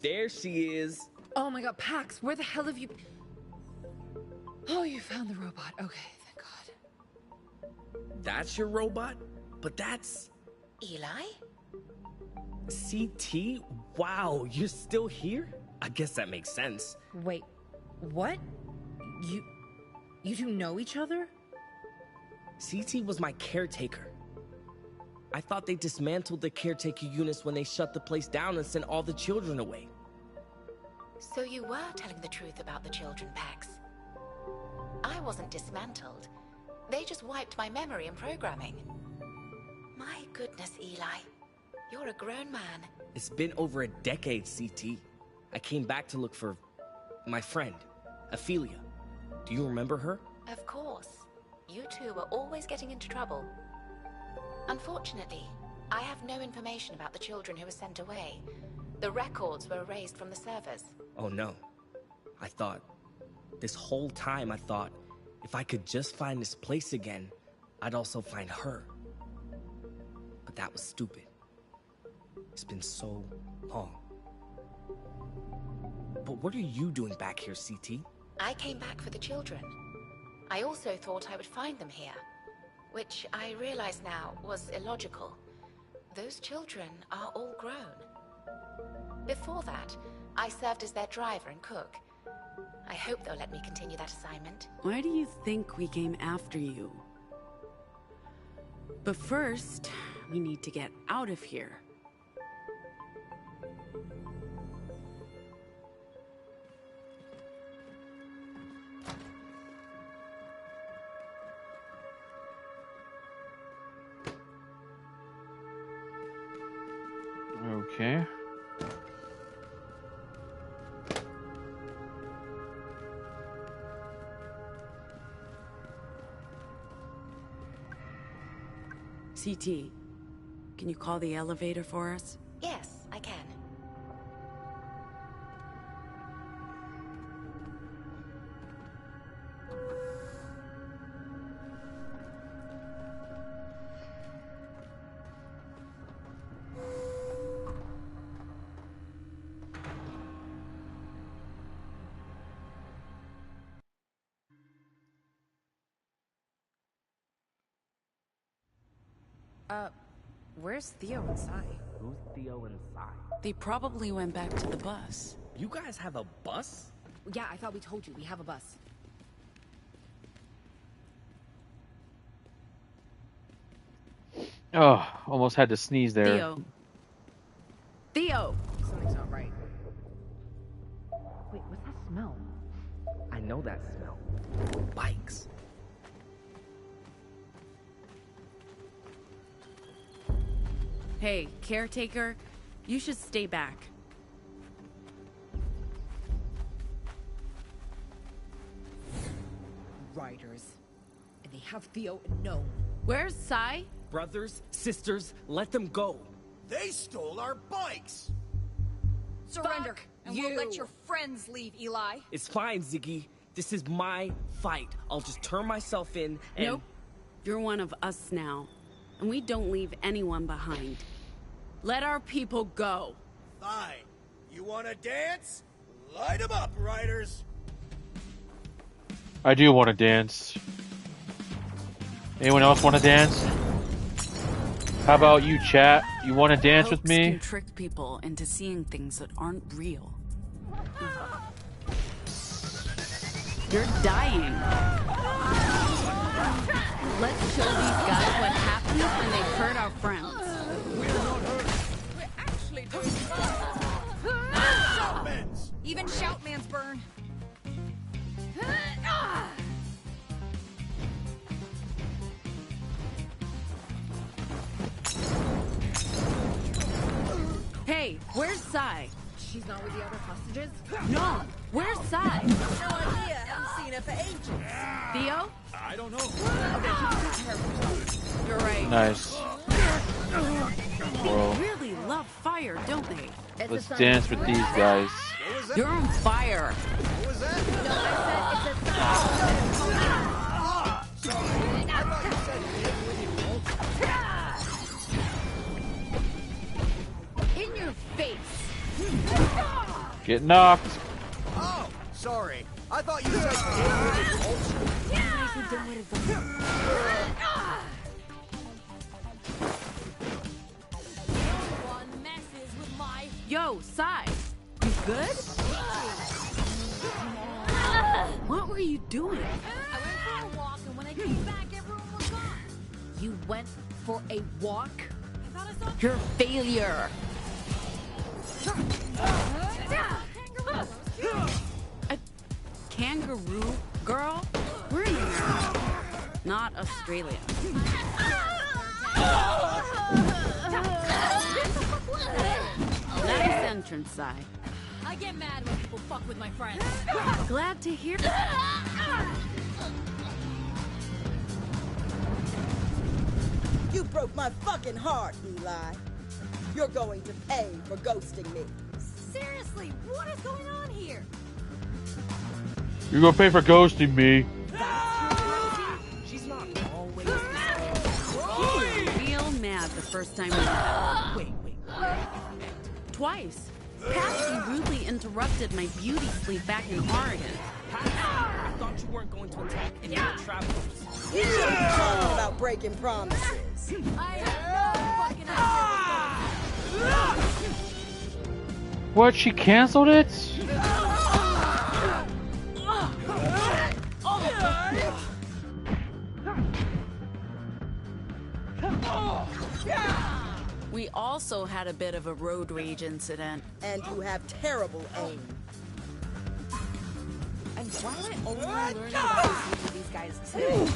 there she is. Oh my god, Pax, where the hell have you... Oh, you found the robot. Okay, thank god. That's your robot? But that's... Eli? CT? Wow, you're still here? I guess that makes sense. Wait, what? You two know each other? CT was my caretaker. I thought they dismantled the caretaker units when they shut the place down and sent all the children away. So you were telling the truth about the children, Pax. I wasn't dismantled. They just wiped my memory and programming. My goodness, Eli. You're a grown man. It's been over a decade, CT. I came back to look for my friend, Ophelia. Do you remember her? Of course. You two were always getting into trouble. Unfortunately, I have no information about the children who were sent away. The records were erased from the servers. Oh no. This whole time I thought, if I could just find this place again, I'd also find her. But that was stupid. It's been so long. But what are you doing back here, CT? I came back for the children. I also thought I would find them here, which I realize now was illogical. Those children are all grown. Before that, I served as their driver and cook. I hope they'll let me continue that assignment. Why do you think we came after you? But first, we need to get out of here. Okay. CT, can you call the elevator for us? Yes, I can. Where's Theo and Sai? Who's Theo and Sai? They probably went back to the bus. You guys have a bus? Yeah, I thought we told you. We have a bus. Oh, almost had to sneeze there. Theo. Theo! Something's not right. Wait, what's that smell? I know that smell. Bikes. Hey, caretaker, you should stay back. Riders. And they have Theo and no. Where's Sai? Brothers, sisters, let them go. They stole our bikes! Surrender, and we'll let your friends leave, Eli. It's fine, Ziggy. This is my fight. I'll just turn myself in and... Nope. You're one of us now. And we don't leave anyone behind. Let our people go. Fine. You want to dance? Light 'em up, riders! I do want to dance. Anyone else want to dance? How about you, chat? You want to dance with me? Can trick people into seeing things that aren't real. You're dying. Let's show these guys what happens when they hurt our friends. We're actually doing fine. Shoutmans! Even Shoutman's burn. Hey, where's Sai? She's not with the other hostages? No, where's Sai? No idea. Haven't seen her for ages. Theo? I don't know. You're right. Nice. Whoa. They really love fire, don't they? Let's dance with these guys. You're on fire. What was that? No, I said it's a sign. Sorry. I thought you said In your face! Get knocked. Oh, sorry. I thought you said One messes with my... Yo, Sai. You good? What were you doing? I went for a walk, and when I came back, everyone was gone. You went for a walk? I thought I saw You're a failure. A kangaroo girl? We're in America, not Australia. Nice entrance, Sai. I get mad when people fuck with my friends. Glad to hear. You broke my fucking heart, Eli. You're going to pay for ghosting me. Seriously, what is going on here? You're gonna pay for ghosting me. She's not always real mad the first time we met. Wait. Twice. Patsy rudely interrupted my beauty sleep back in Oregon. I thought you weren't going to attack any of the travelers. You shouldn't be talking about breaking promises. I have no fucking idea what's going on. What? She canceled it? We also had a bit of a road rage incident. And you have terrible aim. And why am I only learning about this with these guys today?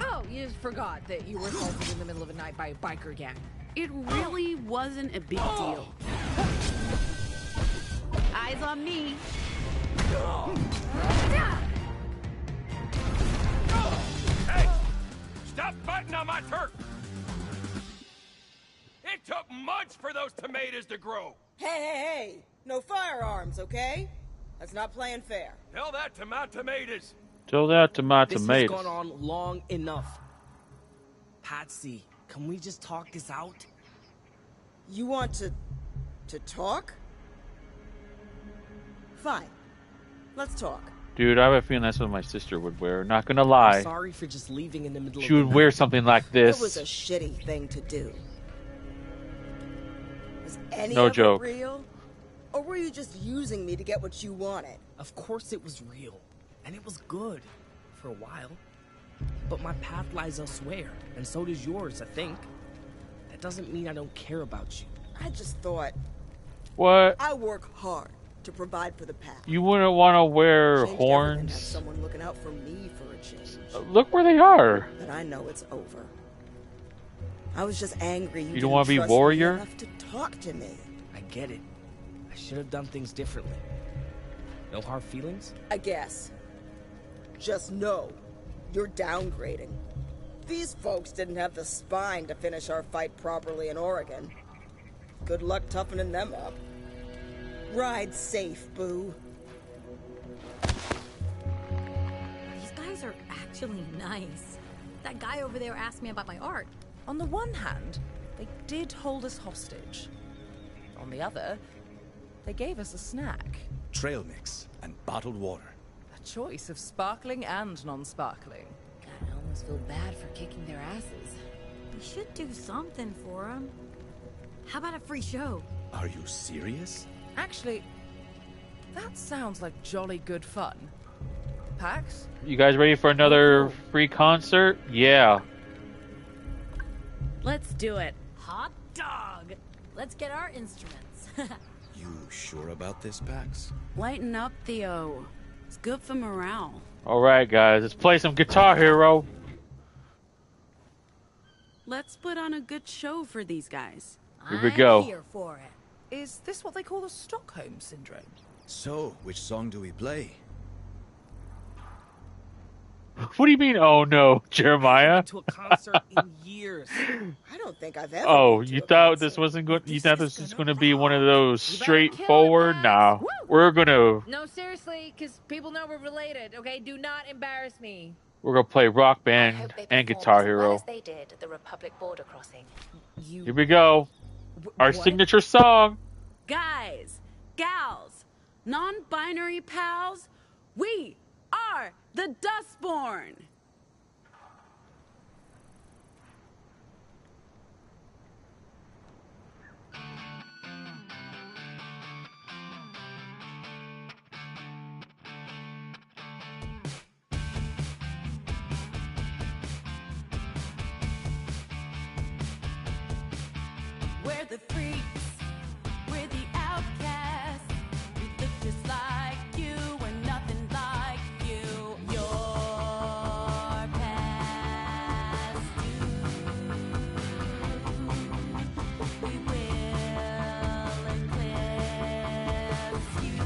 Oh, you just forgot that you were assaulted in the middle of the night by a biker gang. It really wasn't a big deal. Eyes on me. Hey! Stop fighting on my turf! It took months for those tomatoes to grow! Hey! No firearms, okay? That's not playing fair. Tell that to my tomatoes! Tell that to my This tomatoes. has gone on long enough. Patsy, can we just talk this out? You want to talk? Fine. Let's talk. Dude, I have a feeling that's what my sister would wear. Not gonna lie. I'm sorry for just leaving in the middle She of the would wear night. something like this. It was a shitty thing to do. Was any No of joke. it real? Or were you just using me to get what you wanted? Of course it was real. And it was good. For a while. But my path lies elsewhere. And so does yours, I think. That doesn't mean I don't care about you. I just thought... What? I work hard to provide for the path. You wouldn't want to wear Changed everything, have horns. someone looking out for me for a change. Look where they are. But I know it's over. I was just angry you don't want to be trust me warrior? enough to talk to me. I get it. I should have done things differently. No hard feelings? I guess. Just know, you're downgrading. These folks didn't have the spine to finish our fight properly in Oregon. Good luck toughening them up. Ride safe, boo. These guys are actually nice. That guy over there asked me about my art. On the one hand, they did hold us hostage. On the other, they gave us a snack. Trail mix and bottled water. A choice of sparkling and non-sparkling. God, I almost feel bad for kicking their asses. We should do something for them. How about a free show? Are you serious? Actually, that sounds like jolly good fun. Pax? You guys ready for another free concert? Yeah. Let's do it. Hot dog! Let's get our instruments. You sure about this, Pax? Lighten up, Theo. It's good for morale. Alright, guys. Let's play some Guitar Hero. Let's put on a good show for these guys. Here we go. I'm here for it. Is this what they call the Stockholm Syndrome? So, which song do we play? What do you mean, oh no, Jeremiah? To a concert in years. I don't think I've ever. Oh, been to you a thought concert. this wasn't good? You thought this was going to be one of those straightforward? Nah, we're gonna No, seriously, because people know we're related, okay? Do not embarrass me. play Rock I Band hope they and perform Guitar as well Hero. as they did at the Republic border crossing. Here we go. Our what? signature song. Guys, gals, non-binary pals, we are are! The Dustborn! We're the freaks, we're the outcasts. We look just like you, we're nothing like you. Your past due. We will eclipse you.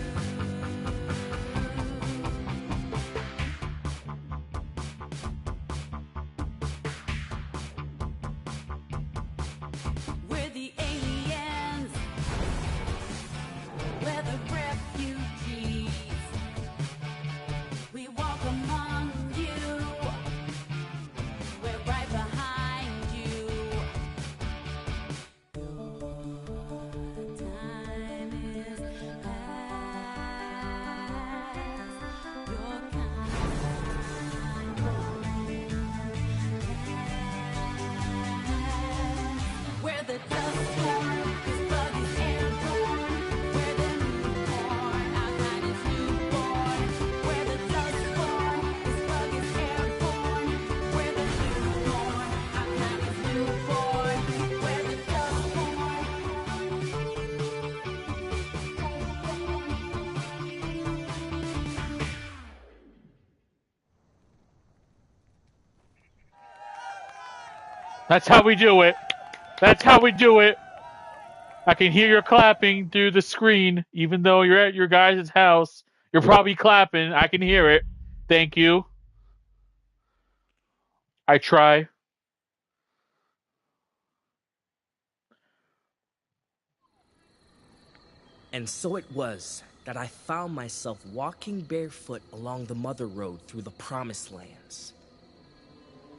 We're the aliens. We're the refugees. We walk among you. We're right behind you. Your time is past. Your kind won't last. We're the Dustborn. This bug is airborne. We're the newborn. Our kind is newborn. We're the Dustborn. This bug is airborne. We're the newborn. Our kind is newborn. We're the Dustborn. That's how we do it. That's how we do it. I can hear your clapping through the screen, even though you're at your guys' house. You're probably clapping. I can hear it. Thank you. I try. And so it was that I found myself walking barefoot along the Mother Road through the Promised Lands.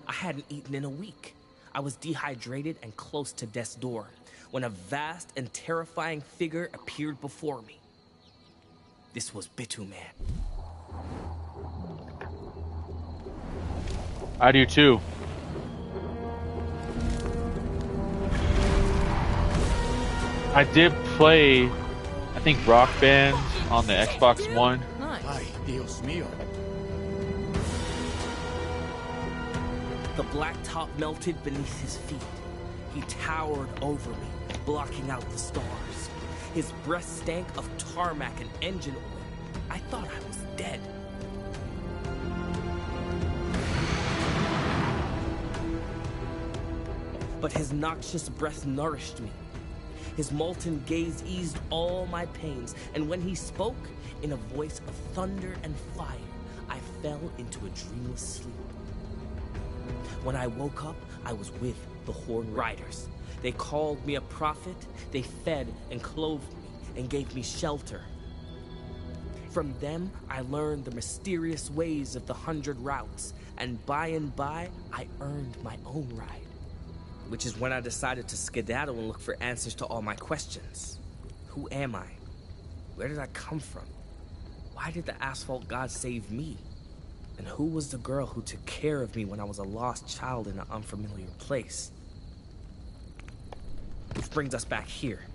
I hadn't eaten in a week. I was dehydrated and close to death's door when a vast and terrifying figure appeared before me. This was Pt.2 Man. I do too. I did play, I think, Rock Band on the Xbox One. Ay, Dios mío. The black top melted beneath his feet. He towered over me, blocking out the stars. His breath stank of tarmac and engine oil. I thought I was dead. But his noxious breath nourished me. His molten gaze eased all my pains, and when he spoke, in a voice of thunder and fire, I fell into a dreamless sleep. When I woke up, I was with the Horned Riders. They called me a prophet, they fed and clothed me, and gave me shelter. From them, I learned the mysterious ways of the 100 routes, and by, I earned my own ride. Which is when I decided to skedaddle and look for answers to all my questions. Who am I? Where did I come from? Why did the asphalt god save me? And who was the girl who took care of me when I was a lost child in an unfamiliar place? Which brings us back here,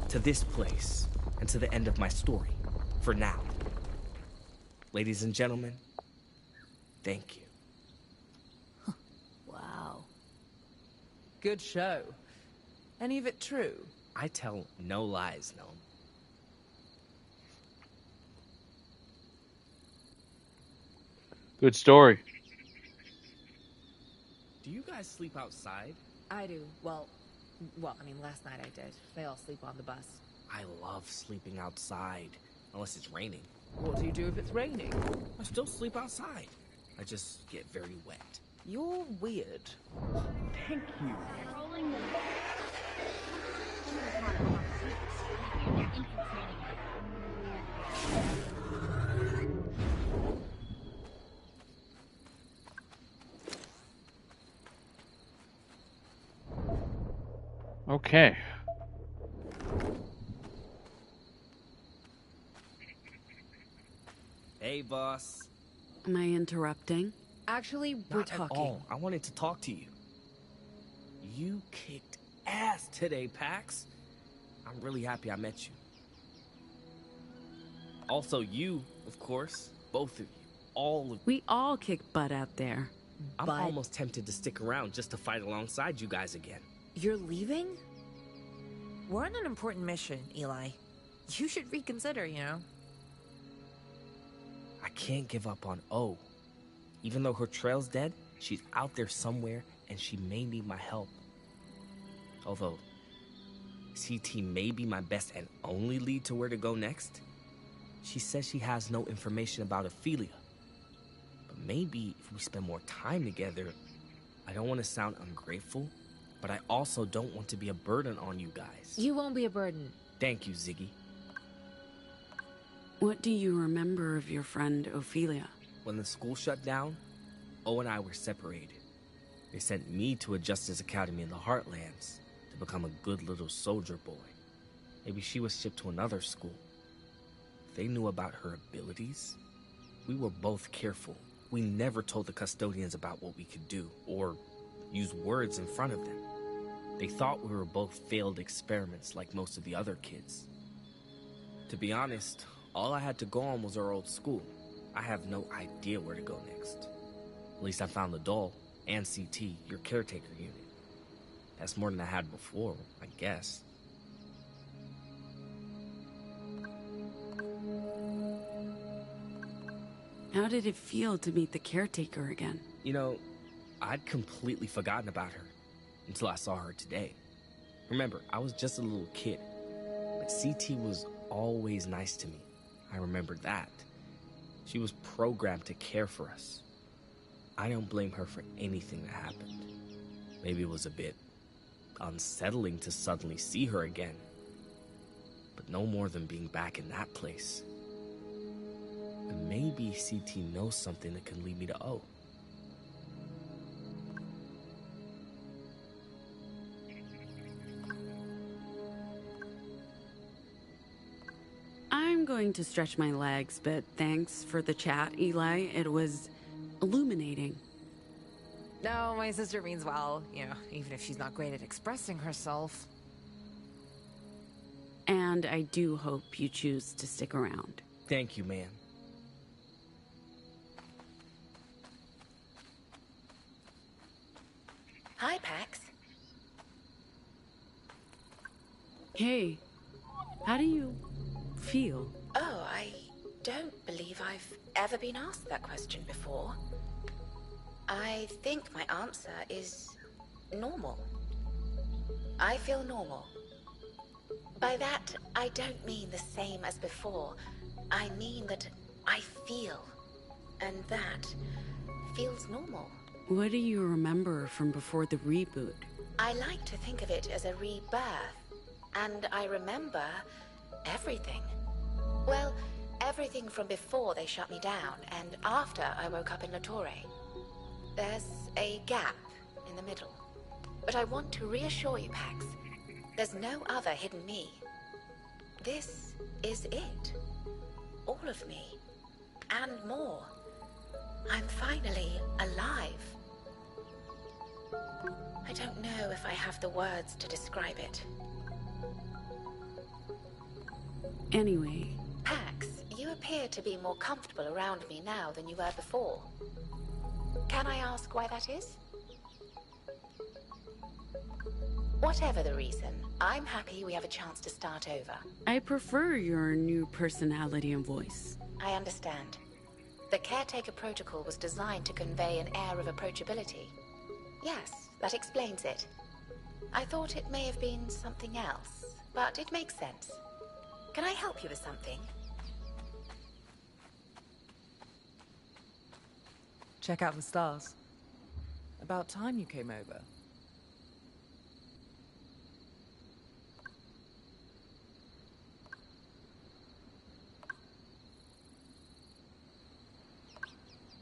to this place, and to the end of my story, for now. Ladies and gentlemen, thank you. Wow. Good show. Any of it true? I tell no lies, Gnome. Good story. Do you guys sleep outside? I do. Well, I mean, last night I did. They all sleep on the bus. I love sleeping outside, unless it's raining. What do you do if it's raining? I still sleep outside. I just get very wet. You're weird. Thank you. Rolling the... Okay. Hey, boss. Am I interrupting? Actually, we're Not talking. at all. I wanted to talk to you. You kicked ass today, Pax. I'm really happy I met you. Also you, of course. Both of you. All of you. We all kick butt out there. I'm almost tempted to stick around just to fight alongside you guys again. You're leaving? We're on an important mission, Eli. You should reconsider, you know? I can't give up on O. Even though her trail's dead, she's out there somewhere and she may need my help. Although, CT may be my best and only lead to where to go next. She says she has no information about Ophelia. But maybe if we spend more time together, I don't want to sound ungrateful, but I also don't want to be a burden on you guys. You won't be a burden. Thank you, Ziggy. What do you remember of your friend Ophelia? When the school shut down, O and I were separated. They sent me to a Justice Academy in the Heartlands to become a good little soldier boy. Maybe she was shipped to another school. They knew about her abilities. We were both careful. We never told the custodians about what we could do, or use words in front of them. They thought we were both failed experiments like most of the other kids. To be honest, all I had to go on was our old school. I have no idea where to go next. At least I found the doll, and CT, your caretaker unit. That's more than I had before, I guess. How did it feel to meet the caretaker again? You know, I'd completely forgotten about her until I saw her today. Remember, I was just a little kid, but CT was always nice to me. I remember that. She was programmed to care for us. I don't blame her for anything that happened. Maybe it was a bit unsettling to suddenly see her again, but no more than being back in that place. And maybe CT knows something that can lead me to O. I'm going to stretch my legs, but thanks for the chat, Eli. It was illuminating. No, my sister means well, you know, even if she's not great at expressing herself. And I do hope you choose to stick around. Thank you, ma'am. Hi, Pax. Hey, how do you feel? Oh, I don't believe I've ever been asked that question before. I think my answer is normal. I feel normal. By that, I don't mean the same as before. I mean that I feel. And that feels normal. What do you remember from before the reboot? I like to think of it as a rebirth. And I remember everything. Well, everything from before they shut me down and after I woke up in La Torre. There's a gap in the middle. But I want to reassure you, Pax, there's no other hidden me. This is it. All of me. And more. I'm finally alive. I don't know if I have the words to describe it. Anyway. Pax, you appear to be more comfortable around me now than you were before. Can I ask why that is? Whatever the reason, I'm happy we have a chance to start over. I prefer your new personality and voice. I understand. The caretaker protocol was designed to convey an air of approachability. Yes, that explains it. I thought it may have been something else, but it makes sense. Can I help you with something? Check out the stars. About time you came over.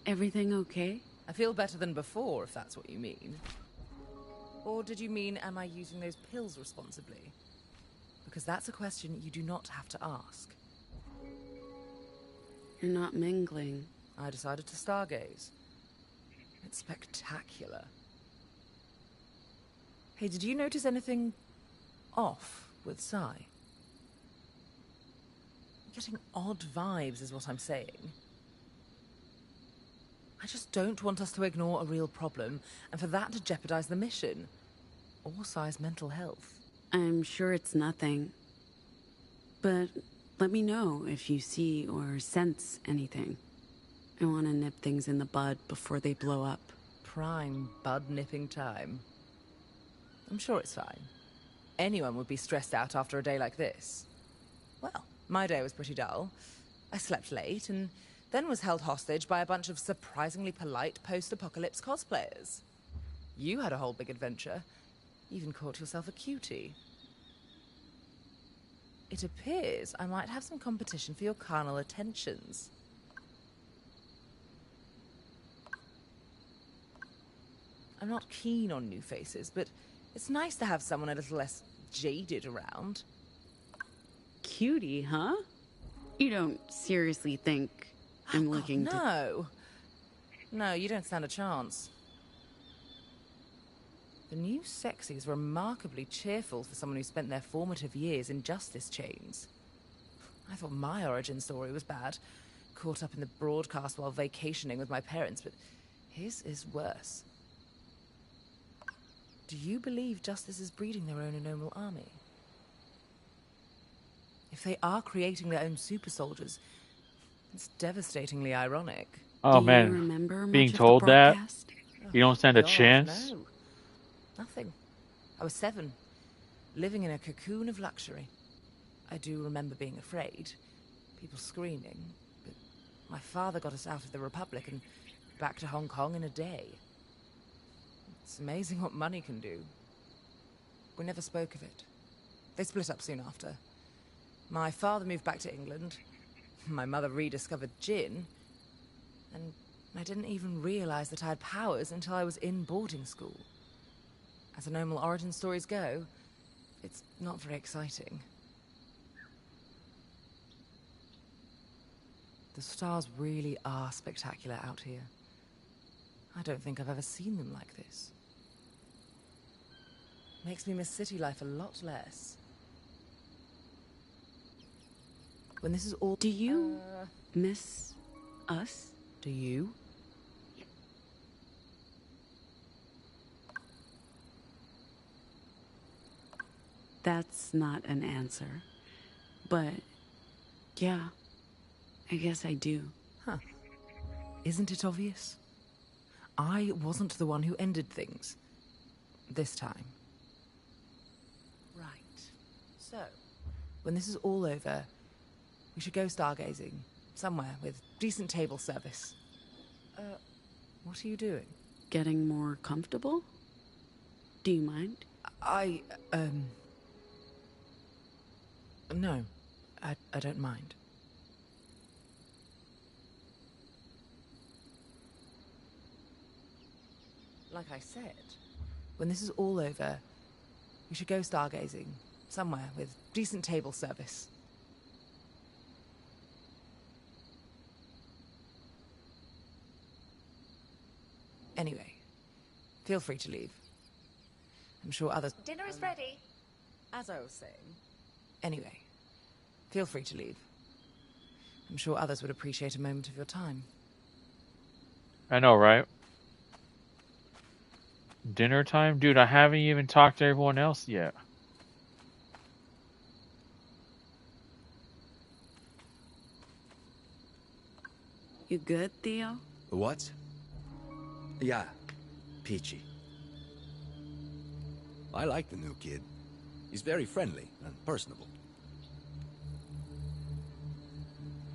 Everything okay? I feel better than before, if that's what you mean. Or did you mean, am I using those pills responsibly? Because that's a question you do not have to ask. You're not mingling. I decided to stargaze. It's spectacular. Hey, did you notice anything off with Sai? Getting odd vibes is what I'm saying. I just don't want us to ignore a real problem, and for that to jeopardize the mission. Or Sai's mental health. I'm sure it's nothing. But let me know if you see or sense anything. I want to nip things in the bud before they blow up. Prime bud-nipping time. I'm sure it's fine. Anyone would be stressed out after a day like this. Well, my day was pretty dull. I slept late and then was held hostage by a bunch of surprisingly polite post-apocalypse cosplayers. You had a whole big adventure. Even caught yourself a cutie. It appears I might have some competition for your carnal attentions. I'm not keen on new faces, but it's nice to have someone a little less jaded around. Cutie, huh? You don't seriously think I'm looking to... No. No, you don't stand a chance. The new sexy is remarkably cheerful for someone who spent their formative years in justice chains. I thought my origin story was bad. Caught up in the broadcast while vacationing with my parents, but his is worse. Do you believe Justice is breeding their own anomal army? If they are creating their own super soldiers, it's devastatingly ironic. Oh Do man, you remember being much of told the that broadcast? you don't stand a God, chance. No. Nothing. I was 7, living in a cocoon of luxury. I do remember being afraid, people screaming, but my father got us out of the Republic and back to Hong Kong in a day. It's amazing what money can do. We never spoke of it. They split up soon after. My father moved back to England. My mother rediscovered gin. And I didn't even realize that I had powers until I was in boarding school. As anomal origin stories go, it's not very exciting. The stars really are spectacular out here. I don't think I've ever seen them like this. Makes me miss city life a lot less. When this is all... Do you miss us? Do you? That's not an answer. But, yeah, I guess I do. Huh. Isn't it obvious? I wasn't the one who ended things. This time. Right. So, when this is all over, we should go stargazing. Somewhere with decent table service. What are you doing? Getting more comfortable? Do you mind? No. I don't mind. Like I said, when this is all over, we should go stargazing. Somewhere with decent table service. Anyway, feel free to leave. I'm sure others... Dinner is ready. As I was saying... Anyway, feel free to leave. I'm sure others would appreciate a moment of your time. I know, right? Dinner time? Dude, I haven't even talked to everyone else yet. You good, Theo? What? Yeah, peachy. I like the new kid. He's very friendly and personable.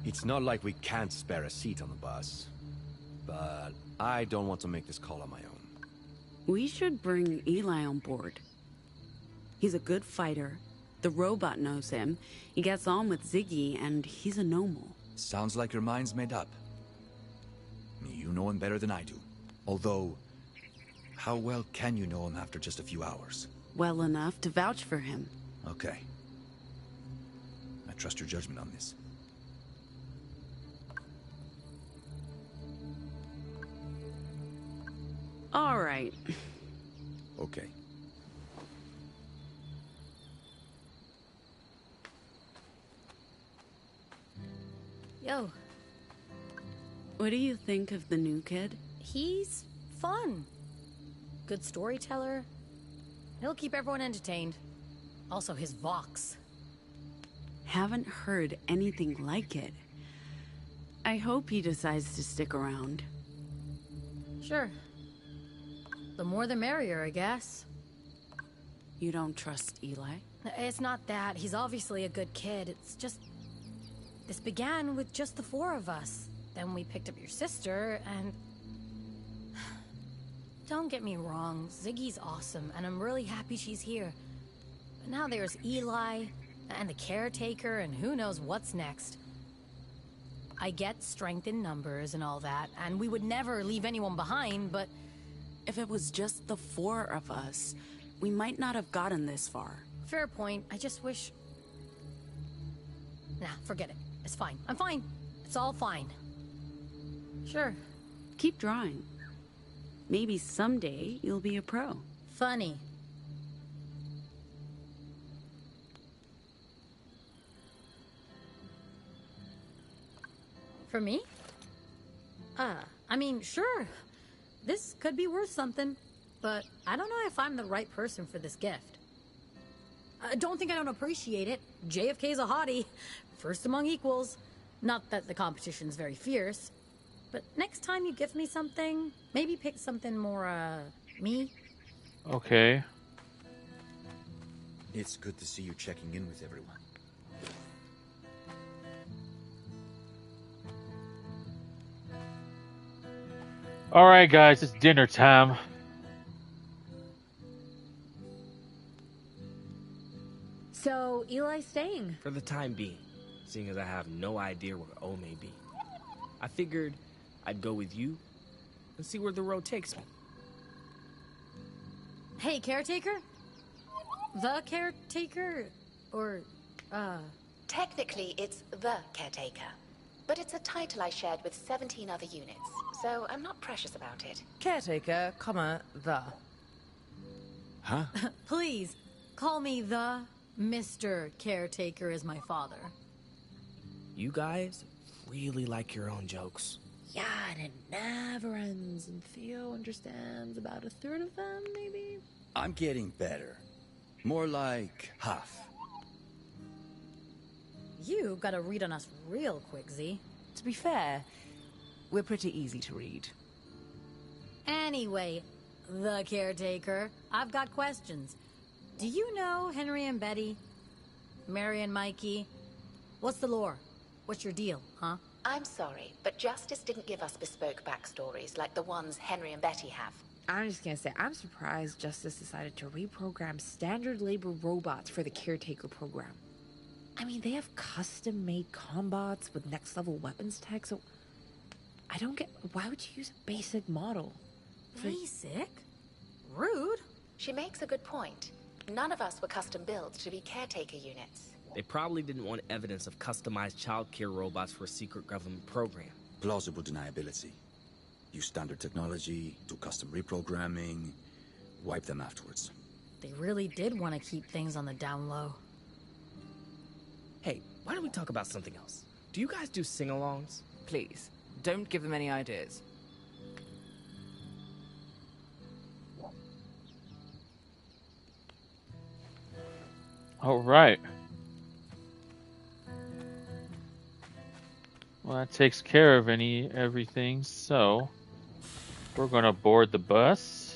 It's not like we can't spare a seat on the bus, but I don't want to make this call on my own. We should bring Eli on board. He's a good fighter. The robot knows him. He gets on with Ziggy, and he's a normal. Sounds like your mind's made up. You know him better than I do. Although, how well can you know him after just a few hours? Well enough to vouch for him. Okay. I trust your judgment on this. All right. Okay. Yo, What do you think of the new kid? he's fun. Good storyteller. He'll keep everyone entertained. Also, his Vox. Haven't heard anything like it. I hope he decides to stick around. Sure. The more the merrier, I guess. You don't trust Eli? It's not that. He's obviously a good kid. It's just... This began with just the four of us. Then we picked up your sister, and... Don't get me wrong, Ziggy's awesome, and I'm really happy she's here. But now there's Eli, and the caretaker, and who knows what's next. I get strength in numbers and all that, and we would never leave anyone behind, but... If it was just the four of us, we might not have gotten this far. Fair point. I just wish... Nah, forget it. It's fine. I'm fine. It's all fine. Sure. Keep drawing. Maybe someday you'll be a pro. Funny. For me? I mean, sure. This could be worth something, but I don't know if I'm the right person for this gift. Don't think I don't appreciate it. JFK's a hottie. First among equals. Not that the competition's very fierce. But next time you gift me something, maybe pick something more, me. Okay. It's good to see you checking in with everyone. All right, guys, it's dinner time. So, Eli's staying? For the time being, seeing as I have no idea where O may be. I figured I'd go with you and see where the road takes me. Hey, caretaker? The caretaker? Or, Technically, it's the caretaker. But it's a title I shared with 17 other units, so I'm not precious about it. Caretaker, comma, the. Huh? Please, call me the Mr. Caretaker is my father. You guys really like your own jokes. Yeah, and it never ends, and Theo understands about a third of them, maybe? I'm getting better. More like half. You gotta read on us real quick, Z. To be fair, we're pretty easy to read. Anyway, the caretaker, I've got questions. Do you know Henry and Betty? Mary and Mikey? What's the lore? What's your deal, huh? I'm sorry, but Justice didn't give us bespoke backstories like the ones Henry and Betty have. I'm just gonna say, I'm surprised Justice decided to reprogram standard labor robots for the caretaker program. I mean, they have custom-made combots with next-level weapons tech, so... I don't get... Why would you use a basic model? Basic? Rude. She makes a good point. None of us were custom built to be caretaker units. They probably didn't want evidence of customized childcare robots for a secret government program. Plausible deniability. Use standard technology, do custom reprogramming, wipe them afterwards. They really did want to keep things on the down low. Hey, why don't we talk about something else? Do you guys do sing-alongs? Please, don't give them any ideas. All right. Well, that takes care of everything. So we're gonna board the bus.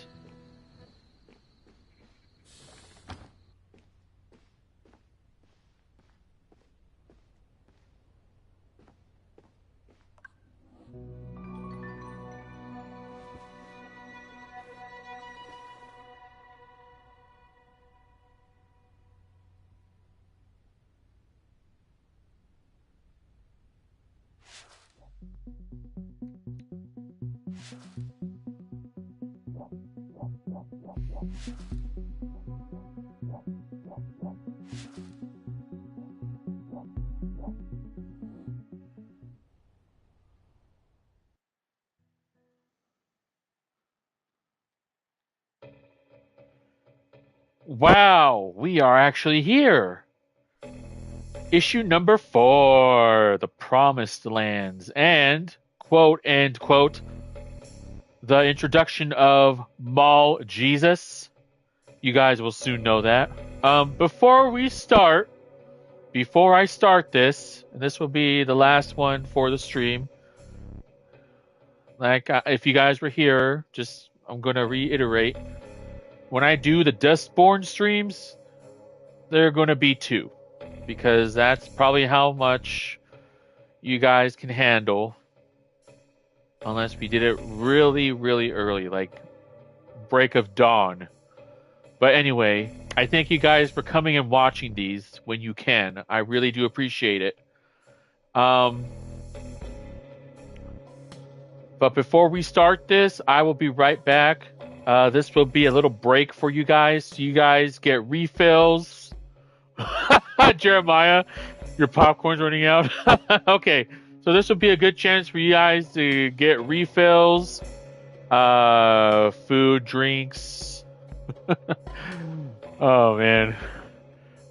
Wow, we are actually here. Issue number 4, The Promised Lands, and, quote, end quote, the introduction of Mall Jesus. You guys will soon know that. Before I start this, and this will be the last one for the stream, like, if you guys were here, I'm going to reiterate. When I do the Dustborn streams, they're going to be 2. Because that's probably how much you guys can handle. Unless we did it really, really early, like break of dawn. But anyway, I thank you guys for coming and watching these when you can. I really do appreciate it. But before we start this, I will be right back. This will be a little break for you guys. So you guys get refills. Jeremiah, your popcorn's running out. Okay, so this will be a good chance for you guys to get refills, food, drinks. Oh man,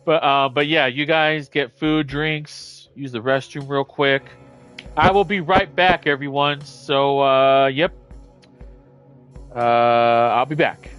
but yeah, you guys get food, drinks, use the restroom real quick. I will be right back, everyone. So yep, I'll be back.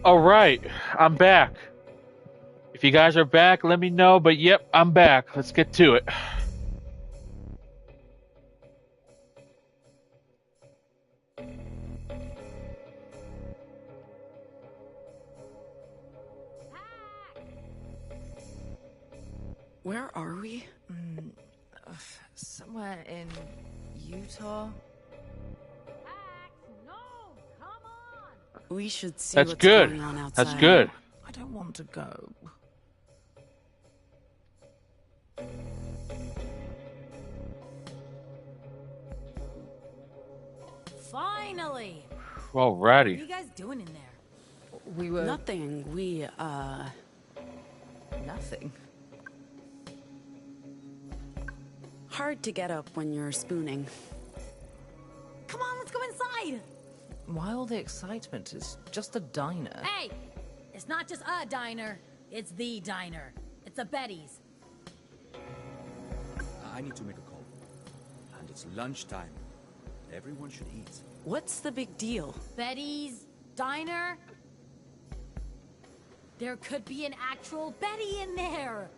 All right, I'm back. If you guys are back, let me know. But yep, I'm back. Let's get to it. Where are we? Somewhere in Utah. We should see That's what's good. going on outside. That's good. I don't want to go. Finally! Alrighty. What are you guys doing in there? We were... Nothing. Nothing. Hard to get up when you're spooning. Come on, let's go inside! Why all the excitement? It's just a diner. Hey! It's not just a diner, it's the diner. It's a Betty's. I need to make a call. And it's lunchtime. Everyone should eat. What's the big deal? Betty's diner? There could be an actual Betty in there!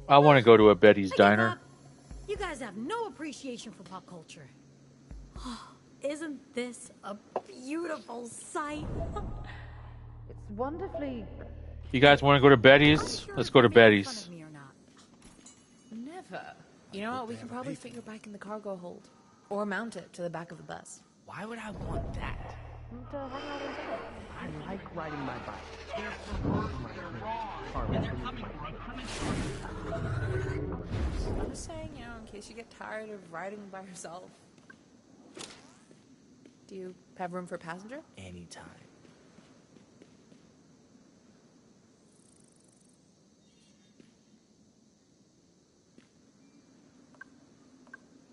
I want to go to a Betty's diner. You guys have no appreciation for pop culture. Isn't this a beautiful sight? It's wonderfully... You guys want to go to Betty's? Let's go to Betty's. Never. You know what? We can probably fit your bike in the cargo hold. Or mount it to the back of the bus. Why would I want that? I like riding my bike. I'm just saying, you know, in case you get tired of riding by yourself. Do you have room for a passenger? Anytime.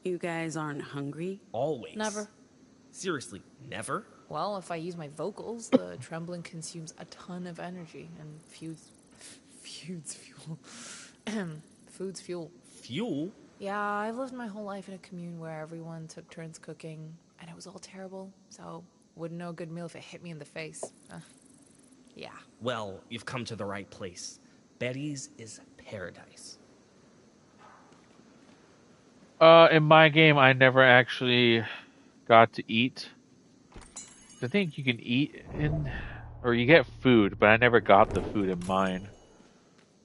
You guys aren't hungry? Always. Never. Seriously, never? Well, if I use my vocals, the trembling consumes a ton of energy and foods fuel. Foods fuel. Fuel? Yeah, I've lived my whole life in a commune where everyone took turns cooking, and it was all terrible, so wouldn't know a good meal if it hit me in the face. Yeah. Well, you've come to the right place. Betty's is paradise. In my game, I never actually got to eat. I think you can eat in, or you get food, but I never got the food in mine.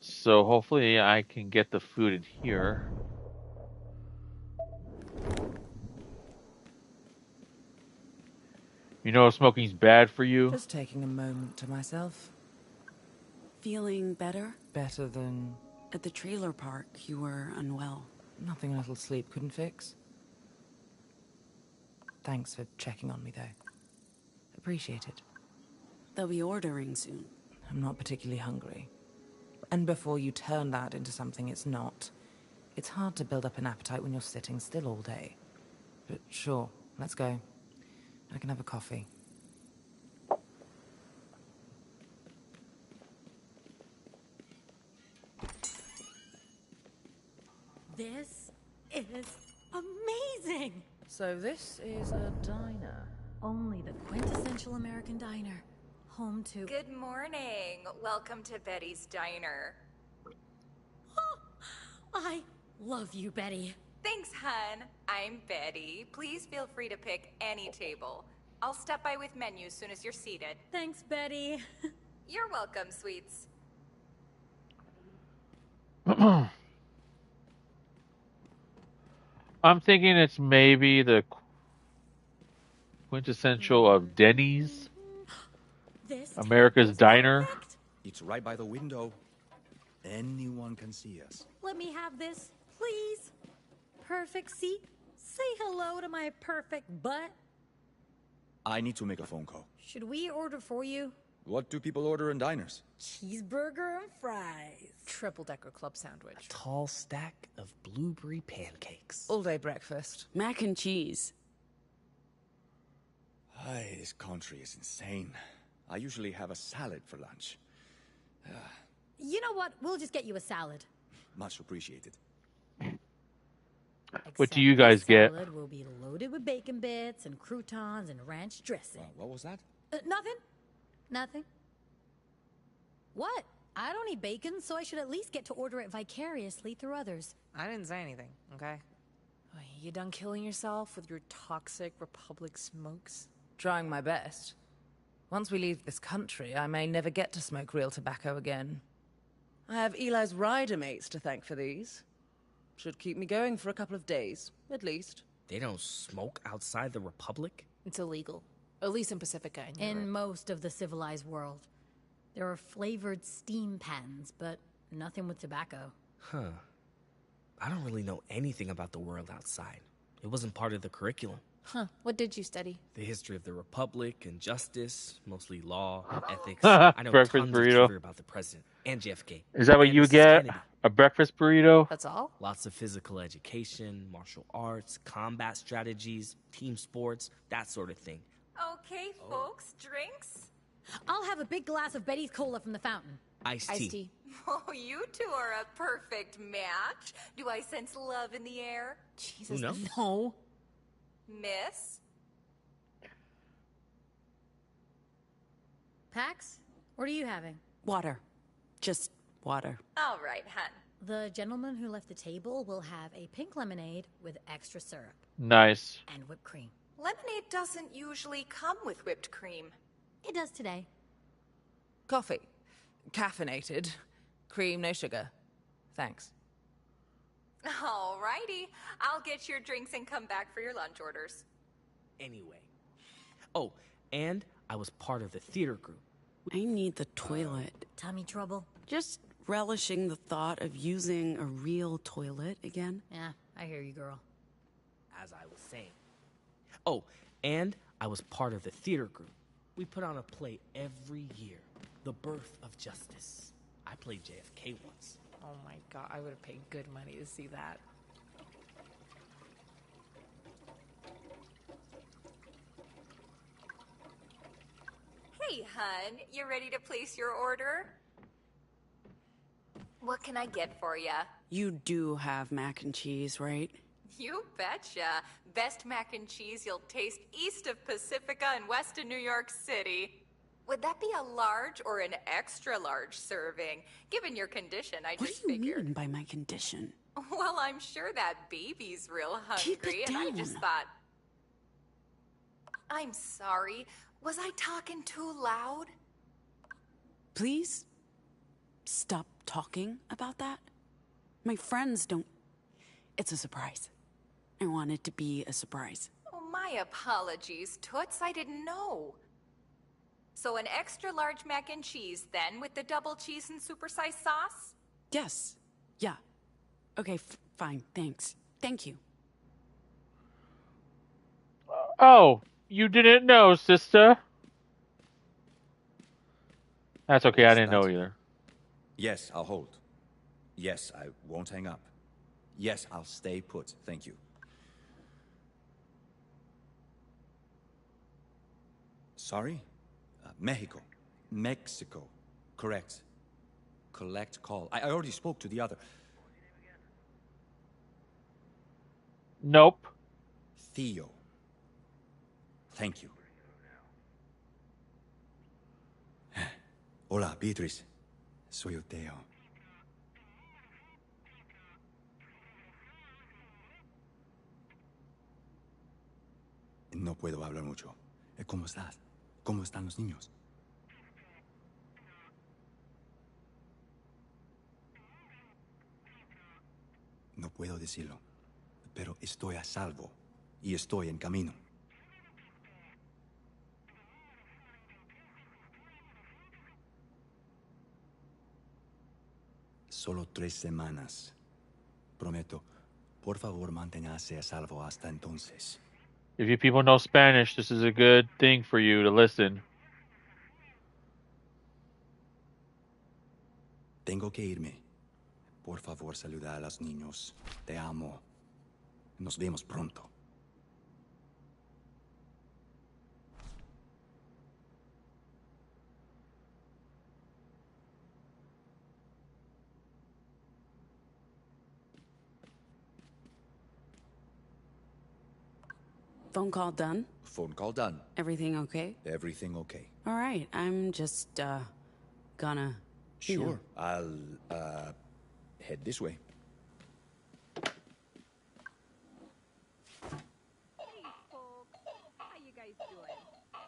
So hopefully I can get the food in here. You know smoking's bad for you? Just taking a moment to myself. Feeling better? Better than... At the trailer park, you were unwell. Nothing a little sleep couldn't fix. Thanks for checking on me, though. Appreciate it. They'll be ordering soon. I'm not particularly hungry. And before you turn that into something it's not, it's hard to build up an appetite when you're sitting still all day. But sure, let's go. I can have a coffee. This is amazing! So this is a diner. Only the quintessential American diner. Home to... Good morning. Welcome to Betty's Diner. I love you, Betty. Thanks, hun. I'm Betty. Please feel free to pick any table. I'll step by with menus soon as you're seated. Thanks, Betty. You're welcome, sweets. I'm thinking it's maybe the quintessential of Denny's. America's Diner. It's right by the window. Anyone can see us. Let me have this, please. Perfect seat. Say hello to my perfect butt. I need to make a phone call. Should we order for you? What do people order in diners? Cheeseburger and fries. Triple-decker club sandwich. A tall stack of blueberry pancakes. All-day breakfast. Mac and cheese. Hey, this country is insane. I usually have a salad for lunch. You know what? We'll just get you a salad. Much appreciated. What do Except you this guys get? salad will be loaded with bacon bits and croutons and ranch dressing. What was that? Nothing. Nothing. What? I don't eat bacon, so I should at least get to order it vicariously through others. I didn't say anything, okay? You done killing yourself with your toxic Republic smokes? Trying my best. Once we leave this country, I may never get to smoke real tobacco again. I have Eli's rider mates to thank for these. Should keep me going for a couple of days, at least. They don't smoke outside the Republic? It's illegal. At least in Pacifica and Europe. In most of the civilized world. There are flavored steam pans, but nothing with tobacco. Huh. I don't really know anything about the world outside. It wasn't part of the curriculum. Huh. What did you study? The history of the Republic and justice, mostly law, ethics. I know Breakfast tons burrito. of trivia about the president and JFK. Is that what and you Mrs. get? Kennedy. A breakfast burrito? That's all? Lots of physical education, martial arts, combat strategies, team sports, that sort of thing. Okay, folks, drinks? I'll have a big glass of Betty's Cola from the fountain. Iced tea. Oh, you two are a perfect match. Do I sense love in the air? Jesus, Who knows? no. Miss? Pax, what are you having? Water. Just water. All right, hun. The gentleman who left the table will have a pink lemonade with extra syrup. Nice. And whipped cream. Lemonade doesn't usually come with whipped cream. It does today. Coffee. Caffeinated. Cream, no sugar. Thanks. All righty. I'll get your drinks and come back for your lunch orders. Anyway. Oh, and I was part of the theater group. I need the toilet. Tummy trouble? Just relishing the thought of using a real toilet again. Yeah, I hear you, girl. As I was saying. Oh, and I was part of the theater group. We put on a play every year. The Birth of Justice. I played JFK once. Oh my god, I would have paid good money to see that. Hey, hun. You ready to place your order? What can I get for ya? You do have mac and cheese, right? You betcha. Best mac and cheese you'll taste east of Pacifica and west of New York City. Would that be a large or an extra large serving? Given your condition, I What just do you figured. mean by my condition? Well, I'm sure that baby's real Keep hungry, it and I down. just thought. I'm sorry. Was I talking too loud? Please stop talking about that. My friends don't. It's a surprise. I want it to be a surprise. Oh, my apologies, Toots. I didn't know. So an extra large mac and cheese, then, with the double cheese and supersized sauce? Yes. Yeah. Okay, fine. Thanks. Thank you. Oh, you didn't know, sister. That's okay, I didn't know either. Yes, I'll hold. Yes, I won't hang up. Yes, I'll stay put. Thank you. Sorry? Mexico. Mexico. Correct. Collect call. I already spoke to the other. Nope. Theo. Thank you. Hola, Beatrice. Soy Theo. No puedo hablar mucho. ¿Cómo estás? ¿Cómo están los niños? No puedo decirlo, pero estoy a salvo y estoy en camino. Solo 3 semanas. Prometo. Por favor, manténgase a salvo hasta entonces. If you people know Spanish, this is a good thing for you to listen. Tengo que irme. Por favor, saluda a los niños. Te amo. Nos vemos pronto. Phone call done? Phone call done. Everything okay? Everything okay. All right, I'm just, gonna... you know. Sure. I'll, head this way. Hey, folks. How you guys doing?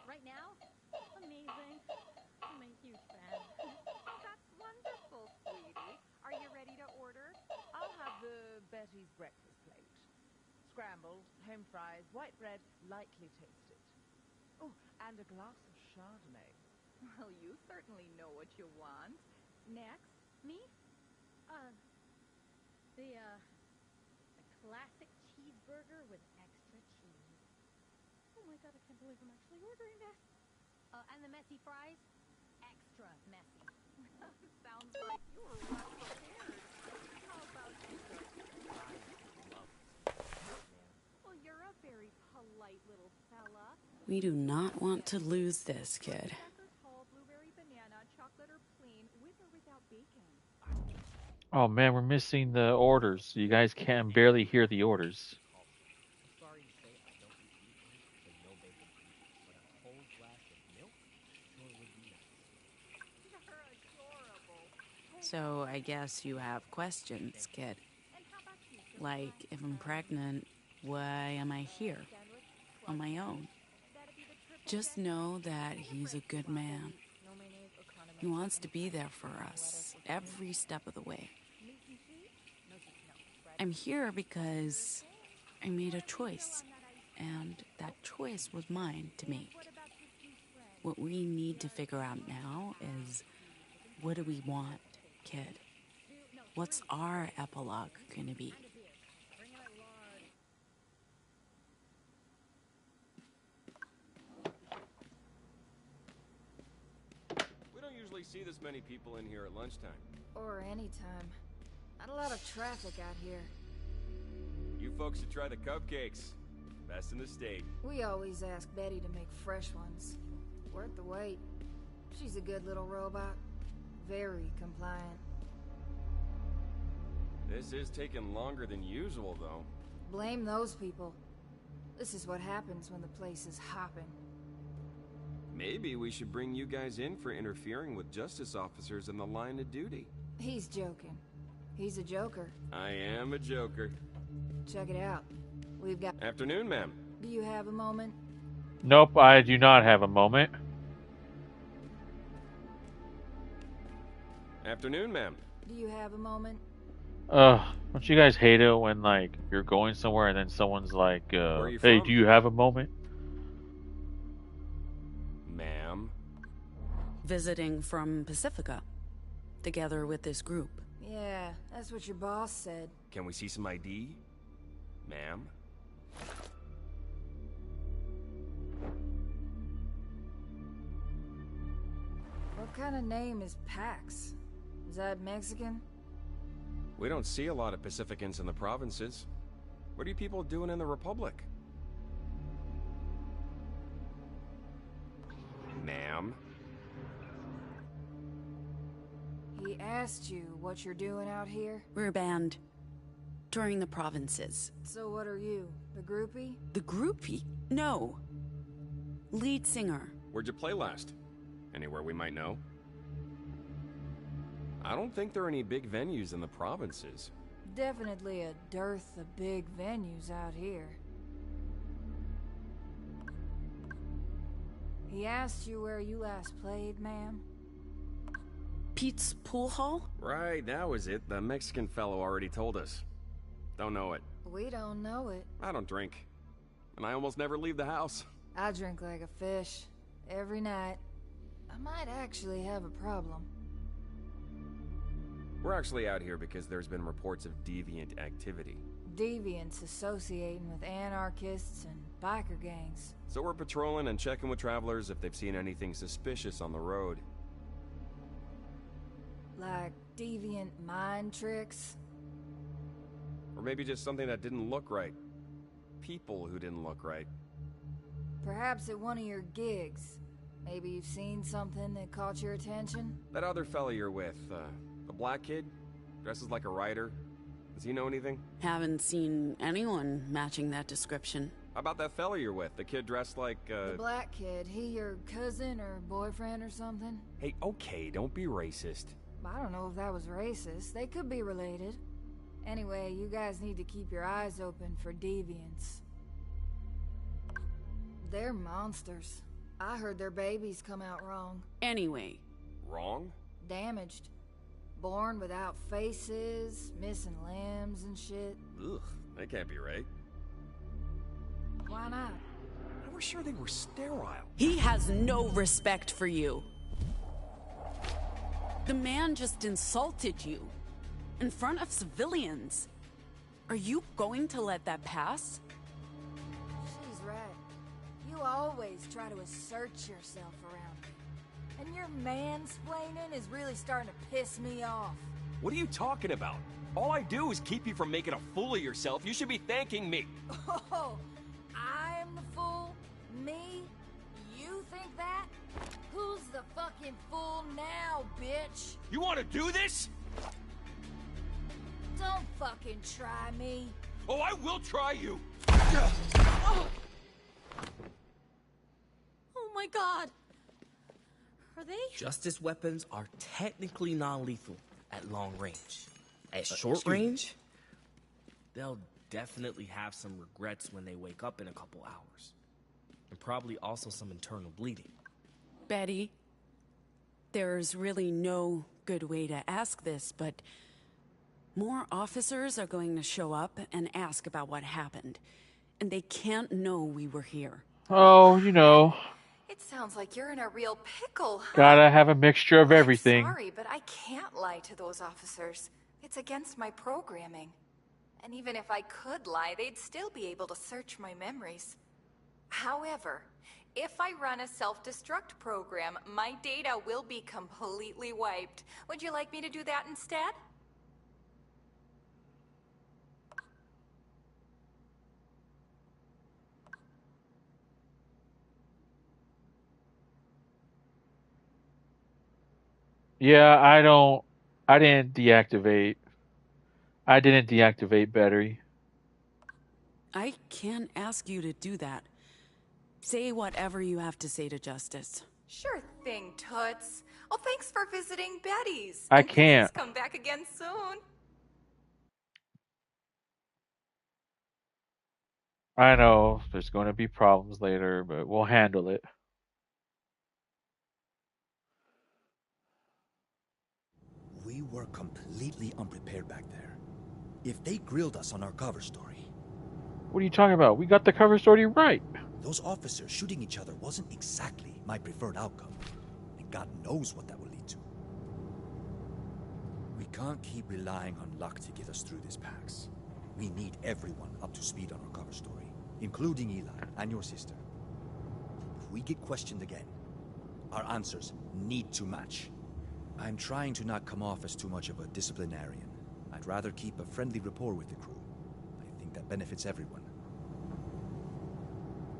Right now? Amazing. I'm a huge fan. That's wonderful, sweetie. Are you ready to order? I'll have the Betty's breakfast plate. Scrambled, home fries, white bread, lightly toasted. Oh, and a glass of Chardonnay. Well, you certainly know what you want. Next? Me? The classic cheeseburger with extra cheese. Oh my god, I can't believe I'm actually ordering this. And the messy fries? Extra messy. Sounds like you were well prepared. How about you, sir? Well, you're a very polite little fella. We do not want to lose this, kid. Tall blueberry banana, chocolate or plain, with or without bacon. Oh man, we're missing the orders. You guys can barely hear the orders. Sorry to say, I don't eat meat, so no bacon, but a cold glass of milk sure would be nice. You're adorable. So I guess you have questions, kid. Like, if I'm pregnant, why am I here? On my own? Just know that he's a good man. He wants to be there for us, every step of the way. I'm here because I made a choice, and that choice was mine to make. What we need to figure out now is, what do we want, kid? What's our epilogue gonna be? We don't usually see this many people in here at lunchtime. Or anytime. Not a lot of traffic out here. You folks should try the cupcakes. Best in the state. We always ask Betty to make fresh ones. Worth the wait. She's a good little robot. Very compliant. This is taking longer than usual, though. Blame those people. This is what happens when the place is hopping. Maybe we should bring you guys in for interfering with justice officers in the line of duty. He's joking. He's a joker. I am a joker. Check it out. We've got... Afternoon, ma'am. Do you have a moment? Nope, I do not have a moment. Afternoon, ma'am. Do you have a moment? Don't you guys hate it when, like, you're going somewhere and then someone's like, hey, do you have a moment? Ma'am? Visiting from Pacifica, together with this group. Yeah, that's what your boss said. Can we see some ID? Ma'am? What kind of name is Pax? Is that Mexican? We don't see a lot of Pacificans in the provinces. What are you people doing in the Republic? Ma'am? He asked you what you're doing out here? We're a band. Touring the provinces. So what are you, the groupie? The groupie? No. Lead singer. Where'd you play last? Anywhere we might know? I don't think there are any big venues in the provinces. Definitely a dearth of big venues out here. He asked you where you last played, ma'am? Pete's pool hall? Right, that was it. The Mexican fellow already told us. Don't know it. We don't know it. I don't drink. And I almost never leave the house. I drink like a fish. Every night. I might actually have a problem. We're actually out here because there's been reports of deviant activity. Deviants associating with anarchists and biker gangs. So we're patrolling and checking with travelers if they've seen anything suspicious on the road. Like deviant mind tricks? Or maybe just something that didn't look right. People who didn't look right. Perhaps at one of your gigs. Maybe you've seen something that caught your attention? That other fella you're with, the black kid? Dresses like a writer? Does he know anything? Haven't seen anyone matching that description. How about that fella you're with? The kid dressed like, The black kid, he your cousin or boyfriend or something? Hey, okay, don't be racist. I don't know if that was racist. They could be related. Anyway, you guys need to keep your eyes open for deviants. They're monsters. I heard their babies come out wrong. Anyway. Wrong? Damaged. Born without faces, missing limbs and shit. Ugh, that can't be right. Why not? I was sure they were sterile. He has no respect for you. The man just insulted you. In front of civilians. Are you going to let that pass? She's right. You always try to assert yourself around me. And your mansplaining is really starting to piss me off. What are you talking about? All I do is keep you from making a fool of yourself. You should be thanking me. Oh, I'm the fool? Me? You think that? Who's the fucking fool now, bitch? You want to do this? Don't fucking try me. Oh, I will try you. Oh my god. Are they? Justice weapons are technically non-lethal at long range. At short range, they'll definitely have some regrets when they wake up in a couple hours. And probably also some internal bleeding. Betty, there's really no good way to ask this, but more officers are going to show up and ask about what happened. And they can't know we were here. Oh, you know. It sounds like you're in a real pickle, huh? Gotta have a mixture of everything. I'm sorry, but I can't lie to those officers. It's against my programming. And even if I could lie, they'd still be able to search my memories. However, if I run a self-destruct program, my data will be completely wiped. Would you like me to do that instead? Yeah, I didn't deactivate. I didn't deactivate battery. I can't ask you to do that. Say whatever you have to say to Justice. Sure thing, Toots. Oh, thanks for visiting Betty's. I And can't. Please come back again soon. I know there's going to be problems later, but we'll handle it. We were completely unprepared back there. If they grilled us on our cover story... What are you talking about? We got the cover story right. Those officers shooting each other wasn't exactly my preferred outcome. And God knows what that will lead to. We can't keep relying on luck to get us through this, Pax. We need everyone up to speed on our cover story, including Eli and your sister. If we get questioned again, our answers need to match. I'm trying to not come off as too much of a disciplinarian. I'd rather keep a friendly rapport with the crew. I think that benefits everyone.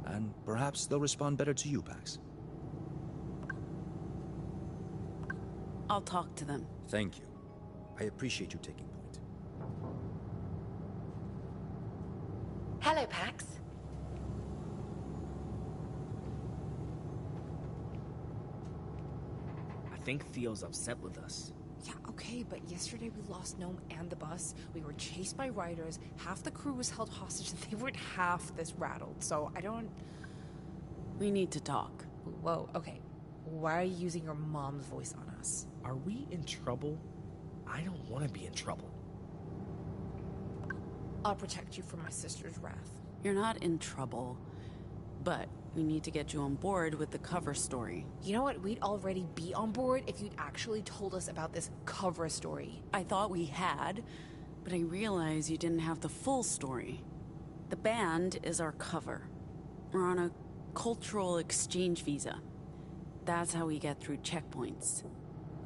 And perhaps they'll respond better to you, Pax. I'll talk to them. Thank you. I appreciate you taking point. Hello, Pax. I think Theo's upset with us. Yeah, okay, but yesterday we lost Gnome and the bus. We were chased by riders. Half the crew was held hostage, and they weren't half this rattled. So I don't... We need to talk. Whoa, okay. Why are you using your mom's voice on us? Are we in trouble? I don't want to be in trouble. I'll protect you from my sister's wrath. You're not in trouble, but we need to get you on board with the cover story. You know what? We'd already be on board if you'd actually told us about this cover story. I thought we had, but I realized you didn't have the full story. The band is our cover. We're on a cultural exchange visa. That's how we get through checkpoints.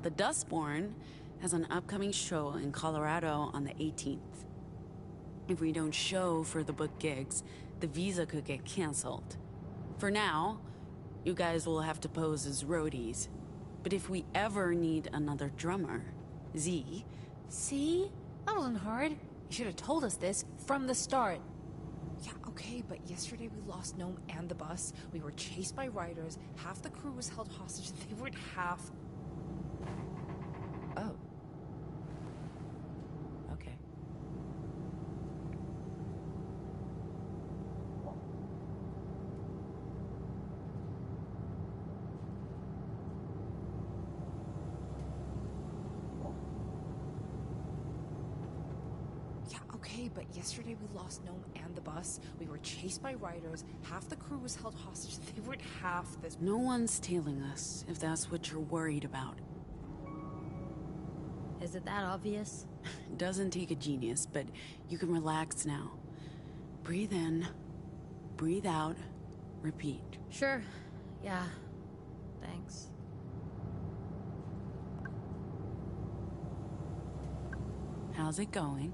The Dustborn has an upcoming show in Colorado on the 18th. If we don't show for the book gigs, the visa could get canceled. For now, you guys will have to pose as roadies. But if we ever need another drummer, Z... See? That wasn't hard. You should have told us this from the start. Yeah, okay, but yesterday we lost Gnome and the bus. We were chased by riders. Half the crew was held hostage. They weren't half... Oh. Okay. Yeah, okay, but yesterday we lost Gnome and the bus. We were chased by riders. Half the crew was held hostage. They weren't half this... No one's tailing us, if that's what you're worried about. Is it that obvious? Doesn't take a genius, but you can relax now. Breathe in, breathe out, repeat. Sure. Yeah. Thanks. How's it going?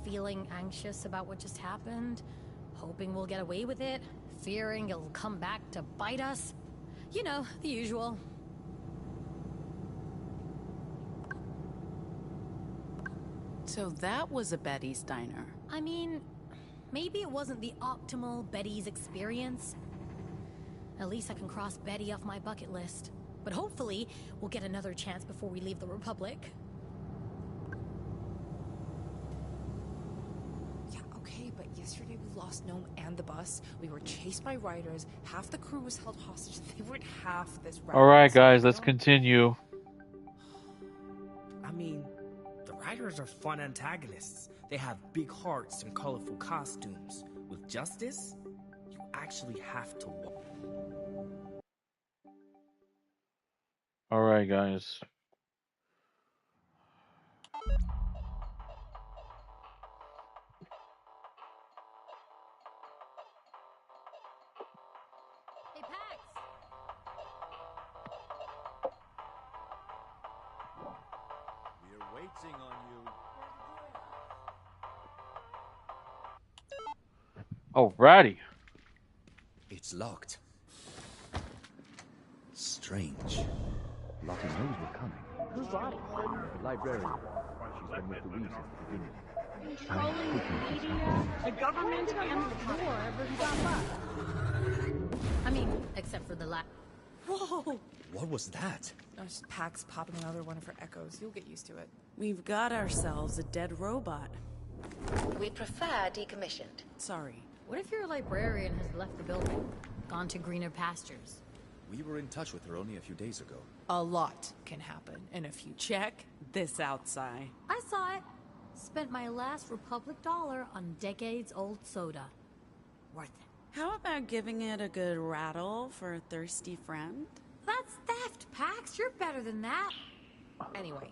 Feeling anxious about what just happened, hoping we'll get away with it, fearing it'll come back to bite us. You know, the usual. So that was a Betty's diner. I mean, maybe it wasn't the optimal Betty's experience. At least I can cross Betty off my bucket list. But hopefully, we'll get another chance before we leave the Republic. Yeah, okay, but yesterday we lost Gnome and the bus. We were chased by riders. Half the crew was held hostage. They weren't half this... Alright, guys, let's continue. I mean, the riders are fun antagonists. They have big hearts and colorful costumes. With Justice, you actually have to walk. Alright, guys. Hey, Pax! We're waiting on you. Alrighty. It's locked. Strange. Lottie knows we're coming. Who's Lottie? The librarian. She's been with Louise since the beginning. The government and the war have got left. I mean, except for the Whoa! What was that? Just Pax popping another one of her echoes. You'll get used to it. We've got ourselves a dead robot. We prefer decommissioned. Sorry. What if your librarian has left the building? Gone to greener pastures? We were in touch with her only a few days ago. A lot can happen in a few... Check this outside. I saw it. Spent my last Republic dollar on decades-old soda. Worth it. How about giving it a good rattle for a thirsty friend? That's theft, Pax. You're better than that. Anyway,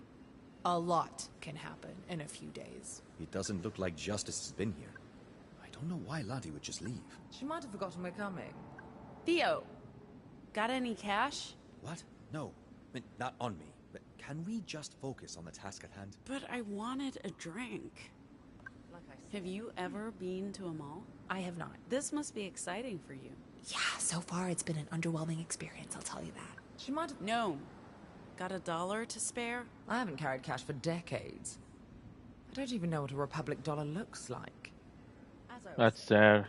a lot can happen in a few days. It doesn't look like Justice has been here. I don't know why Lottie would just leave. She might have forgotten we're coming. Theo, got any cash? What? No. I mean, not on me. But can we just focus on the task at hand? But I wanted a drink. Have you ever been to a mall? I have not. This must be exciting for you. Yeah, so far it's been an underwhelming experience, I'll tell you that. She might have... No. Got $1 to spare? I haven't carried cash for decades. I don't even know what a Republic dollar looks like. That's sad.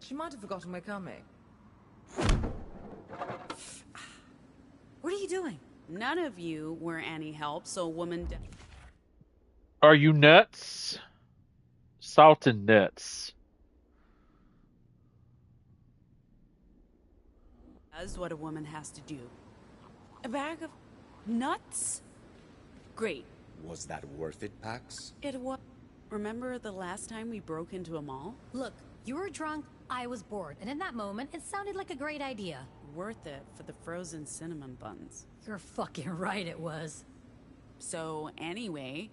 She might have forgotten we're coming. What are you doing? None of you were any help, so a woman... Are you nuts? Salt and nuts. Does what a woman has to do. A bag of nuts? Great. Was that worth it, Pax? It was. Remember the last time we broke into a mall? Look, you were drunk, I was bored, and in that moment, it sounded like a great idea. Worth it for the frozen cinnamon buns. You're fucking right it was. So, anyway,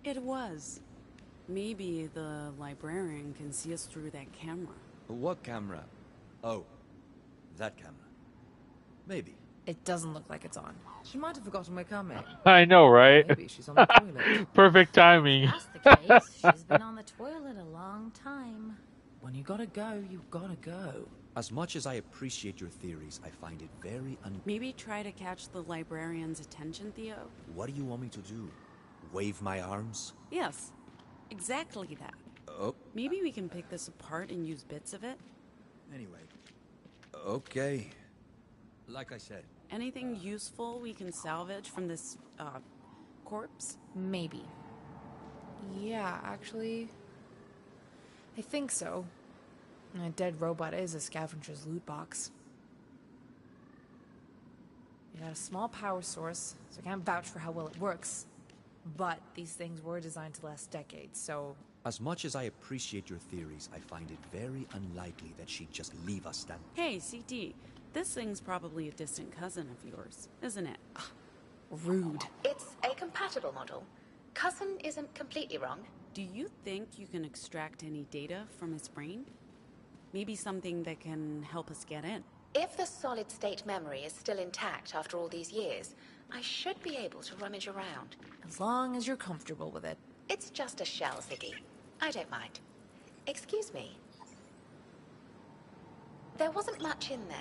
it was. Maybe the librarian can see us through that camera. What camera? Oh, that camera. Maybe. It doesn't look like it's on. She might have forgotten we're coming. I know, right? Maybe she's on the toilet. Perfect timing. If that's the case, she's been on the toilet a long time. When you gotta go, you gotta go. As much as I appreciate your theories, I find it very Maybe try to catch the librarian's attention, Theo? What do you want me to do? Wave my arms? Yes, exactly that. Oh. Maybe we can pick this apart and use bits of it? Anyway. Okay. Like I said. Anything useful we can salvage from this, corpse? Maybe. Yeah, actually, I think so. A dead robot is a scavenger's loot box. It had a small power source, so I can't vouch for how well it works. But these things were designed to last decades, so... As much as I appreciate your theories, I find it very unlikely that she'd just leave us standing. Hey, CT, this thing's probably a distant cousin of yours, isn't it? Rude. It's a compatible model. Cousin isn't completely wrong. Do you think you can extract any data from its brain? Maybe something that can help us get in? If the solid-state memory is still intact after all these years, I should be able to rummage around. As long as you're comfortable with it. It's just a shell, Ziggy. I don't mind. Excuse me. There wasn't much in there.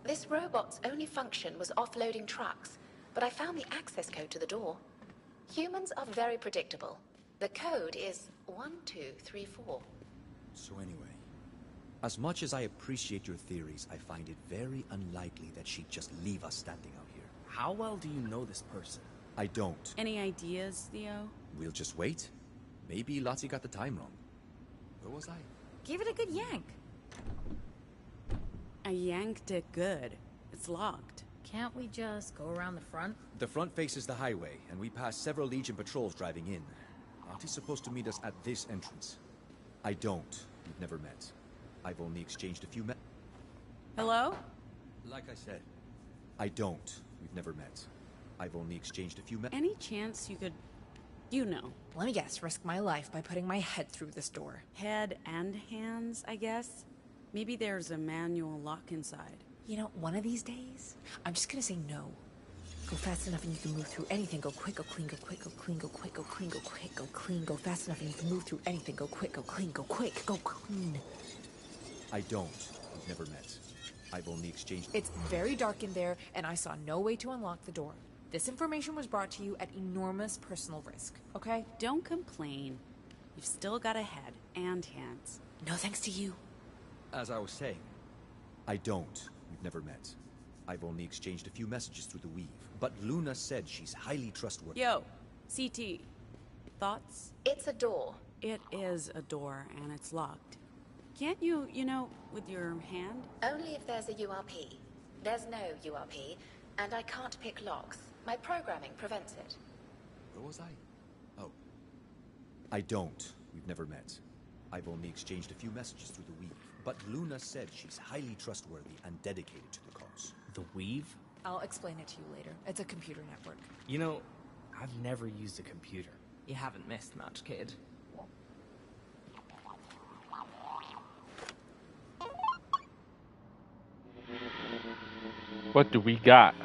This robot's only function was offloading trucks, but I found the access code to the door. Humans are very predictable. The code is 1234. So anyway, as much as I appreciate your theories, I find it very unlikely that she'd just leave us standing out here. How well do you know this person? I don't. Any ideas, Theo? We'll just wait. Maybe Lottie got the time wrong. Where was I? Give it a good yank. I yanked it good. It's locked. Can't we just go around the front? The front faces the highway, and we pass several Legion patrols driving in. Lottie's supposed to meet us at this entrance. I don't. We've never met. I've only exchanged a few Hello? Like I said, I don't. We've never met. I've only exchanged a few Any chance you could... You know. Let me guess, risk my life by putting my head through this door. Head and hands, I guess? Maybe there's a manual lock inside. You know, one of these days, I'm just gonna say no. Go fast enough and you can move through anything. Go quick, go clean, go quick, go clean, go quick, go clean, go quick, go clean. Go fast enough and you can move through anything. Go quick, go clean, go quick, go clean. I don't. We've never met. I've only exchanged... It's very dark in there, and I saw no way to unlock the door. This information was brought to you at enormous personal risk, okay? Don't complain. You've still got a head and hands. No thanks to you. As I was saying, I don't. We've never met. I've only exchanged a few messages through the weave, but Luna said she's highly trustworthy. Yo, CT. Thoughts? It's a door. It is a door, and it's locked. Can't you, with your hand? Only if there's a URP. There's no URP, and I can't pick locks. My programming prevents it. Where was I? Oh. I don't. We've never met. I've only exchanged a few messages through the weave, but Luna said she's highly trustworthy and dedicated to the cause. The weave? I'll explain it to you later. It's a computer network. You know, I've never used a computer. You haven't missed much, kid. What do we got?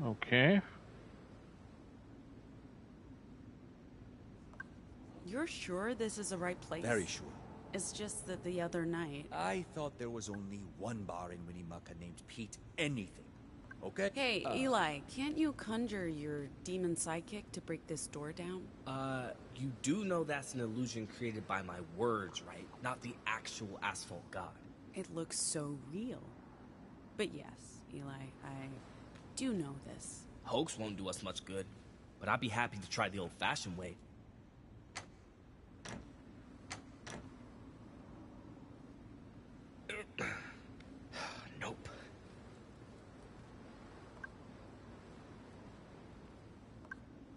Okay. You're sure this is the right place? Very sure. It's just that the other night... I thought there was only one bar in Winnemucca named Pete Anything. Okay? Hey, Eli, can't you conjure your demon sidekick to break this door down? You do know that's an illusion created by my words, right? Not the actual asphalt god. It looks so real. But yes, Eli, I do know this. Hoax won't do us much good, but I'd be happy to try the old-fashioned way.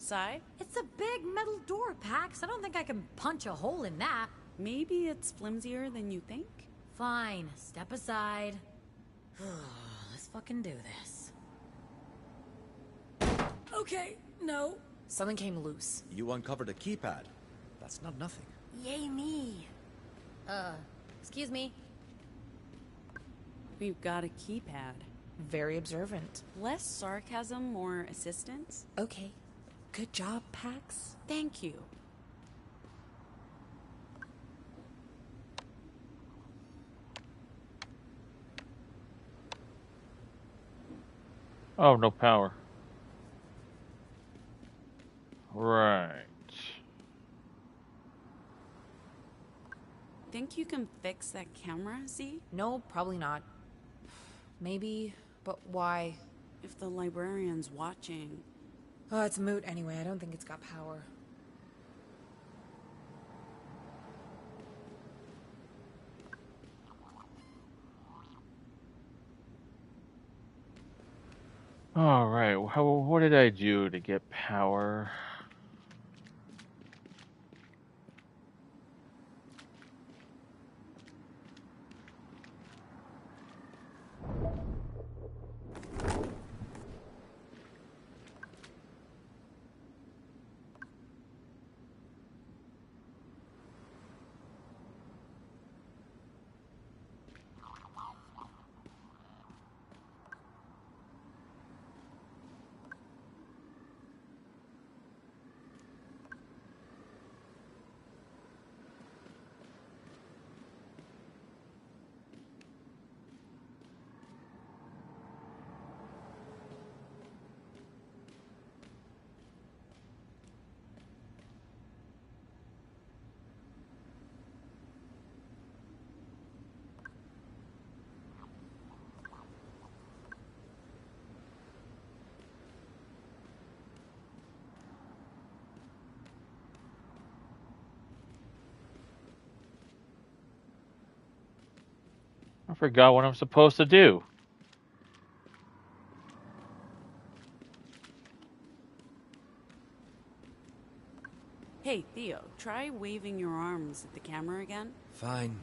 inside? It's a big metal door, Pax. I don't think I can punch a hole in that. Maybe it's flimsier than you think? Fine, step aside. Let's fucking do this. Okay, no. Something came loose. You uncovered a keypad. That's not nothing. Yay me. Excuse me. We've got a keypad. Very observant. Less sarcasm, more assistance. Okay. Good job, Pax. Thank you. Oh, no power. Right. Think you can fix that camera, Z? No, probably not. Maybe, but why? If the librarian's watching. Oh, it's moot anyway. I don't think it's got power. All right. What did I do to get power? I forgot what I'm supposed to do. Hey, Theo, try waving your arms at the camera again. Fine.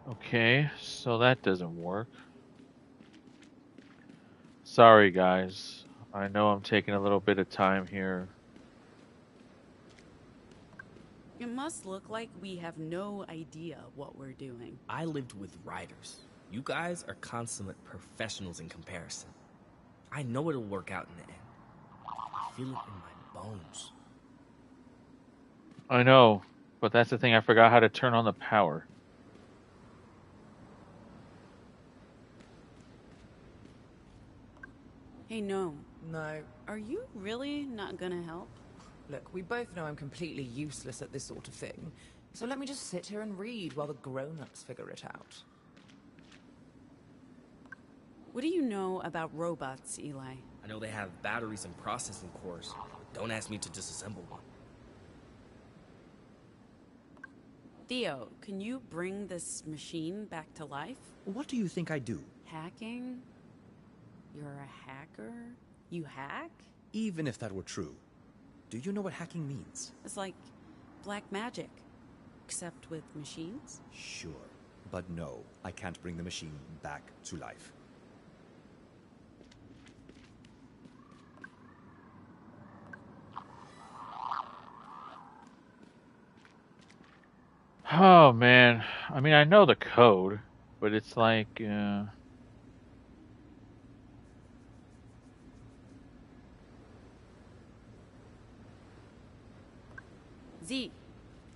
Okay, so that doesn't work. Sorry, guys. I know I'm taking a little bit of time here. It must look like we have no idea what we're doing. I lived with writers. You guys are consummate professionals in comparison. I know it'll work out in the end. I feel it in my bones. I know, but that's the thing. I forgot how to turn on the power. Hey, no. No. Are you really not gonna help? Look, we both know I'm completely useless at this sort of thing, so let me just sit here and read while the grown-ups figure it out. What do you know about robots, Eli? I know they have batteries and processing cores. Don't ask me to disassemble one. Theo, can you bring this machine back to life? What do you think I do? Hacking? You're a hacker? You hack? Even if that were true, do you know what hacking means? It's like black magic, except with machines? Sure, but no, I can't bring the machine back to life. Oh, man. I mean, I know the code, but it's like... Z,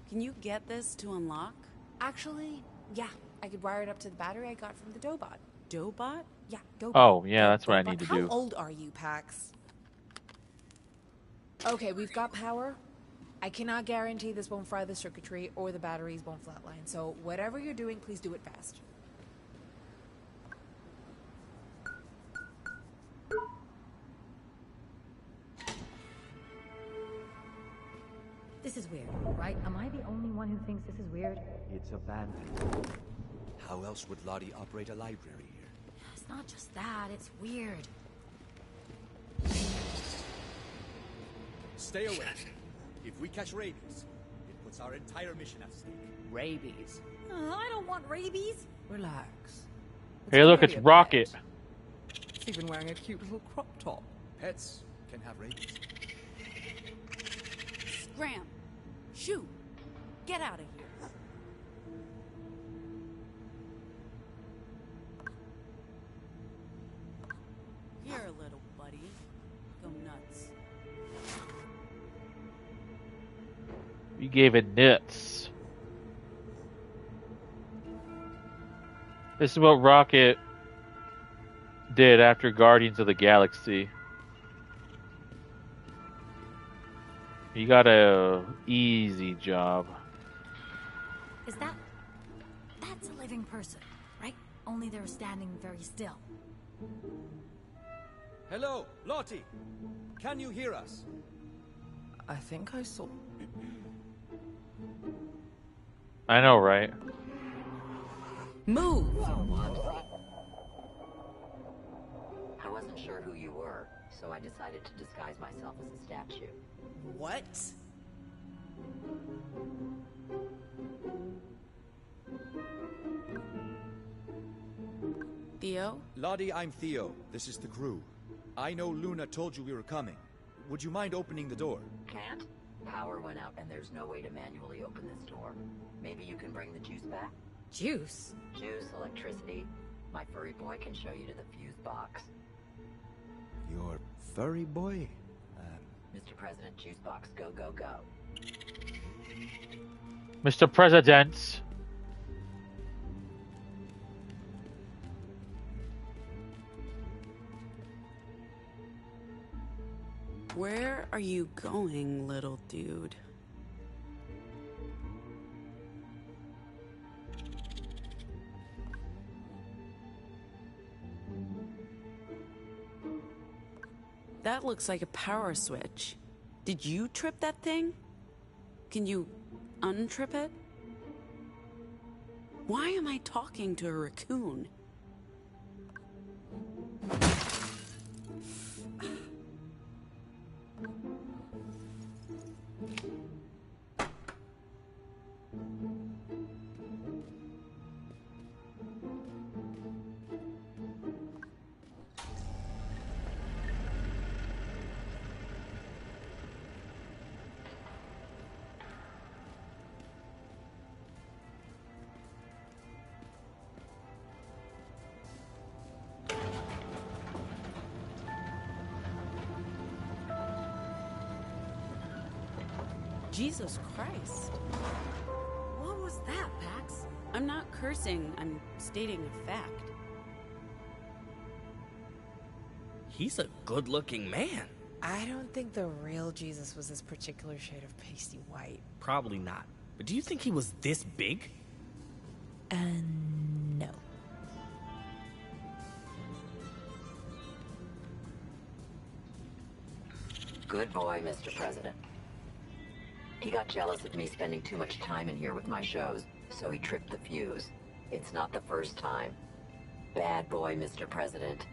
can you get this to unlock? Actually, yeah. I could wire it up to the battery I got from the Dobot. Dobot? Yeah, Dobot. Oh, yeah, that's what I need to How do. old are you, Pax? Okay, we've got power. I cannot guarantee this won't fry the circuitry or the batteries won't flatline, so whatever you're doing, please do it fast. This is weird, right? Am I the only one who thinks this is weird? It's abandoned. How else would Lottie operate a library here? It's not just that, it's weird. Stay away. If we catch rabies, it puts our entire mission at stake. Rabies? I don't want rabies. Relax. Hey, look, it's Rocket. It's even wearing a cute little crop top. Pets can have rabies. Scram! Shoot! Get out of here! Here, little buddy. Go nuts. You gave it nuts. This is what Rocket did after Guardians of the Galaxy. He got a easy job. Is that... That's a living person, right? Only they're standing very still. Hello, Lottie. Can you hear us? I think I saw... I know, right? Move! I wasn't sure who you were, so I decided to disguise myself as a statue. What? Theo? Lottie, I'm Theo. This is the crew. I know Luna told you we were coming. Would you mind opening the door? Can't. Power went out and there's no way to manually open this door. Maybe you can bring the juice back? Juice? Juice, electricity. My furry boy can show you to the fuse box. Your furry boy? Mr. President, juice box, go, go, go. Mr. President. Where are you going, little dude? That looks like a power switch. Did you trip that thing? Can you untrip it? Why am I talking to a raccoon? Jesus Christ. What was that, Pax? I'm not cursing, I'm stating a fact. He's a good-looking man. I don't think the real Jesus was this particular shade of pasty white. Probably not. But do you think he was this big? No. Good boy, Mr. President. He got jealous of me spending too much time in here with my shows, so he tripped the fuse. It's not the first time. Bad boy, Mr. President.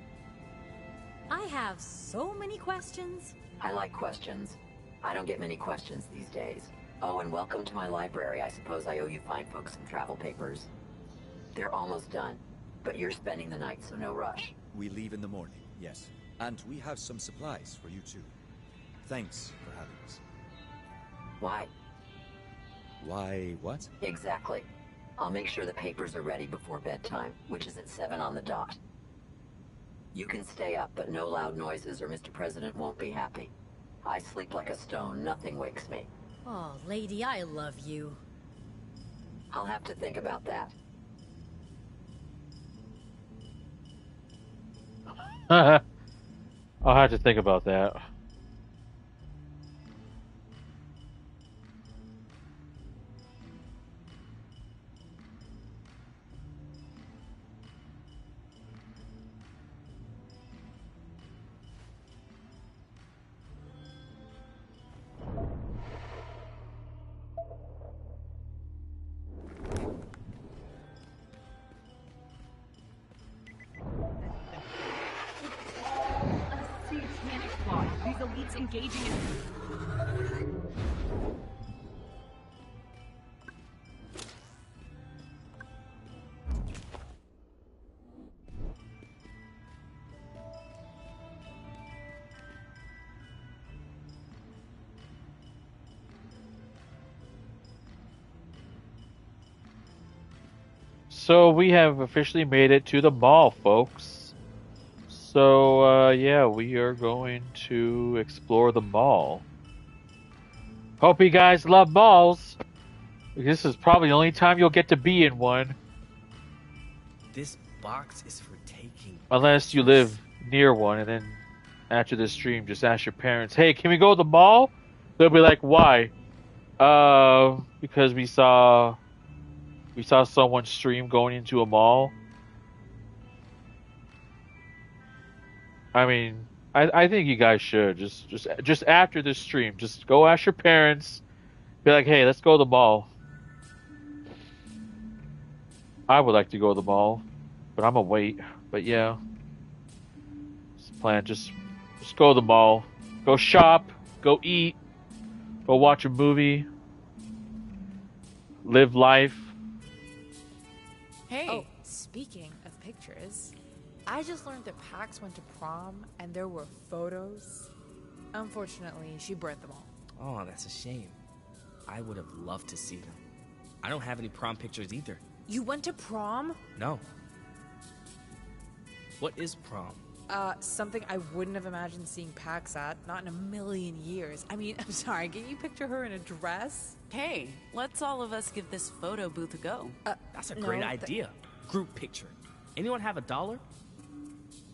I have so many questions. I like questions. I don't get many questions these days. Oh, and welcome to my library. I suppose I owe you fine folks some travel papers. They're almost done, but you're spending the night, so no rush. We leave in the morning, yes. And we have some supplies for you too. Thanks for having us. Why? Why what? Exactly. I'll make sure the papers are ready before bedtime, which is at 7 on the dot. You can stay up, but no loud noises or Mr. President won't be happy. I sleep like a stone, nothing wakes me. Oh, lady, I love you. I'll have to think about that. I'll have to think about that. engaging in... So we have officially made it to the mall, folks. So, yeah, we are going to explore the mall. Hope you guys love malls. This is probably the only time you'll get to be in one. This box is for taking Unless you pictures. live near one, and then after the stream, just ask your parents, hey, can we go to the mall? They'll be like, why? Because we saw someone stream going into a mall. I mean, I think you guys should just after this stream, just go ask your parents. Be like, hey, let's go to the mall. I would like to go to the mall, but I'm gonna wait. But yeah, it's the plan. Just go to the mall, go shop, go eat, go watch a movie, live life. Hey, oh, speaking of pictures, I just learned that Pax went to prom and there were photos. Unfortunately, she burnt them all. Oh, that's a shame. I would have loved to see them. I don't have any prom pictures either. You went to prom? No. What is prom? Something I wouldn't have imagined seeing Pax at, not in a million years. I mean, I'm sorry, can you picture her in a dress? Hey, let's all of us give this photo booth a go. That's a great idea. Group picture. Anyone have $1?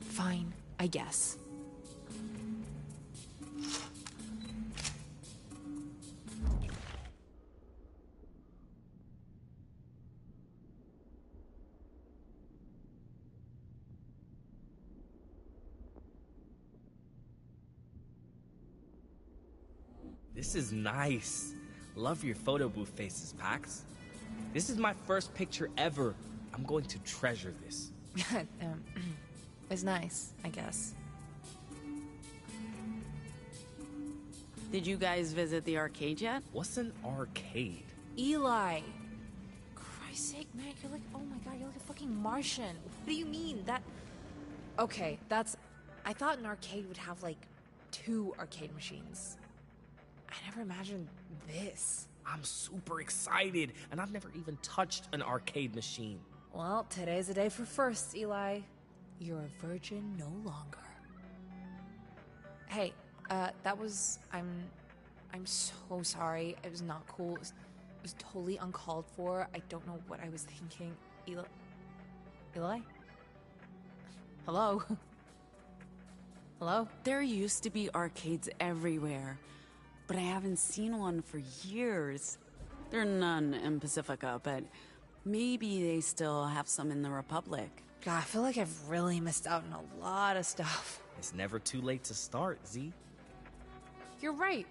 Fine, I guess. This is nice. Love your photo booth faces, Pax. This is my first picture ever. I'm going to treasure this. It's nice, I guess. Did you guys visit the arcade yet? What's an arcade? Eli! Christ's sake, man, you're like, oh my god, you're like a fucking Martian. What do you mean? Okay, I thought an arcade would have, like, 2 arcade machines. I never imagined this. I'm super excited, and I've never even touched an arcade machine. Well, today's the day for firsts, Eli. You're a virgin no longer. Hey, I'm so sorry. It was not cool. It was totally uncalled for. I don't know what I was thinking. Eli? Hello? Hello? There used to be arcades everywhere, but I haven't seen one for years. There are none in Pacifica, but maybe they still have some in the Republic. God, I feel like I've really missed out on a lot of stuff. It's never too late to start, Z. You're right.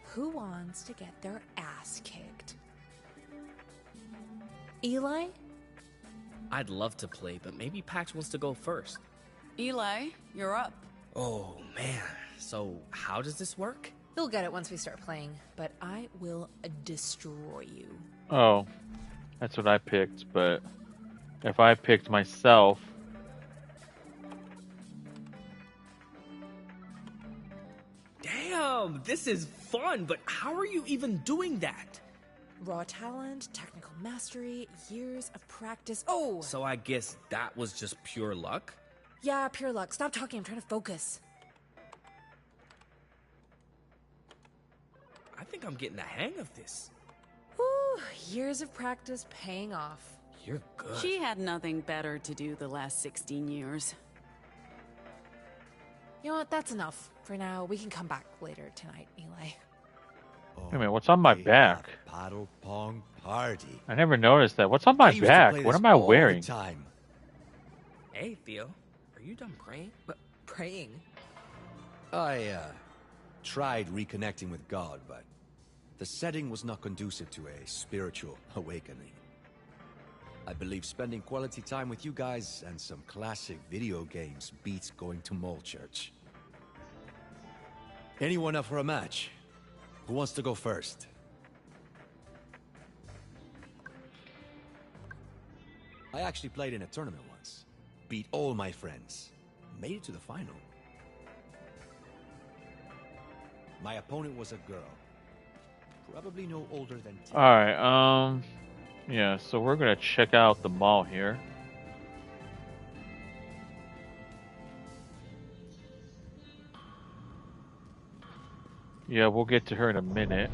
Who wants to get their ass kicked? Eli? I'd love to play, but maybe Pax wants to go first. Eli, you're up. Oh, man. So, how does this work? You'll get it once we start playing, but I will destroy you. Oh, that's what I picked, but if I picked myself... Damn, this is fun, but how are you even doing that? Raw talent, technical mastery, years of practice. Oh! So I guess that was just pure luck? Yeah, pure luck. Stop talking, I'm trying to focus. I think I'm getting the hang of this. Whew, years of practice paying off. You're good. She had nothing better to do the last 16 years. You know what, that's enough. For now, we can come back later tonight, Eli. Wait a minute, what's on my back? Paddle pong party. I never noticed that. What's on my back? What am I wearing? Hey, Theo. Are you done praying? Praying? I, tried reconnecting with God, but the setting was not conducive to a spiritual awakening. I believe spending quality time with you guys and some classic video games beats going to mall church. Anyone up for a match? Who wants to go first? I actually played in a tournament once. Beat all my friends. Made it to the final. My opponent was a girl. Probably no older than 10. Alright, yeah, so we're gonna check out the mall here. Yeah, we'll get to her in a minute.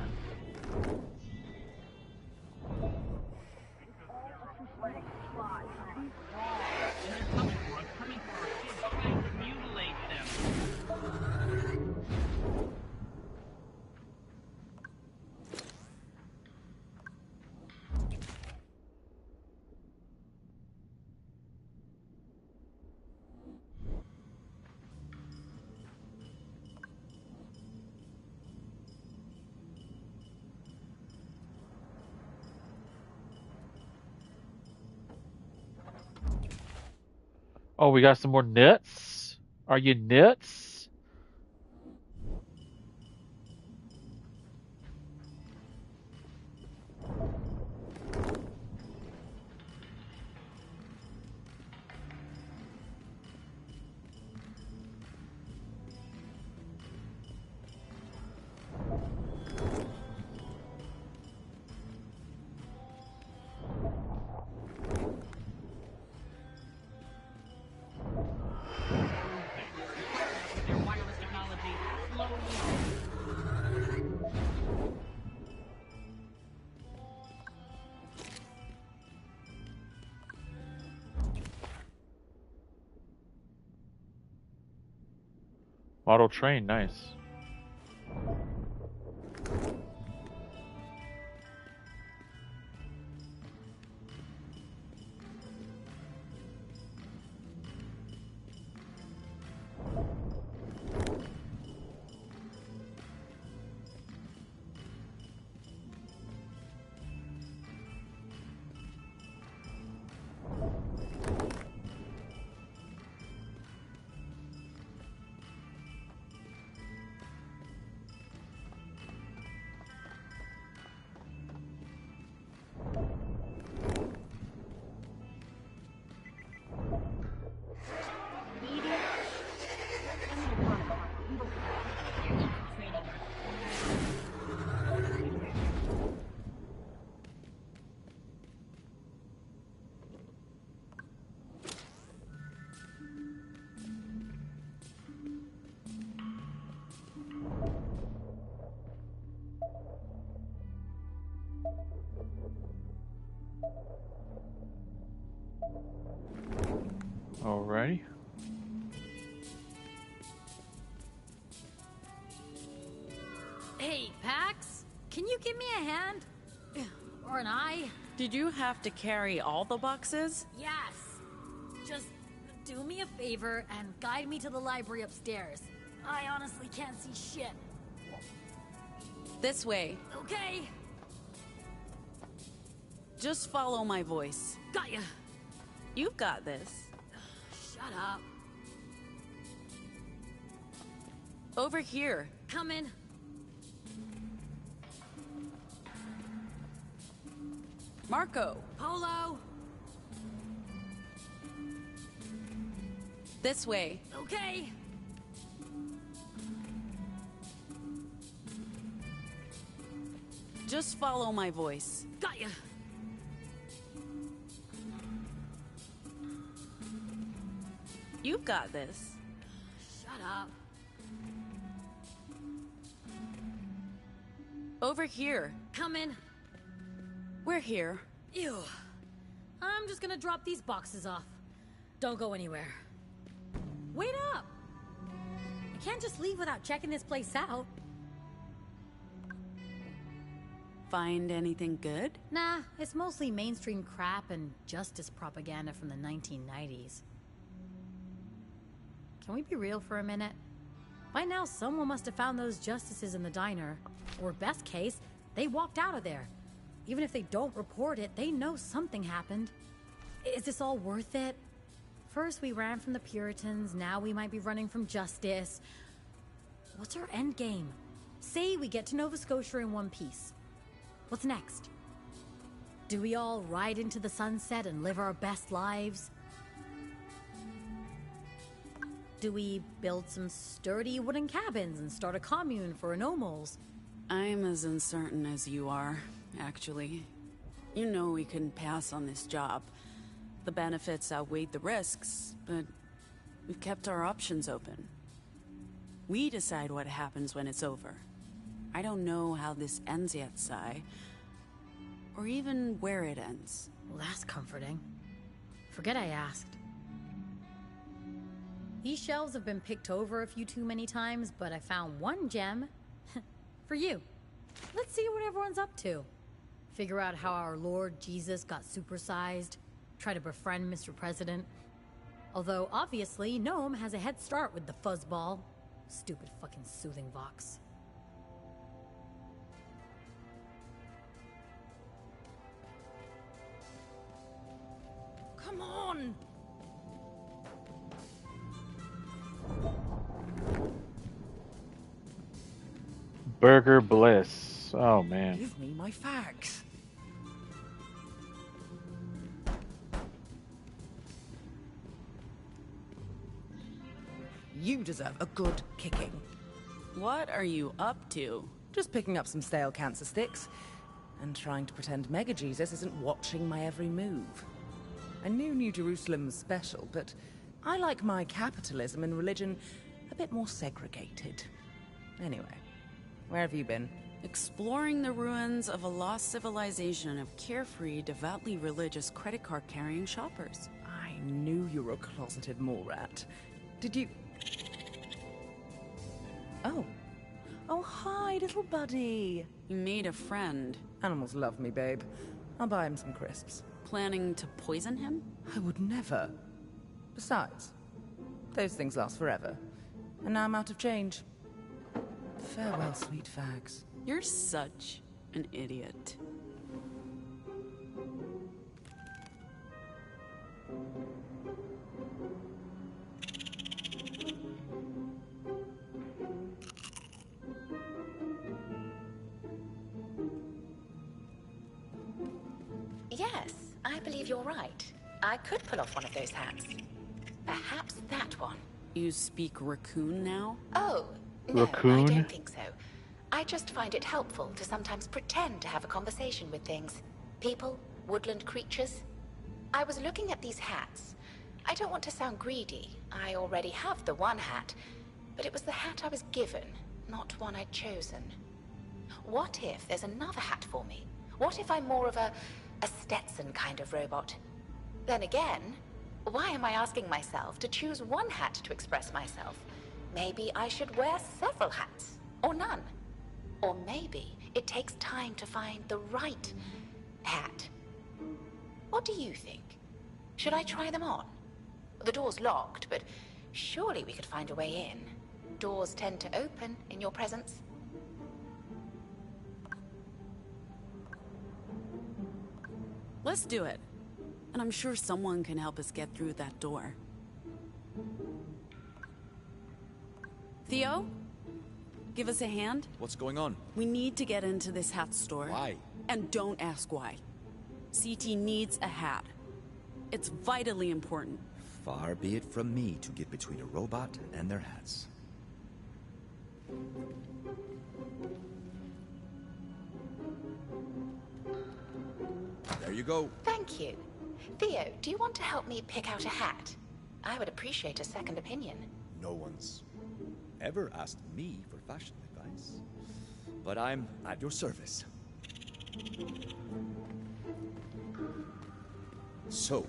Oh, we got some more knits? Are you knits? Model train, nice. Alrighty. Hey, Pax, can you give me a hand? Or an eye? Did you have to carry all the boxes? Yes. Just do me a favor and guide me to the library upstairs. I honestly can't see shit. This way. Okay. Just follow my voice. Got ya. You've got this. Shut up. Over here. Coming. Marco. Polo. This way. Okay. Just follow my voice. Got ya. You've got this. Shut up. Over here. Coming. We're here. Ew. I'm just gonna drop these boxes off. Don't go anywhere. Wait up! I can't just leave without checking this place out. Find anything good? Nah, it's mostly mainstream crap and justice propaganda from the 1990s. Can we be real for a minute? By now, someone must have found those justices in the diner. Or best case, they walked out of there. Even if they don't report it, they know something happened. Is this all worth it? First we ran from the Puritans, now we might be running from justice. what's our end game? Say we get to Nova Scotia in one piece. What's next? Do we all ride into the sunset and live our best lives? Do we build some sturdy wooden cabins and start a commune for anomals? I'm as uncertain as you are, actually. You know we couldn't pass on this job. The benefits outweighed the risks, but we've kept our options open. We decide what happens when it's over. I don't know how this ends yet, Sai. Or even where it ends. Well, that's comforting. Forget I asked. These shelves have been picked over a few too many times, but I found one gem for you. Let's see what everyone's up to. Figure out how our Lord Jesus got supersized. Try to befriend Mr. President. Although, obviously, Gnome has a head start with the fuzzball. Stupid fucking soothing vox. Come on! Burger Bliss. Oh, man. Give me my facts. You deserve a good kicking. What are you up to? Just picking up some stale cancer sticks and trying to pretend Mega Jesus isn't watching my every move. I knew New Jerusalem was special, but I like my capitalism and religion a bit more segregated. Anyway, where have you been? Exploring the ruins of a lost civilization of carefree, devoutly religious credit card carrying shoppers. I knew you were a closeted mole rat. Did you... Oh. Oh, hi, little buddy. You made a friend. Animals love me, babe. I'll buy him some crisps. Planning to poison him? I would never. Besides, those things last forever. And now I'm out of change. Farewell, sweet fags. You're such an idiot. Yes, I believe you're right. I could pull off one of those hats. Perhaps that one. You speak raccoon now? Oh, no, Raccoon? I don't think so. I just find it helpful to sometimes pretend to have a conversation with things. People, woodland creatures. I was looking at these hats. I don't want to sound greedy. I already have the one hat. But it was the hat I was given, not one I'd chosen. What if there's another hat for me? What if I'm more of a Stetson kind of robot? Then again, why am I asking myself to choose one hat to express myself? Maybe I should wear several hats, or none. Or maybe it takes time to find the right hat. What do you think? Should I try them on? The door's locked, but surely we could find a way in. Doors tend to open in your presence. Let's do it. And I'm sure someone can help us get through that door. Theo? Give us a hand? What's going on? We need to get into this hat store. Why? And don't ask why. CT needs a hat. It's vitally important. Far be it from me to get between a robot and their hats. There you go. Thank you. Theo, do you want to help me pick out a hat? I would appreciate a second opinion. No one's ever asked me for fashion advice, but I'm at your service. So,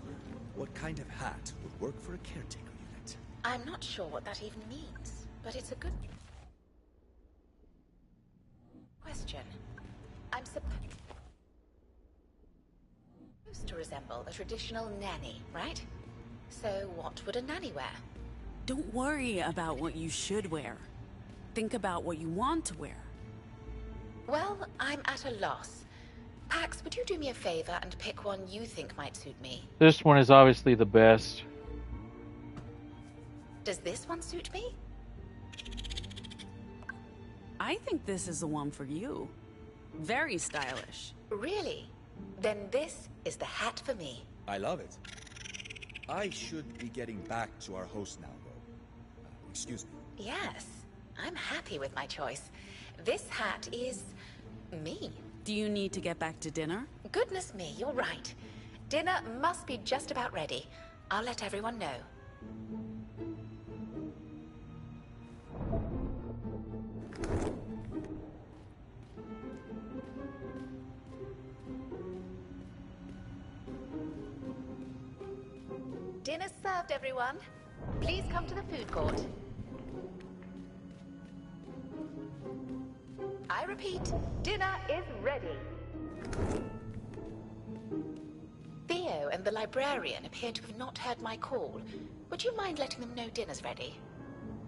what kind of hat would work for a caretaker unit? I'm not sure what that even means, but it's a good question. I'm supposed to resemble a traditional nanny, right? So what would a nanny wear? Don't worry about what you should wear. Think about what you want to wear. Well, I'm at a loss. Pax, would you do me a favor and pick one you think might suit me? This one is obviously the best. Does this one suit me? I think this is the one for you. Very stylish. Really? Then this is the hat for me. I love it. I should be getting back to our host now, though. Excuse me. Yes, I'm happy with my choice. This hat is... me. Do you need to get back to dinner? Goodness me, you're right. Dinner must be just about ready. I'll let everyone know. Dinner's served, everyone. Please come to the food court. I repeat, dinner is ready. Theo and the librarian appear to have not heard my call. Would you mind letting them know dinner's ready?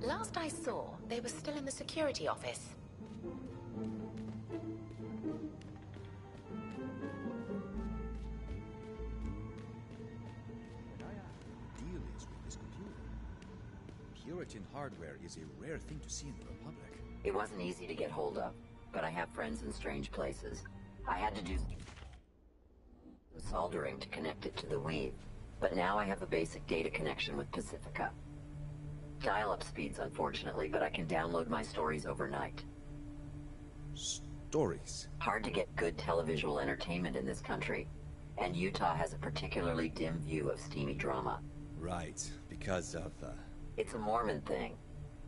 Last I saw, they were still in the security office. Deal is with this computer. Puritan hardware is a rare thing to see in the Republic. It wasn't easy to get hold of, but I have friends in strange places. I had to do some soldering to connect it to the weave, but now I have a basic data connection with Pacifica. Dial-up speeds, unfortunately, but I can download my stories overnight. Stories? Hard to get good televisual entertainment in this country, and Utah has a particularly dim view of steamy drama. Right, because of, It's a Mormon thing.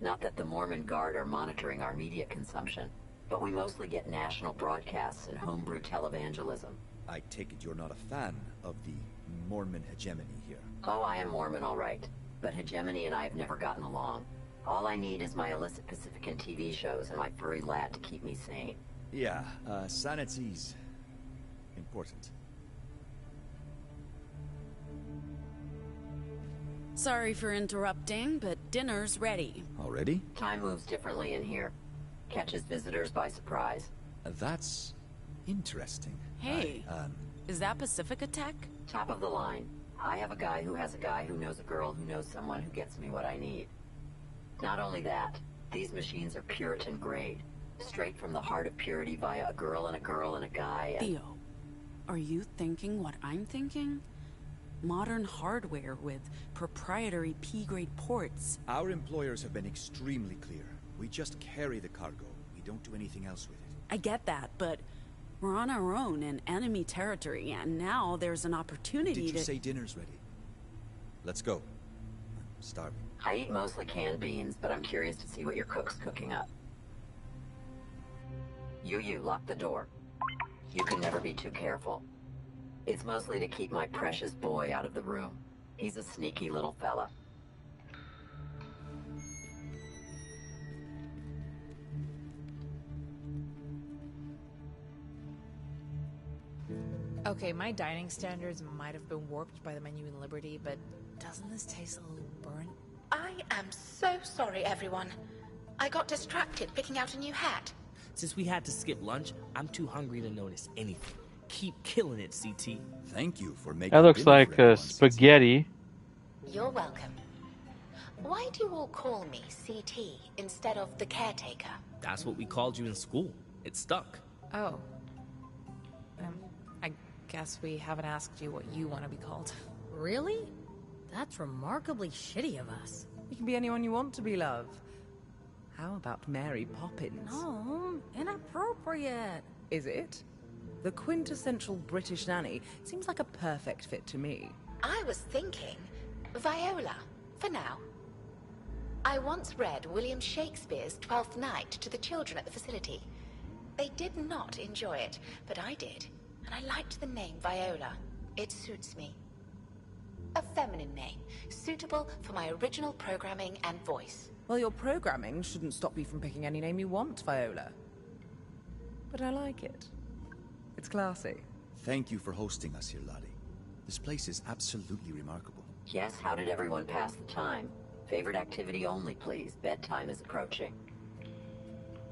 Not that the Mormon Guard are monitoring our media consumption, but we mostly get national broadcasts and homebrew televangelism. I take it you're not a fan of the Mormon hegemony here. Oh, I am Mormon, all right. But hegemony and I have never gotten along. All I need is my illicit Pacifican TV shows and my furry lad to keep me sane. Yeah, sanity's important. Sorry for interrupting, but dinner's ready. Already? Time moves differently in here. Catches visitors by surprise. That's interesting. Hey, is that Pacifica Tech? Top of the line. I have a guy who has a guy who knows a girl who knows someone who gets me what I need. Not only that, these machines are Puritan grade. Straight from the heart of purity via a girl and a guy and... Theo, are you thinking what I'm thinking? Modern hardware with proprietary P-grade ports. Our employers have been extremely clear. We just carry the cargo. We don't do anything else with it. I get that, but we're on our own in enemy territory, and now there's an opportunity to... Did you say dinner's ready? Let's go. I'm starving. I eat mostly canned beans, but I'm curious to see what your cook's cooking up. You lock the door. You can never be too careful. It's mostly to keep my precious boy out of the room. He's a sneaky little fella. Okay, my dining standards might have been warped by the menu in Liberty, but doesn't this taste a little burnt? I am so sorry, everyone. I got distracted picking out a new hat. Since we had to skip lunch, I'm too hungry to notice anything. Keep killing it, CT. Thank you for making That looks like spaghetti. You're welcome. Why do you all call me CT instead of the caretaker? That's what we called you in school. It stuck. Oh. I guess we haven't asked you what you want to be called. Really? That's remarkably shitty of us. You can be anyone you want to be, love. How about Mary Poppins? No, inappropriate. Is it? The quintessential British nanny seems like a perfect fit to me. I was thinking Viola, for now. I once read William Shakespeare's Twelfth Night to the children at the facility. They did not enjoy it, but I did, and I liked the name Viola. It suits me. A feminine name, suitable for my original programming and voice. Well, your programming shouldn't stop you from picking any name you want, Viola. But I like it. It's classy. Thank you for hosting us here, Lottie. This place is absolutely remarkable. Yes, how did everyone pass the time? Favorite activity only, please. Bedtime is approaching.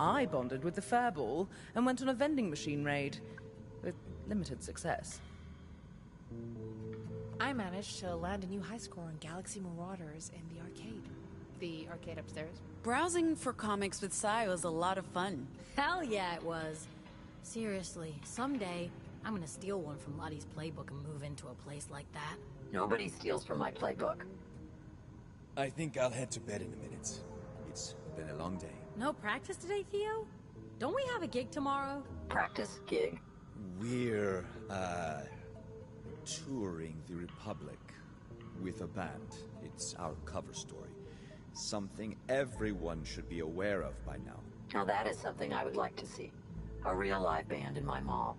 I bonded with the Fairball and went on a vending machine raid. With limited success. I managed to land a new high score on Galaxy Marauders in the arcade. the arcade upstairs? Browsing for comics with Sai was a lot of fun. Hell yeah, it was. Seriously, someday I'm gonna steal one from Lottie's playbook and move into a place like that. Nobody steals from my playbook. I think I'll head to bed in a minute. It's been a long day. No practice today, Theo? Don't we have a gig tomorrow? Practice? Gig? We're, touring the Republic with a band. It's our cover story. Something everyone should be aware of by now. Now that is something I would like to see. A real live band in my mall.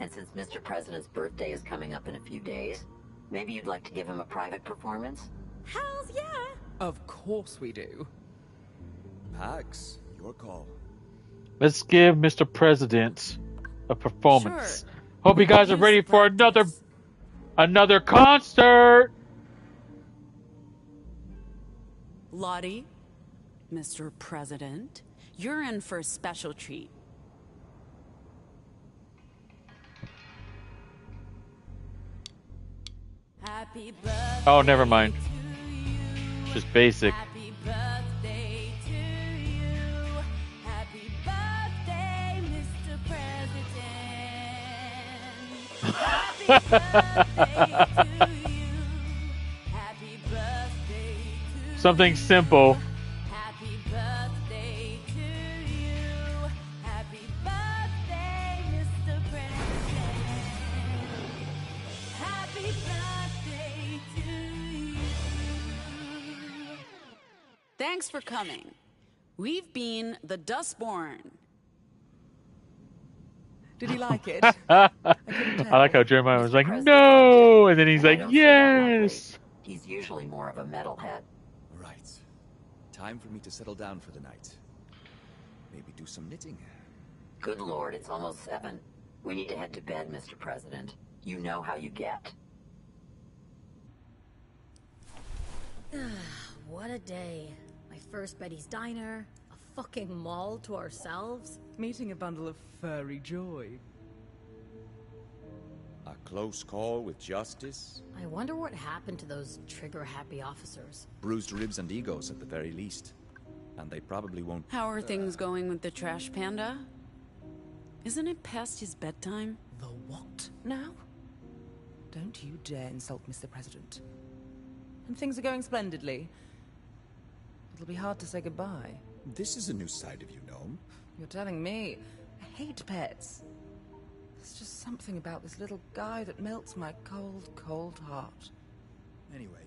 And since Mr. President's birthday is coming up in a few days, maybe you'd like to give him a private performance? Hells yeah! Of course we do. Pax, your call. Let's give Mr. President a performance. Sure. Hope you guys are ready for another concert. Lottie, Mr. President, you're in for a special treat. Happy birthday. Oh, never mind. Just basic. Happy birthday to you. Happy birthday, Mr. President. Happy birthday to you. Happy birthday to you. Something simple. Happy birthday to you. Happy birthday, Mr. President. Happy birthday to you. Thanks for coming. We've been the Dustborn. Did he like it? I like how Jeremiah was like, no! And then he's like, yes! He's usually more of a metalhead. Right. Time for me to settle down for the night. Maybe do some knitting. Good Lord, it's almost 7. We need to head to bed, Mr. President. You know how you get. What a day. My first Betty's Diner, a fucking mall to ourselves. Meeting a bundle of furry joy. A close call with justice. I wonder what happened to those trigger-happy officers. Bruised ribs and egos at the very least. And they probably won't... How are things going with the trash panda? Isn't it past his bedtime? The what now? Don't you dare insult Mr. President. And things are going splendidly. It'll be hard to say goodbye. This is a new side of you, Gnome. You're telling me. I hate pets. There's just something about this little guy that melts my cold, cold heart. Anyway,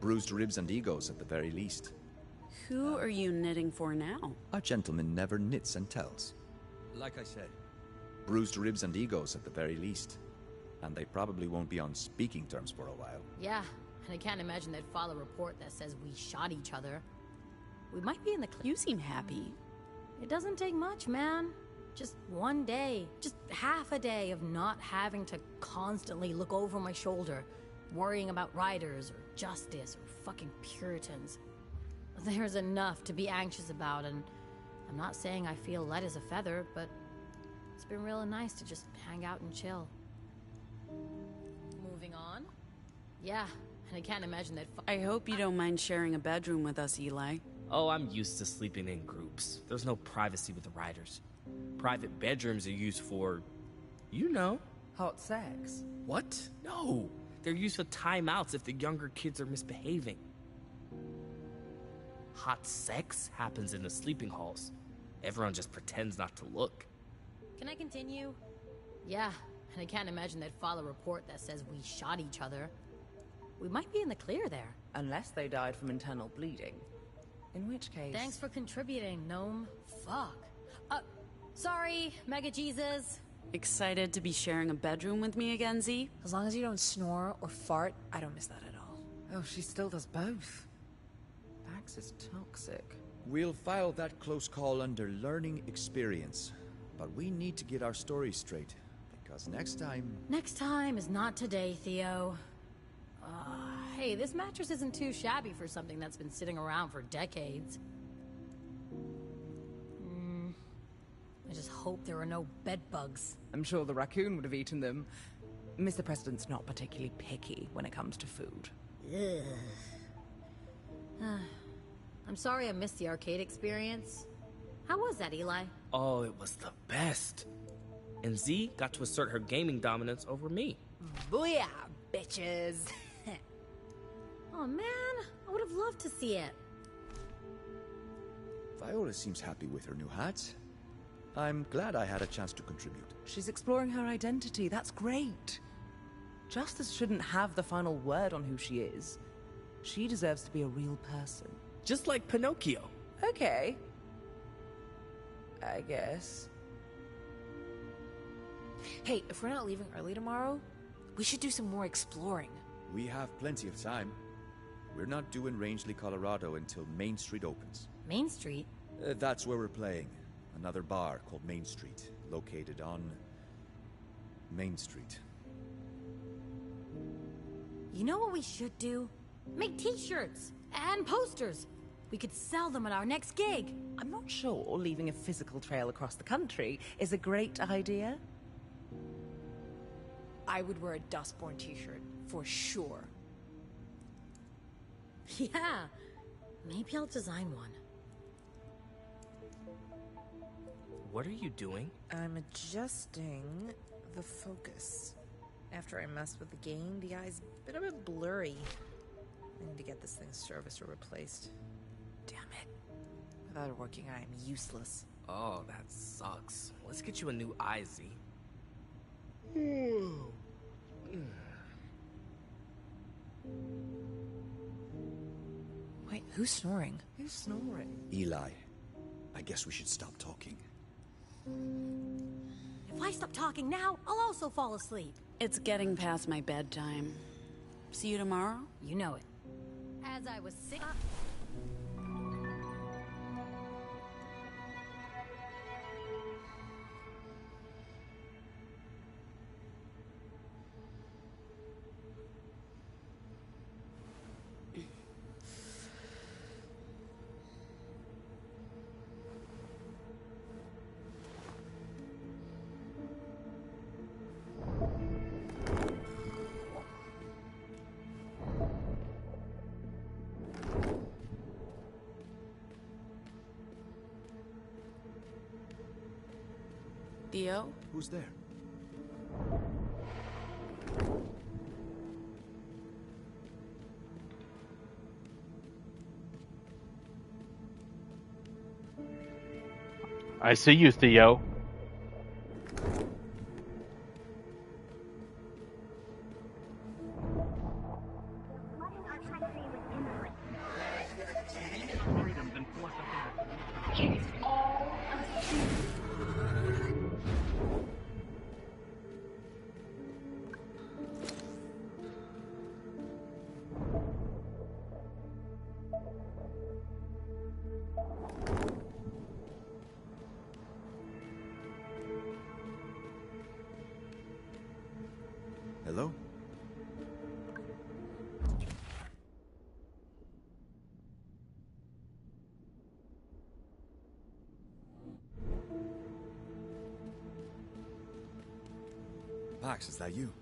bruised ribs and egos at the very least. Who are you knitting for now? A gentleman never knits and tells. Like I said, bruised ribs and egos at the very least. And they probably won't be on speaking terms for a while. Yeah, and I can't imagine they'd file a report that says we shot each other. We might be in the... You seem happy. It doesn't take much, man. Just one day, just half a day of not having to constantly look over my shoulder, worrying about riders or justice or fucking Puritans. There's enough to be anxious about, and I'm not saying I feel light as a feather, but it's been real nice to just hang out and chill. Moving on? Yeah, and I can't imagine that... I hope you don't mind sharing a bedroom with us, Eli. Oh, I'm used to sleeping in groups. There's no privacy with the riders. Private bedrooms are used for, you know. Hot sex? What? No. They're used for timeouts if the younger kids are misbehaving. Hot sex happens in the sleeping halls. Everyone just pretends not to look. Can I continue? Yeah, and I can't imagine they'd file a report that says we shot each other. We might be in the clear there. Unless they died from internal bleeding. In which case... Thanks for contributing, Gnome. Fuck. Sorry, Mega Jesus. Excited to be sharing a bedroom with me again, Z? As long as you don't snore or fart, I don't miss that at all. Oh, she still does both. Pax is toxic. We'll file that close call under learning experience. But we need to get our story straight. Because next time... Next time is not today, Theo. Hey, this mattress isn't too shabby for something that's been sitting around for decades. I just hope there are no bed bugs. I'm sure the raccoon would have eaten them. Mr. President's not particularly picky when it comes to food. Ugh. I'm sorry I missed the arcade experience. How was that, Eli? Oh, it was the best. And Z got to assert her gaming dominance over me. Booyah, bitches. Oh man, I would have loved to see it. Viola seems happy with her new hat. I'm glad I had a chance to contribute. She's exploring her identity. That's great. Justice shouldn't have the final word on who she is. She deserves to be a real person. Just like Pinocchio. Okay. I guess. Hey, if we're not leaving early tomorrow, we should do some more exploring. We have plenty of time. We're not due in Rangeley, Colorado until Main Street opens. Main Street? That's where we're playing. Another bar called Main Street, located on Main Street. You know what we should do? Make t-shirts and posters. We could sell them at our next gig. I'm not sure leaving a physical trail across the country is a great idea. I would wear a Dustborn t-shirt, for sure. Yeah, maybe I'll design one. What are you doing? I'm adjusting the focus. After I messed with the game, the eye's a bit of a blurry. I need to get this thing's serviced or replaced. Damn it. Without a working eye, I'm useless. Oh, that sucks. Let's get you a new eye, Z. Wait, who's snoring? Who's snoring? Eli, I guess we should stop talking. If I stop talking now, I'll also fall asleep. It's getting past my bedtime. See you tomorrow? You know it. As I was sick. Theo? Who's there? I see you, Theo. Hello? Max, is that you?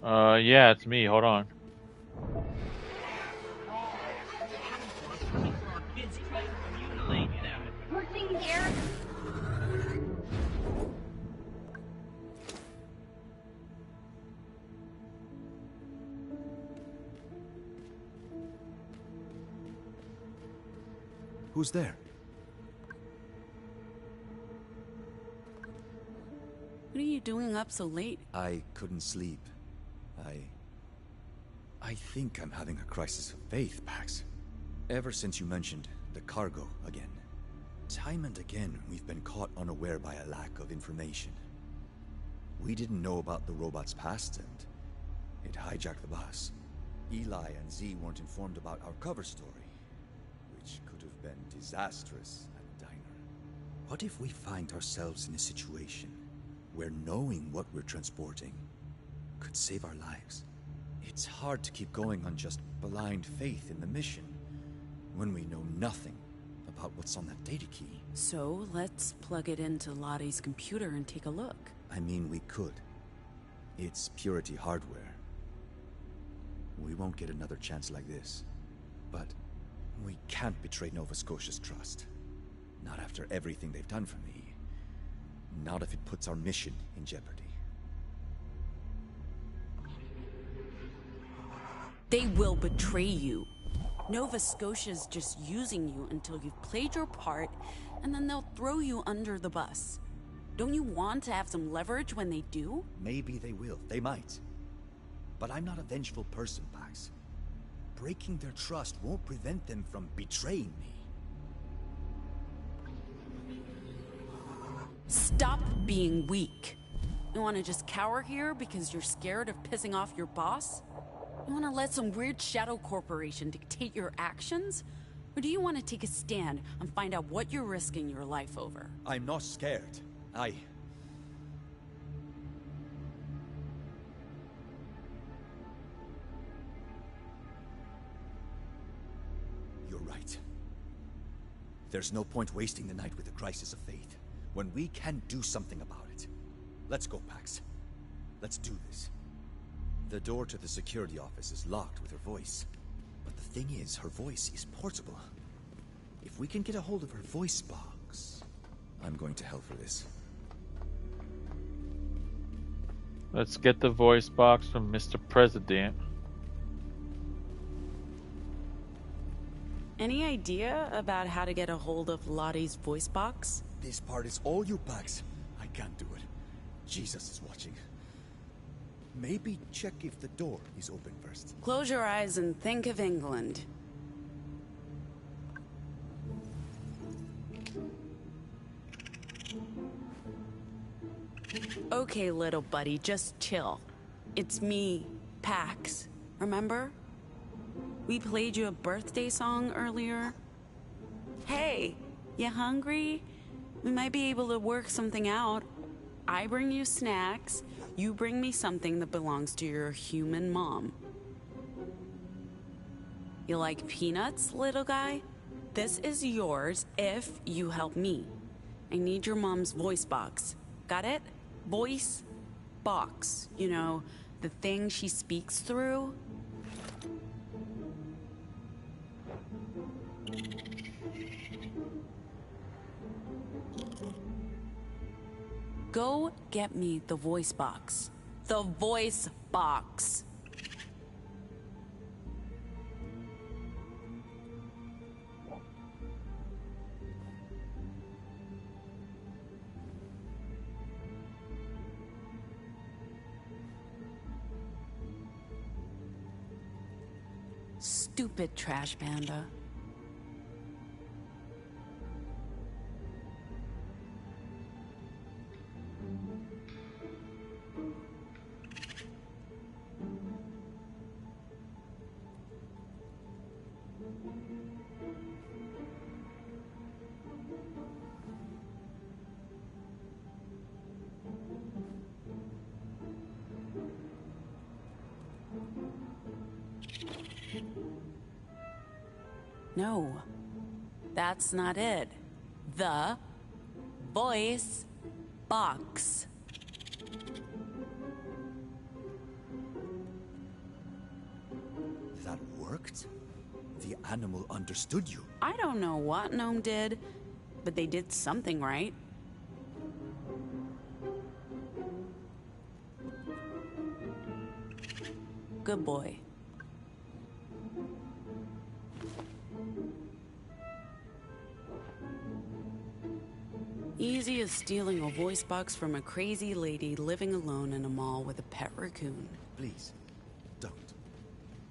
Yeah, it's me. Hold on. Working here. Who's there? What are you doing up so late? I couldn't sleep. I think I'm having a crisis of faith, Pax. Ever since you mentioned the cargo again. Time and again, we've been caught unaware by a lack of information. We didn't know about the robot's past, and it hijacked the bus. Eli and Z weren't informed about our cover story, which could have been disastrous at the diner. What if we find ourselves in a situation where knowing what we're transporting could save our lives? It's hard to keep going on just blind faith in the mission when we know nothing about what's on that data key. So, let's plug it into Lottie's computer and take a look. I mean, we could. It's Purity hardware. We won't get another chance like this. But We can't betray Nova Scotia's trust. Not after everything they've done for me. Not if it puts our mission in jeopardy. They will betray you. Nova Scotia's just using you until you've played your part, and then they'll throw you under the bus. Don't you want to have some leverage when they do? Maybe they will. They might. But I'm not a vengeful person, Pax. Breaking their trust won't prevent them from betraying me. Stop being weak. You want to just cower here because you're scared of pissing off your boss? You want to let some weird shadow corporation dictate your actions? Or do you want to take a stand and find out what you're risking your life over? I'm not scared. You're right. There's no point wasting the night with a crisis of faith, when we can do something about it. Let's go, Pax. Let's do this. The door to the security office is locked with her voice. But the thing is, her voice is portable. If we can get a hold of her voice box... I'm going to hell for this. Let's get the voice box from Mr. President. Any idea about how to get a hold of Lottie's voice box? This part is all you, Pax. I can't do it. Jesus is watching. Maybe check if the door is open first. Close your eyes and think of England. Okay, little buddy, just chill. It's me, Pax. Remember? We played you a birthday song earlier. Hey, you hungry? We might be able to work something out. I bring you snacks. You bring me something that belongs to your human mom. You like peanuts, little guy? This is yours if you help me. I need your mom's voice box. Got it? Voice box. You know, the thing she speaks through. Go get me the voice box. The voice box. Stupid trash panda. No, that's not it. The voice box. That worked? The animal understood you. I don't know what Gnome did, but they did something right. Good boy. Easy as stealing a voice box from a crazy lady living alone in a mall with a pet raccoon. Please, don't.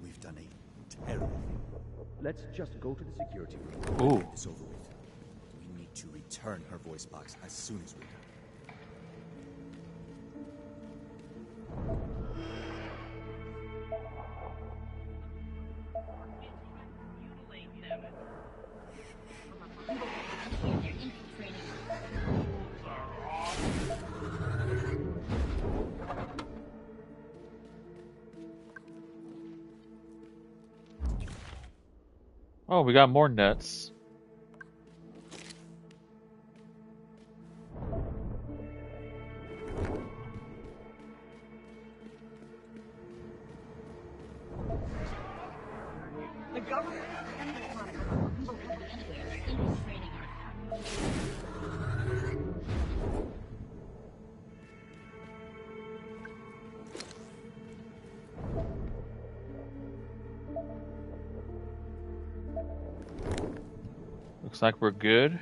We've done a terrible thing. Let's just go to the security room and get this over with. We need to return her voice box as soon as we're done. Oh, we got more nets. The government and the economy Looks like we're good.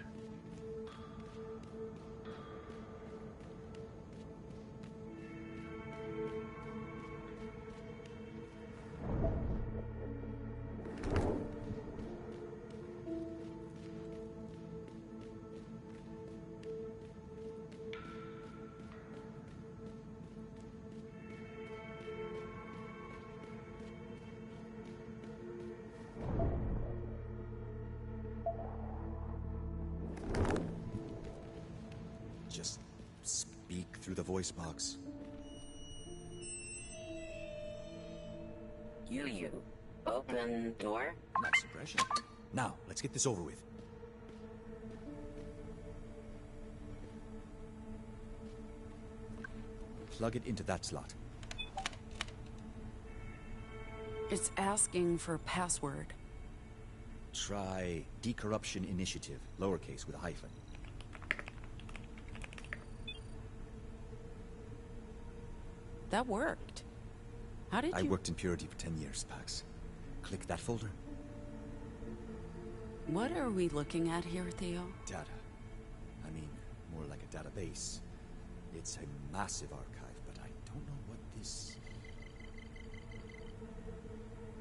Just speak through the voice box. You. Open door? Nice impression. Now, let's get this over with. Plug it into that slot. It's asking for a password. Try Decorruption Initiative, lowercase with a hyphen. That worked. How did you... I worked in Purity for 10 years, Pax. Click that folder. What are we looking at here, Theo? Data. I mean, more like a database. It's a massive archive, but I don't know what this...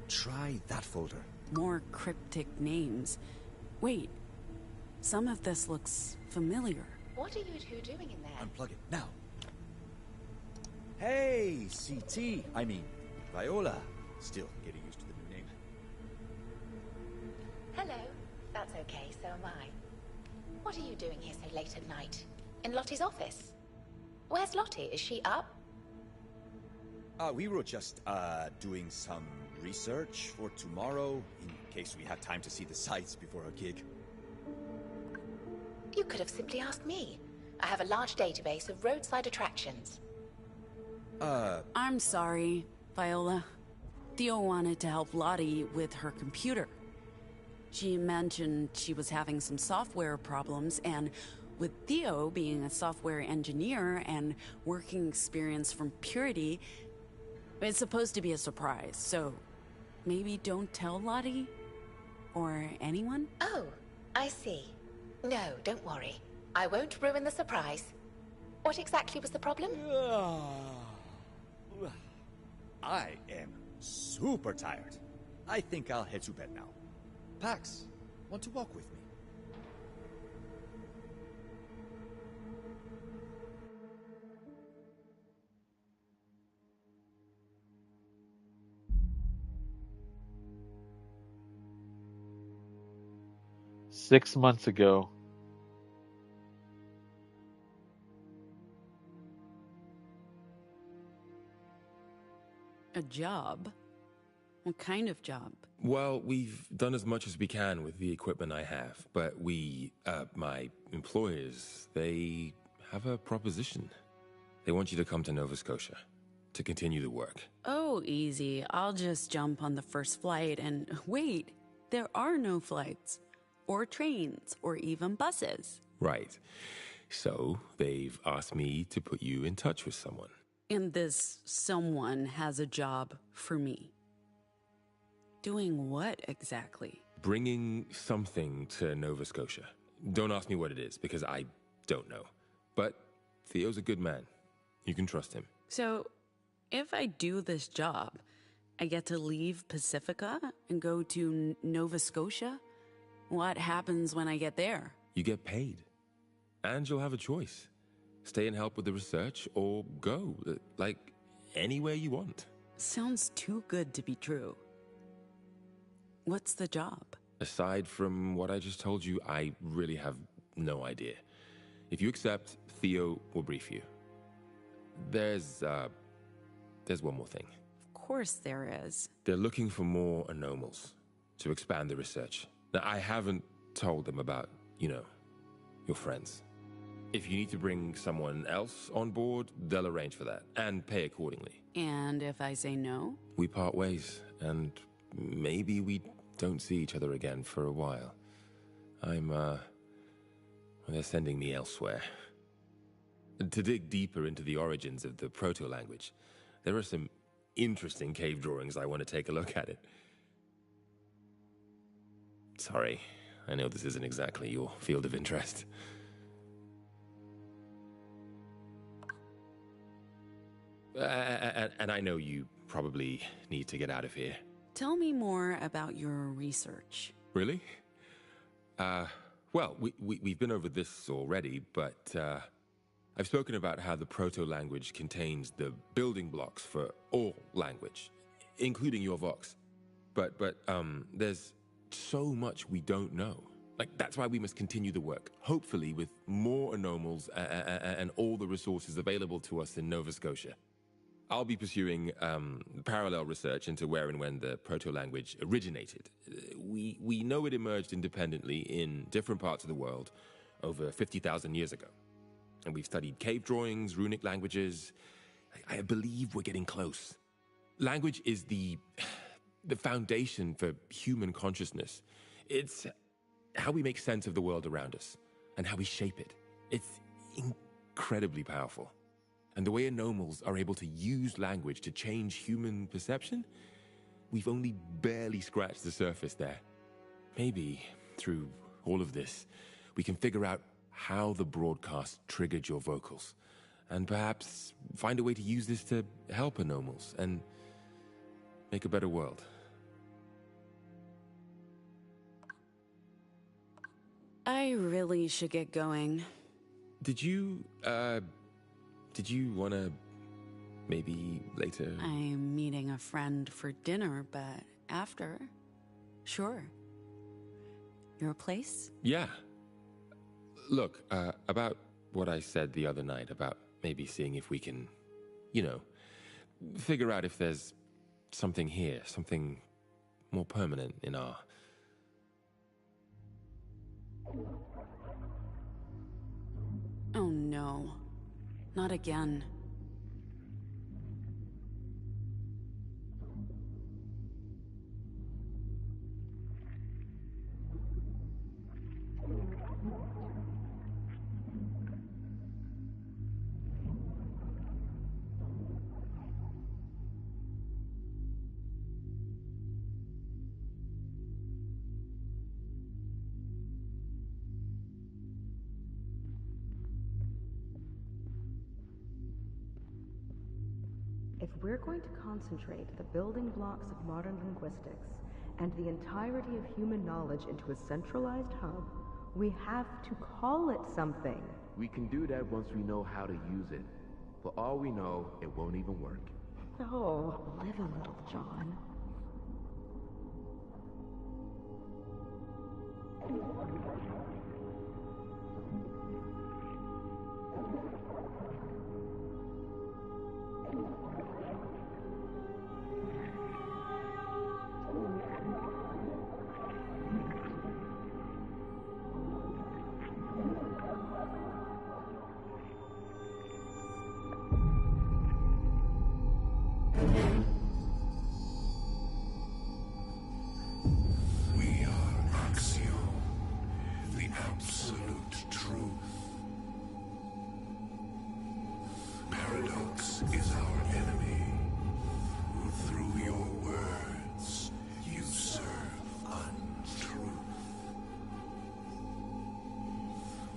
Try that folder. More cryptic names. Wait, some of this looks familiar. What are you two doing in there? Unplug it, now. Hey, CT. I mean, Viola. Still getting used to the new name. Hello. That's okay, so am I. What are you doing here so late at night? In Lottie's office? Where's Lottie? Is she up? We were just, doing some research for tomorrow, in case we had time to see the sights before our gig. You could have simply asked me. I have a large database of roadside attractions. I'm sorry, Viola. Theo wanted to help Lottie with her computer. She mentioned she was having some software problems, and with Theo being a software engineer and working experience from Purity, it's supposed to be a surprise, so maybe don't tell Lottie? Or anyone? Oh, I see. No, don't worry. I won't ruin the surprise. What exactly was the problem? I am super tired. I think I'll head to bed now. Pax, want to walk with me? Six months ago. A job? What kind of job? Well, we've done as much as we can with the equipment I have, but my employers, they have a proposition. They want you to come to Nova Scotia to continue the work. Oh, easy. I'll just jump on the first flight and wait, there are no flights, or trains, or even buses. Right. So they've asked me to put you in touch with someone. And this someone has a job for me. Doing what exactly? Bringing something to Nova Scotia. Don't ask me what it is, because I don't know. But Theo's a good man. You can trust him. So, if I do this job, I get to leave Pacifica and go to Nova Scotia? What happens when I get there? You get paid. And you'll have a choice. Stay and help with the research, or go. Like, anywhere you want. Sounds too good to be true. What's the job? Aside from what I just told you, I really have no idea. If you accept, Theo will brief you. There's one more thing. Of course there is. They're looking for more anomals to expand the research. Now, I haven't told them about, your friends. If you need to bring someone else on board, they'll arrange for that and pay accordingly. And if I say no? We part ways, and maybe we don't see each other again for a while. They're sending me elsewhere. To dig deeper into the origins of the proto-language, there are some interesting cave drawings I want to take a look at it. Sorry, I know this isn't exactly your field of interest. And I know you probably need to get out of here. Tell me more about your research. Really? Well, we've been over this already, but I've spoken about how the proto-language contains the building blocks for all language, including your Vox. But there's so much we don't know. Like, that's why we must continue the work, hopefully with more anomals and all the resources available to us in Nova Scotia. I'll be pursuing parallel research into where and when the proto-language originated. We know it emerged independently in different parts of the world over 50,000 years ago. And we've studied cave drawings, runic languages. I believe we're getting close. Language is the foundation for human consciousness. It's how we make sense of the world around us and how we shape it. It's incredibly powerful. And the way anomals are able to use language to change human perception, we've only barely scratched the surface there. Maybe through all of this, we can figure out how the broadcast triggered your vocals, and perhaps find a way to use this to help anomals and make a better world. I really should get going. Did you want to maybe later? I'm meeting a friend for dinner, but after, sure. Your place? Yeah. Look, about what I said the other night about maybe seeing if we can, figure out if there's something here, something more permanent in our... Oh no. Not again. If we're going to concentrate the building blocks of modern linguistics and the entirety of human knowledge into a centralized hub, we have to call it something. We can do that once we know how to use it. For all we know, it won't even work. Oh, live a little, John.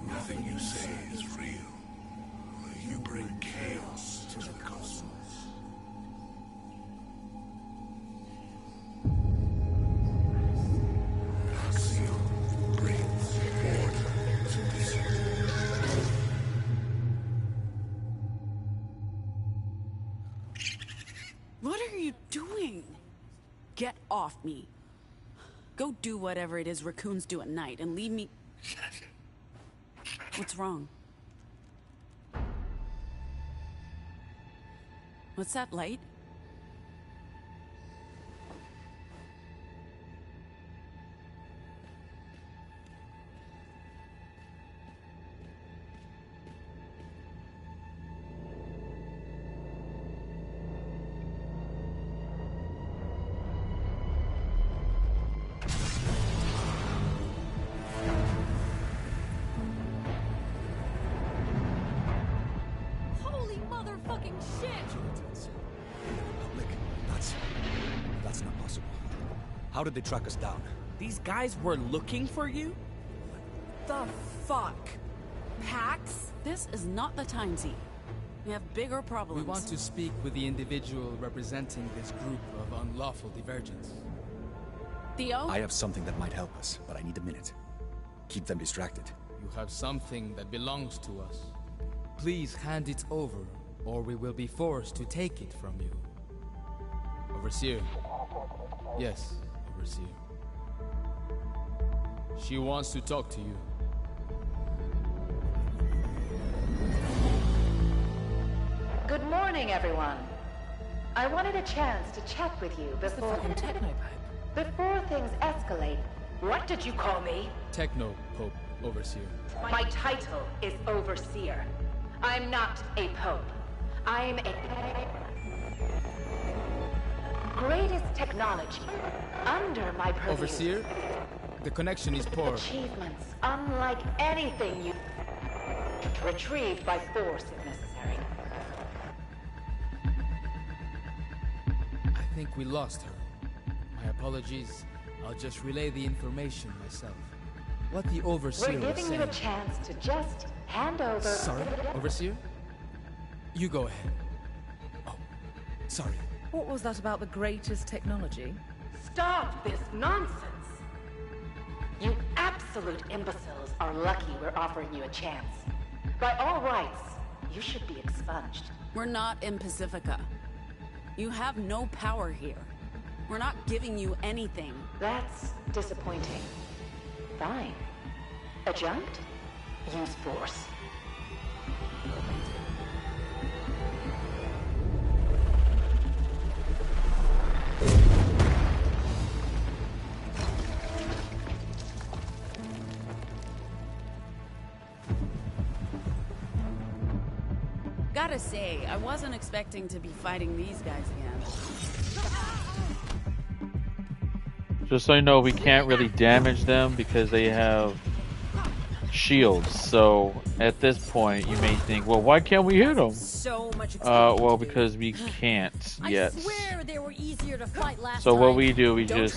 Nothing you say is real. You bring chaos to the cosmos. Axiom brings order to this earth. What are you doing? Get off me. Go do whatever it is raccoons do at night and leave me... What's wrong? What's that light? How did they track us down? These guys were looking for you? The fuck? Pax? This is not the time, Z. We have bigger problems. We want to speak with the individual representing this group of unlawful divergents. Theo? I have something that might help us, but I need a minute. Keep them distracted. You have something that belongs to us. Please hand it over, or we will be forced to take it from you. Overseer. Yes, Overseer. She wants to talk to you. Good morning, everyone. I wanted a chance to chat with you before things escalate. What did you call me? Techno Pope, Overseer. My title is Overseer. I'm not a pope. I'm a greatest technology under my purview. Overseer, the connection is poor. Achievements unlike anything you retrieved by force if necessary. I think we lost her. My apologies. I'll just relay the information myself. What the Overseer We're was giving you saying. a chance to just hand over. Sorry, Overseer? You go ahead. Oh, sorry. What was that about the greatest technology? Stop this nonsense! You absolute imbeciles are lucky we're offering you a chance. By all rights, you should be expunged. We're not in Pacifica. You have no power here. We're not giving you anything. That's disappointing. Fine. Adjunct? Use force. Gotta say, I wasn't expecting to be fighting these guys again. Just so you know, we can't really damage them because they have shields. So at this point, you may think, well, why can't we hit them? So much well, because we can't yet. I swear they were easier to fight last So time. what we do, we just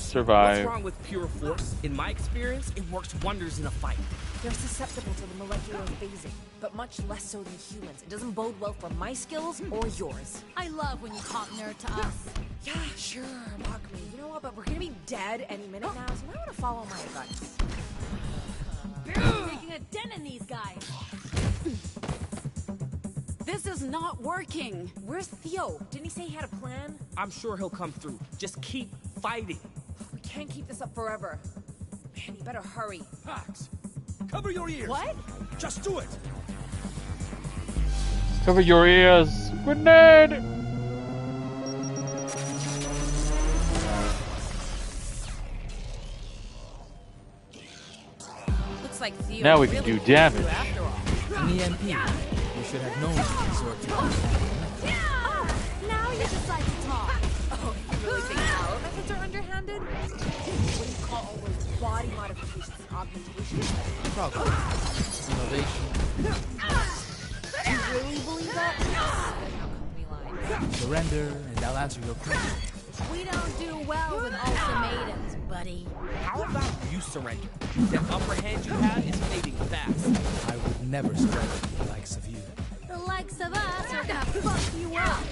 survive. What's wrong with pure force? In my experience, it works wonders in a fight. They're susceptible to the molecular phasing, but much less so than humans. It doesn't bode well for my skills or yours. I love when you talk nerd to us. Yeah, sure, mock me. You know what, but we're gonna be dead any minute now, so you might want to follow my advice. Barely making a dent in these guys. This is not working. Where's Theo? Didn't he say he had a plan? I'm sure he'll come through. Just keep fighting. We can't keep this up forever. Man, you better hurry. Pax, cover your ears. What? Just do it. Cover your ears. Grenade! Looks like Theo Now we can really do damage. after all. An EMP. You should have known to resort to it. Now you decide to talk. Oh, you really think our methods are underhanded? What do you call all those body modifications and augmentations? Progress. Innovation. Do you really believe that? How come we lied? Surrender, and I'll answer your question. We don't do well with ultimatums, buddy. How about you surrender? That upper hand you have is fading fast. I would never surrender to the likes of you. The likes of us are gonna fuck you up.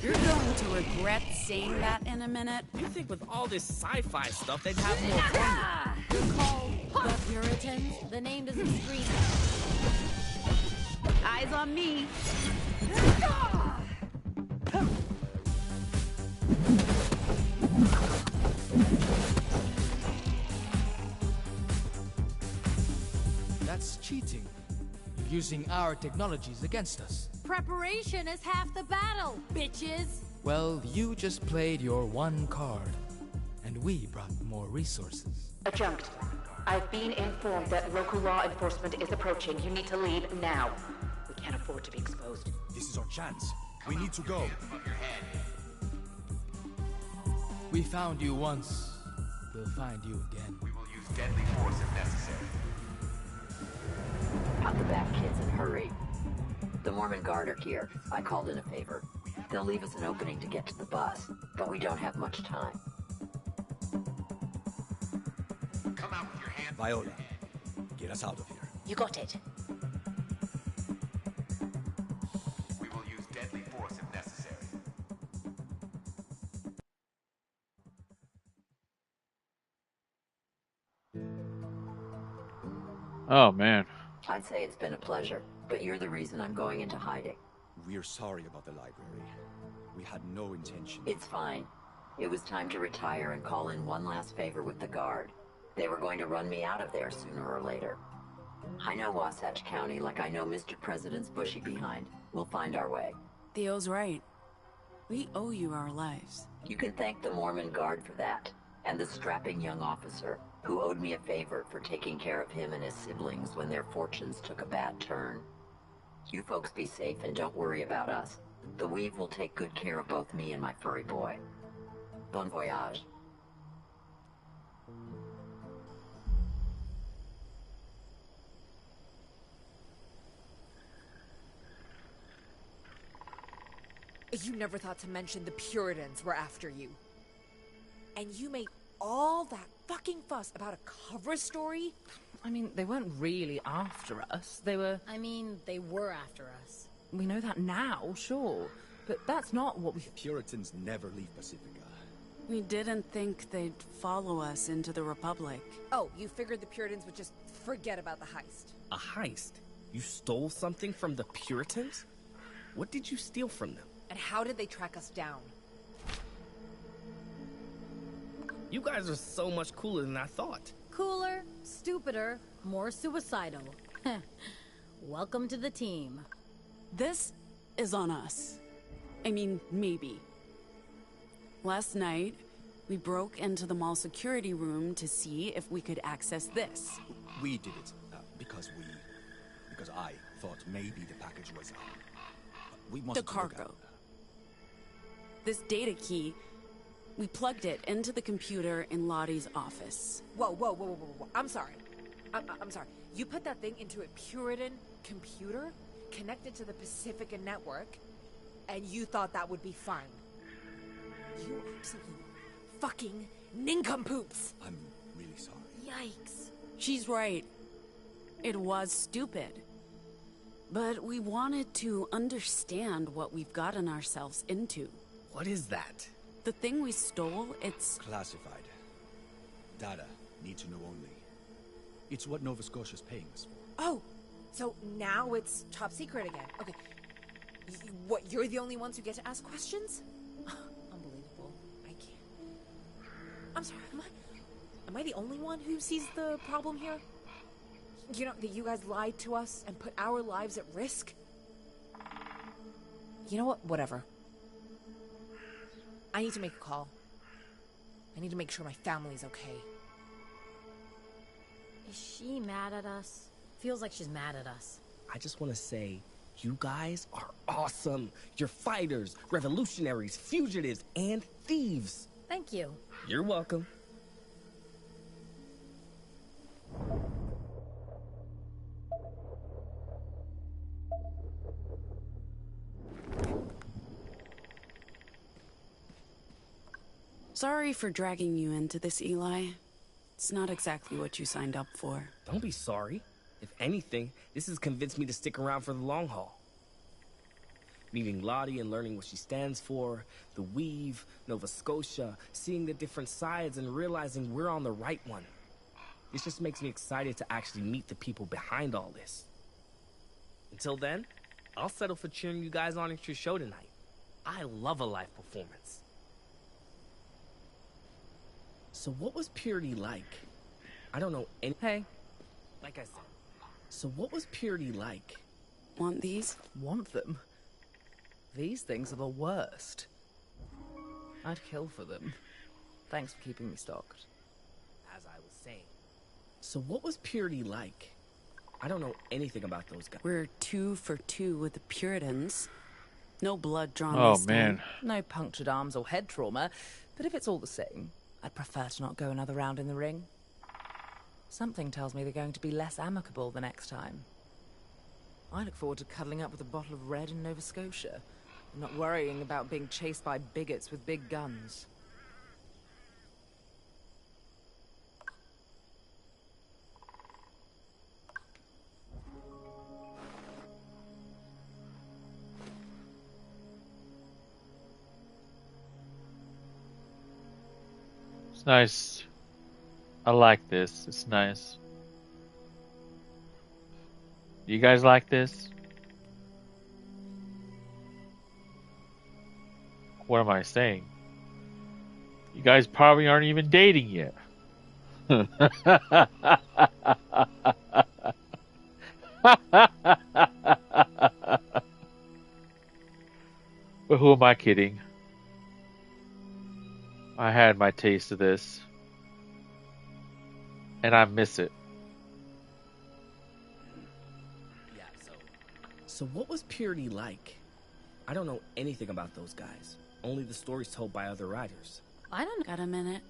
You're going to regret saying that in a minute. You think with all this sci-fi stuff they'd have more fun? You're called the Puritans. The name doesn't scream. Eyes on me. That's cheating. You're using our technologies against us. Preparation is half the battle, bitches. Well, you just played your one card, and we brought more resources. Adjunct. I've been informed that local law enforcement is approaching. You need to leave now. We can't afford to be exposed. This is our chance. We need to go. We found you once. We'll find you again. We will use deadly force if necessary. Out the back, kids, and hurry. The Mormon Guard are here. I called in a favor. They'll leave us an opening to get to the bus, but we don't have much time. Come out with your hands. Viola, get us out of here. You got it. We will use deadly force if necessary. Oh man. I'd say it's been a pleasure, but you're the reason I'm going into hiding. We're sorry about the library. We had no intention. It's fine. It was time to retire and call in one last favor with the guard. They were going to run me out of there sooner or later. I know Wasatch County like I know Mr. President's bushy behind. We'll find our way. Theo's right. We owe you our lives. You can thank the Mormon guard for that, and the strapping young officer who owed me a favor for taking care of him and his siblings when their fortunes took a bad turn. You folks be safe and don't worry about us. The Weave will take good care of both me and my furry boy. Bon voyage. You never thought to mention the Puritans were after you. And you made all that fucking fuss about a cover story? I mean, they weren't really after us. They were... I mean, they were after us. We know that now, sure. But that's not what we... Puritans never leave Pacifica. We didn't think they'd follow us into the Republic. Oh, you figured the Puritans would just forget about the heist. A heist? You stole something from the Puritans? What did you steal from them? And how did they track us down? You guys are so much cooler than I thought. Cooler, stupider, more suicidal. Welcome to the team. This is on us. I mean, maybe. Last night, we broke into the mall security room to see if we could access this. We did it because I thought maybe the package was we must the cargo. This data key, we plugged it into the computer in Lottie's office. Whoa. I'm sorry. I'm sorry. You put that thing into a Puritan computer connected to the Pacifica network, and you thought that would be fine. You absolute fucking nincompoops! I'm really sorry. Yikes. She's right. It was stupid. But we wanted to understand what we've gotten ourselves into. What is that? The thing we stole, it's... classified. Data. Need to know only. It's what Nova Scotia's paying us for. Oh! So now it's top secret again. Okay. What, you're the only ones who get to ask questions? Unbelievable. I can't... I'm sorry, am I the only one who sees the problem here? You know, that you guys lied to us and put our lives at risk? You know what? Whatever. I need to make a call. I need to make sure my family's okay. Is she mad at us? Feels like she's mad at us. I just want to say, you guys are awesome. You're fighters, revolutionaries, fugitives, and thieves. Thank you. You're welcome. Sorry for dragging you into this, Eli. It's not exactly what you signed up for. Don't be sorry. If anything, this has convinced me to stick around for the long haul. Meeting Lottie and learning what she stands for, the Weave, Nova Scotia, seeing the different sides and realizing we're on the right one. This just makes me excited to actually meet the people behind all this. Until then, I'll settle for cheering you guys on at your show tonight. I love a live performance. So what was Purity like? I don't know any... Hey. Like I said. So what was Purity like? Want these? Want them? These things are the worst. I'd kill for them. Thanks for keeping me stocked. As I was saying. So what was Purity like? I don't know anything about those guys. We're 2 for 2 with the Puritans. No blood drawn Oh, this man. time. No punctured arms or head trauma, but if it's all the same, I'd prefer to not go another round in the ring. Something tells me they're going to be less amicable the next time. I look forward to cuddling up with a bottle of red in Nova Scotia, and not worrying about being chased by bigots with big guns. It's nice. I like this. It's nice. You guys like this? What am I saying? You guys probably aren't even dating yet. But who am I kidding? I had my taste of this. And I miss it. Yeah, so what was Purity like? I don't know anything about those guys. Only the stories told by other writers. I don't... Got a minute?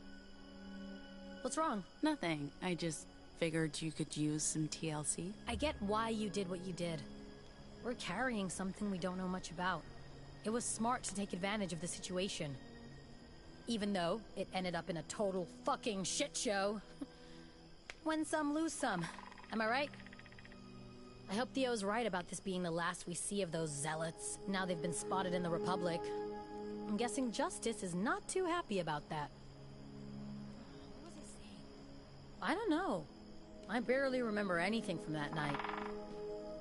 What's wrong? Nothing. I just figured you could use some TLC. I get why you did what you did. We're carrying something we don't know much about. It was smart to take advantage of the situation. Even though it ended up in a total fucking shit show. Win some, lose some. Am I right? I hope Theo's right about this being the last we see of those zealots. Now they've been spotted in the Republic. I'm guessing Justice is not too happy about that. What was he saying? I don't know. I barely remember anything from that night.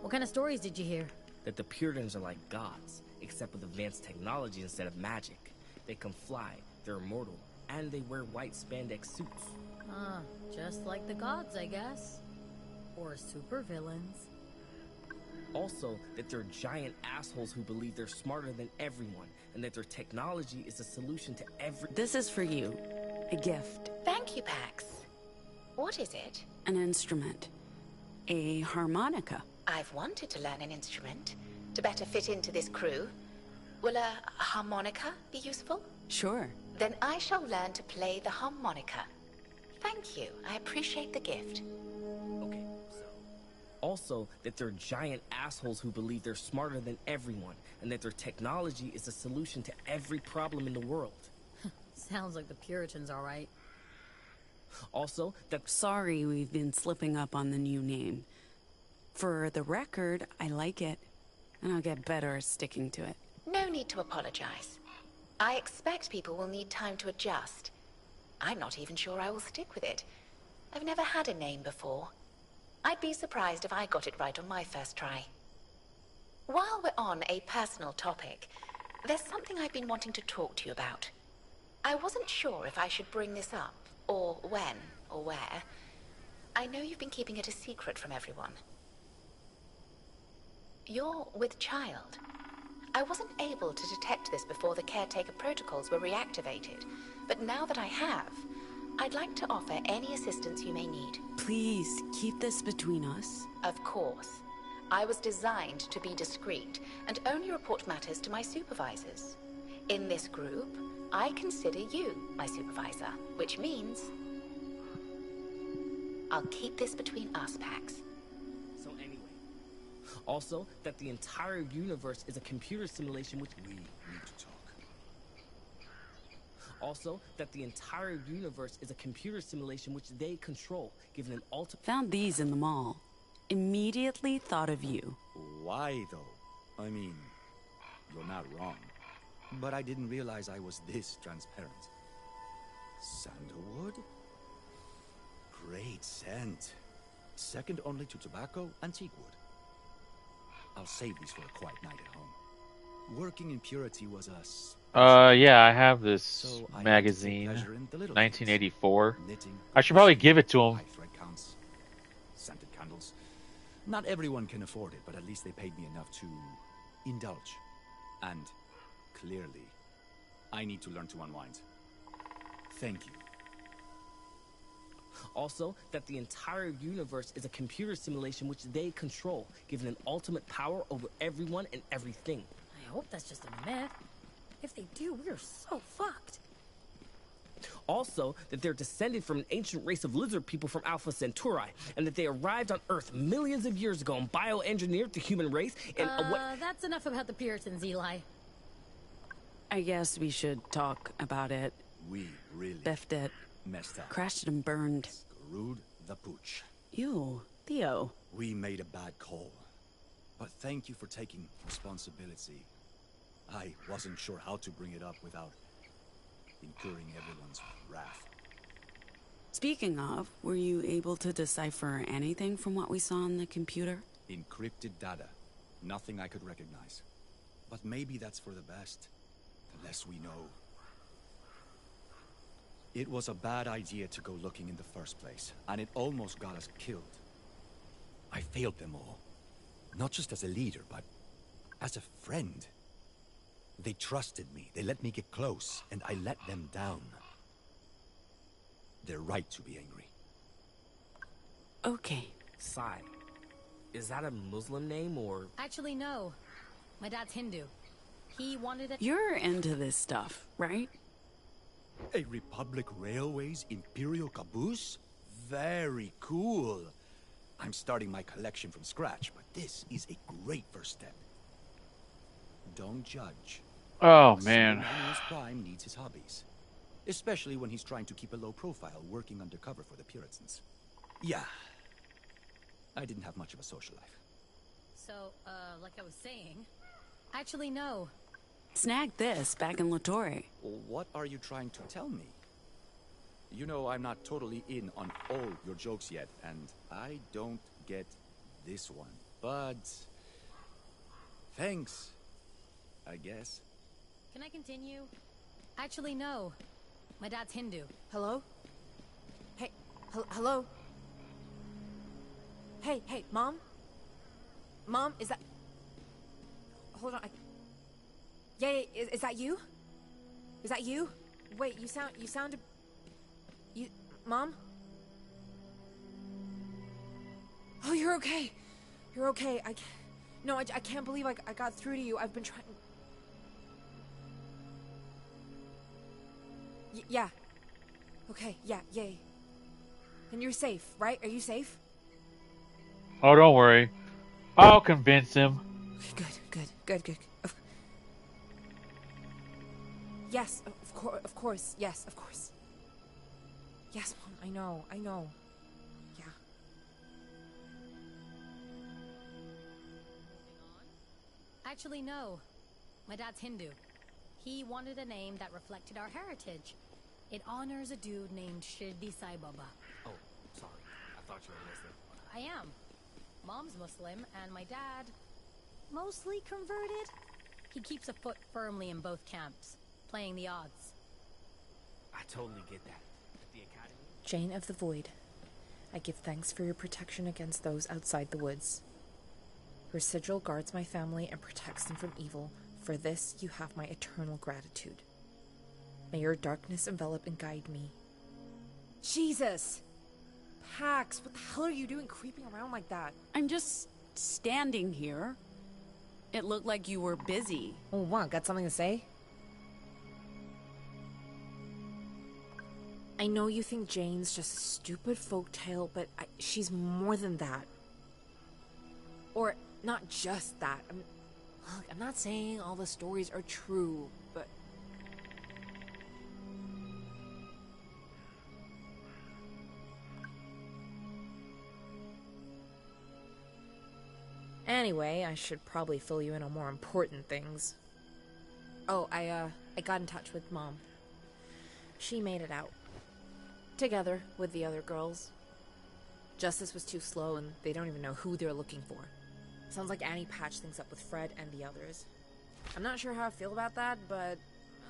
What kind of stories did you hear? That the Puritans are like gods, except with advanced technology instead of magic. They can fly, they're immortal, and they wear white spandex suits. Ah, just like the gods, I guess. Or supervillains. Also, that they're giant assholes who believe they're smarter than everyone, and that their technology is a solution to every... This is for you. A gift. Thank you, Pax. What is it? An instrument. A harmonica. I've wanted to learn an instrument to better fit into this crew. Will a harmonica be useful? Sure. Then I shall learn to play the harmonica. Thank you. I appreciate the gift. Okay, so... Also, that they're giant assholes who believe they're smarter than everyone, and that their technology is a solution to every problem in the world. Sounds like the Puritans, all right. Also, that... Sorry we've been slipping up on the new name. For the record, I like it, and I'll get better at sticking to it. No need to apologize. I expect people will need time to adjust. I'm not even sure I will stick with it. I've never had a name before. I'd be surprised if I got it right on my first try. While we're on a personal topic, there's something I've been wanting to talk to you about. I wasn't sure if I should bring this up, or when, or where. I know you've been keeping it a secret from everyone. You're with child. I wasn't able to detect this before the caretaker protocols were reactivated, but now that I have, I'd like to offer any assistance you may need. Please, keep this between us. Of course. I was designed to be discreet and only report matters to my supervisors. In this group, I consider you my supervisor, which means I'll keep this between us, Pax. So anyway. Also, that the entire universe is a computer simulation which... We need to talk. Also, that the entire universe is a computer simulation which they control, given an ultimate... Found these in the mall. Immediately thought of you. Why, though? I mean, you're not wrong. But I didn't realize I was this transparent. Sandalwood? Great scent. Second only to tobacco and teakwood. I'll save these for a quiet night at home. Working in Purity was yeah, I have this magazine, 1984. I should probably give it to him. Thread counts, scented candles. Not everyone can afford it, but at least they paid me enough to indulge. And clearly, I need to learn to unwind. Thank you. Also, that the entire universe is a computer simulation which they control, given an ultimate power over everyone and everything. I hope that's just a myth. If they do, we're so fucked. Also, that they're descended from an ancient race of lizard people from Alpha Centauri, and that they arrived on Earth millions of years ago and bioengineered the human race, and That's enough about the Puritans, Eli. I guess we should talk about it. We really Biffed it. Messed up. Crashed it and burned. Screwed the pooch. You, Theo. We made a bad call. But thank you for taking responsibility. I wasn't sure how to bring it up without incurring everyone's wrath. Speaking of, were you able to decipher anything from what we saw on the computer? Encrypted data. Nothing I could recognize. But maybe that's for the best. The less we know. It was a bad idea to go looking in the first place, and it almost got us killed. I failed them all. Not just as a leader, but as a friend. They trusted me, they let me get close, and I let them down. They're right to be angry. Okay. Sai. Is that a Muslim name or... Actually, no. My dad's Hindu. He wanted it. You're into this stuff, right? A Republic Railways Imperial caboose? Very cool. I'm starting my collection from scratch, but this is a great first step. Don't judge. Oh, man. Magnus Prime needs his hobbies. Especially when he's trying to keep a low profile working undercover for the Puritans. Yeah. I didn't have much of a social life. So, like I was saying... Actually, no. Snagged this back in Latore. What are you trying to tell me? You know I'm not totally in on all your jokes yet, and I don't get this one. But... thanks, I guess. Can I continue? Actually, no. My dad's Hindu. Hello? Hey, hello? Hey, Mom? Mom, is that... Hold on, Yeah, is that you? Is that you? Wait, you sound... You... Mom? Oh, you're okay. You're okay. No, I can't believe I got through to you. I've been trying... Yeah. Okay, yeah, yay. And you're safe, right? Are you safe? Oh, don't worry. I'll convince him. Good. Yes, of course. Yes, of course. Yes, Mom, I know. Yeah. Actually, no. My dad's Hindu. He wanted a name that reflected our heritage. It honors a dude named Shirdi Sai Baba. Oh, sorry. I thought you were Muslim. I am. Mom's Muslim, and my dad... mostly converted? He keeps a foot firmly in both camps, playing the odds. I totally get that. At the academy... Jane of the Void, I give thanks for your protection against those outside the woods. Your sigil guards my family and protects them from evil. For this, you have my eternal gratitude. May your darkness envelop and guide me. Jesus! Pax, what the hell are you doing creeping around like that? I'm just standing here. It looked like you were busy. Oh, what? Got something to say? I know you think Jane's just a stupid folktale, but she's more than that. Or, not just that. Look, I'm not saying all the stories are true, but... Anyway, I should probably fill you in on more important things. Oh, I got in touch with Mom. She made it out. Together with the other girls. Justice was too slow and they don't even know who they're looking for. Sounds like Annie patched things up with Fred and the others. I'm not sure how I feel about that, but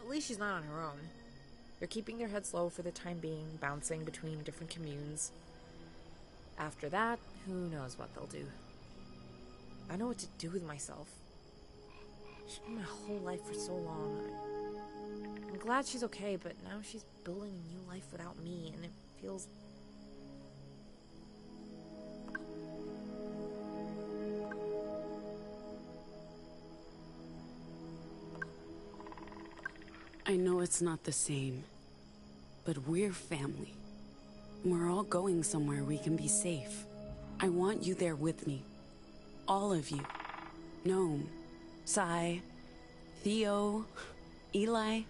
at least she's not on her own. They're keeping their heads low for the time being, bouncing between different communes. After that, who knows what they'll do. I know what to do with myself. She's been my whole life for so long. I'm glad she's okay, but now she's building a new life without me, and it feels... I know it's not the same, but we're family. We're all going somewhere we can be safe. I want you there with me. All of you. Gnome, Sai, Theo, Eli.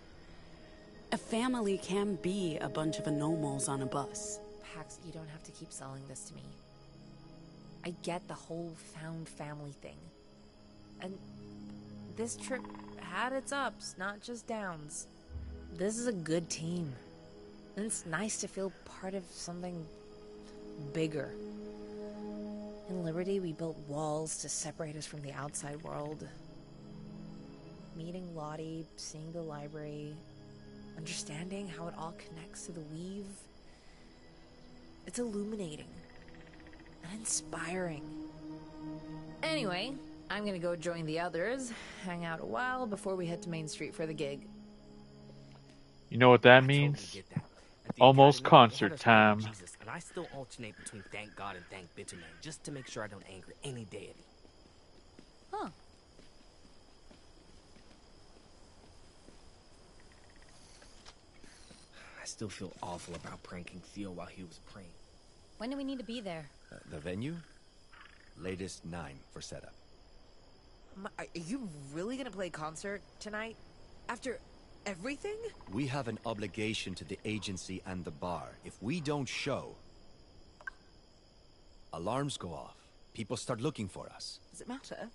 A family can be a bunch of anomals on a bus. Pax, you don't have to keep selling this to me. I get the whole found family thing. And this trip had its ups, not just downs. This is a good team. And it's nice to feel part of something bigger. In Liberty, we built walls to separate us from the outside world. Meeting Lottie, seeing the library, understanding how it all connects to the weave. It's illuminating and inspiring. Anyway, I'm gonna go join the others, hang out a while before we head to Main Street for the gig. You know what that means? Almost concert time. Jesus, and I still alternate between thank God and thank Bitterman just to make sure I don't anger any deity. Huh. I still feel awful about pranking Theo while he was praying. When do we need to be there? The venue? Latest 9 for setup. Are you really gonna play concert tonight? After everything? We have an obligation to the agency and the bar. If we don't show, alarms go off. People start looking for us. Does it matter?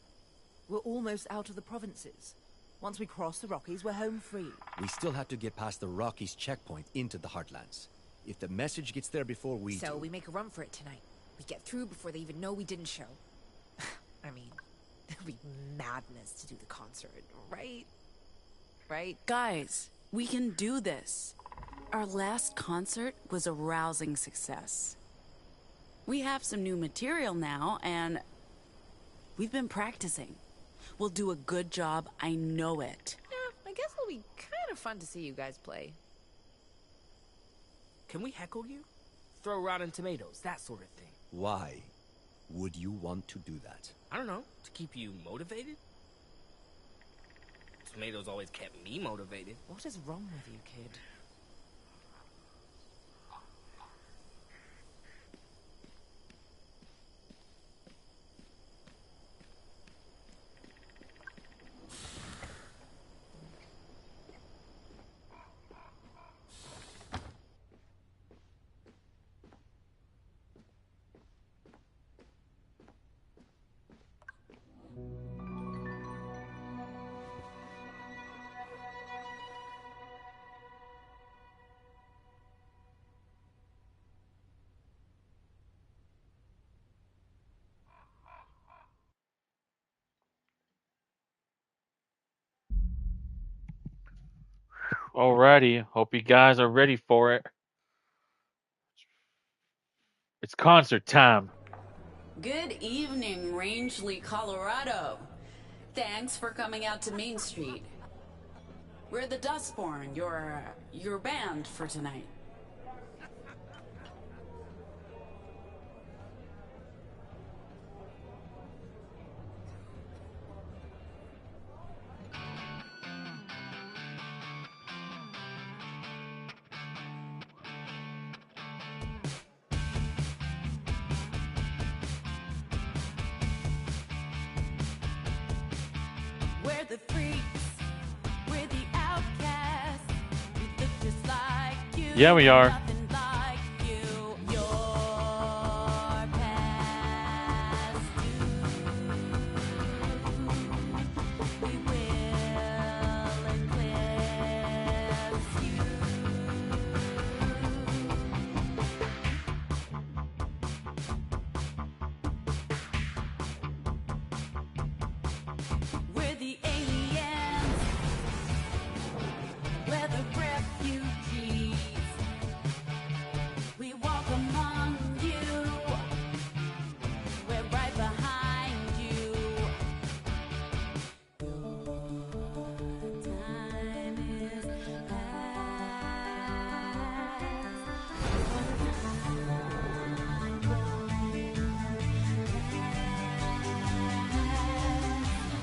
We're almost out of the provinces. Once we cross the Rockies, we're home free. We still have to get past the Rockies checkpoint into the Heartlands. If the message gets there before we So do... we make a run for it tonight. We get through before they even know we didn't show. I mean, it'd be madness to do the concert, right? Right? Guys, we can do this. Our last concert was a rousing success. We have some new material now, and we've been practicing. We'll do a good job, I know it. Yeah, I guess it'll be kind of fun to see you guys play. Can we heckle you? Throw rotten tomatoes, that sort of thing. Why would you want to do that? I don't know, to keep you motivated? Tomatoes always kept me motivated. What is wrong with you, kid? Alrighty, hope you guys are ready for it. It's concert time. Good evening, Rangeley, Colorado. Thanks for coming out to Main Street. We're the Dustborn, your band for tonight. We're the freaks, we're the outcasts. We look just like you. Yeah, we are. Nothing like you. Your past due. We will eclipse you. We're the aliens. We're the refugees. We walk among you. We're right behind you. Time is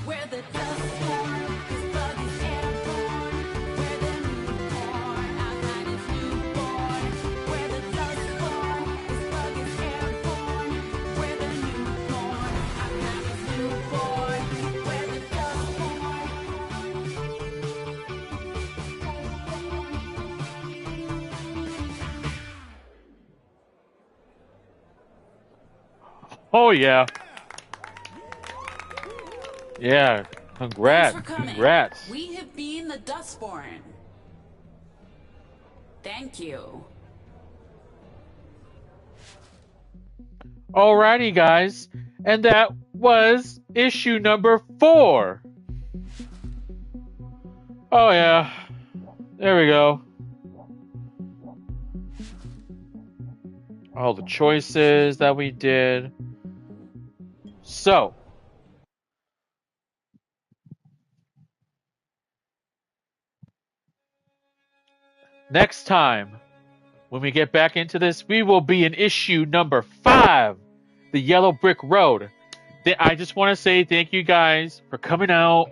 We're the Dustborn, 'cause bug is airborne. We're the newborn, our kind is newborn. We're the Dustborn, 'cause bug is airborne. We're the newborn, our kind is newborn. We're the Dustborn. Oh yeah. Yeah. Congrats. Thanks for coming. Congrats. We have been the Dustborn. Thank you. Alrighty, guys. And that was issue number 4. Oh, yeah. There we go. All the choices that we did. So, next time, when we get back into this, we will be in issue number 5, The Yellow Brick Road. I just want to say thank you guys for coming out,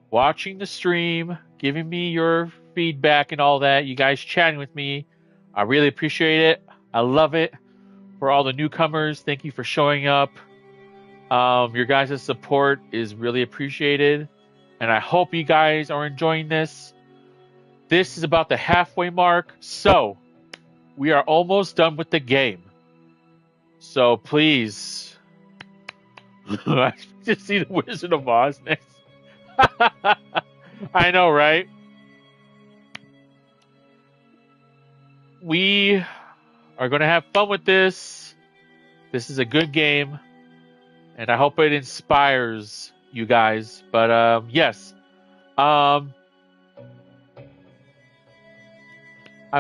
watching the stream, giving me your feedback and all that. You guys chatting with me. I really appreciate it. I love it. For all the newcomers, thank you for showing up. Your guys' support is really appreciated. And I hope you guys are enjoying this. This is about the halfway mark. So, we are almost done with the game. So, please. I just see the Wizard of Oz next. I know, right? We are going to have fun with this. This is a good game. And I hope it inspires you guys. But, yes. I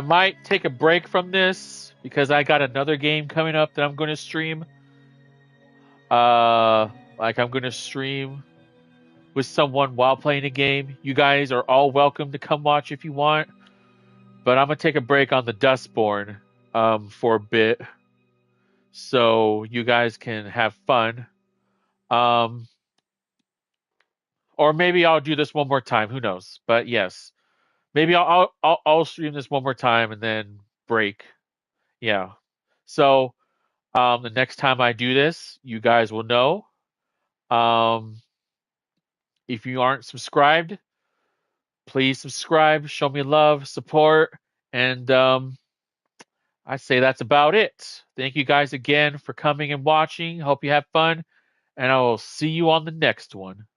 might take a break from this because I got another game coming up that I'm going to stream. Like I'm going to stream with someone while playing a game. You guys are all welcome to come watch if you want. But I'm going to take a break on the Dustborn for a bit so you guys can have fun. Or maybe I'll do this one more time. Who knows? But yes, maybe I'll stream this one more time and then break. Yeah. So the next time I do this, you guys will know. If you aren't subscribed, please subscribe. Show me love, support, and I'd say that's about it. Thank you guys again for coming and watching. Hope you have fun, and I will see you on the next one.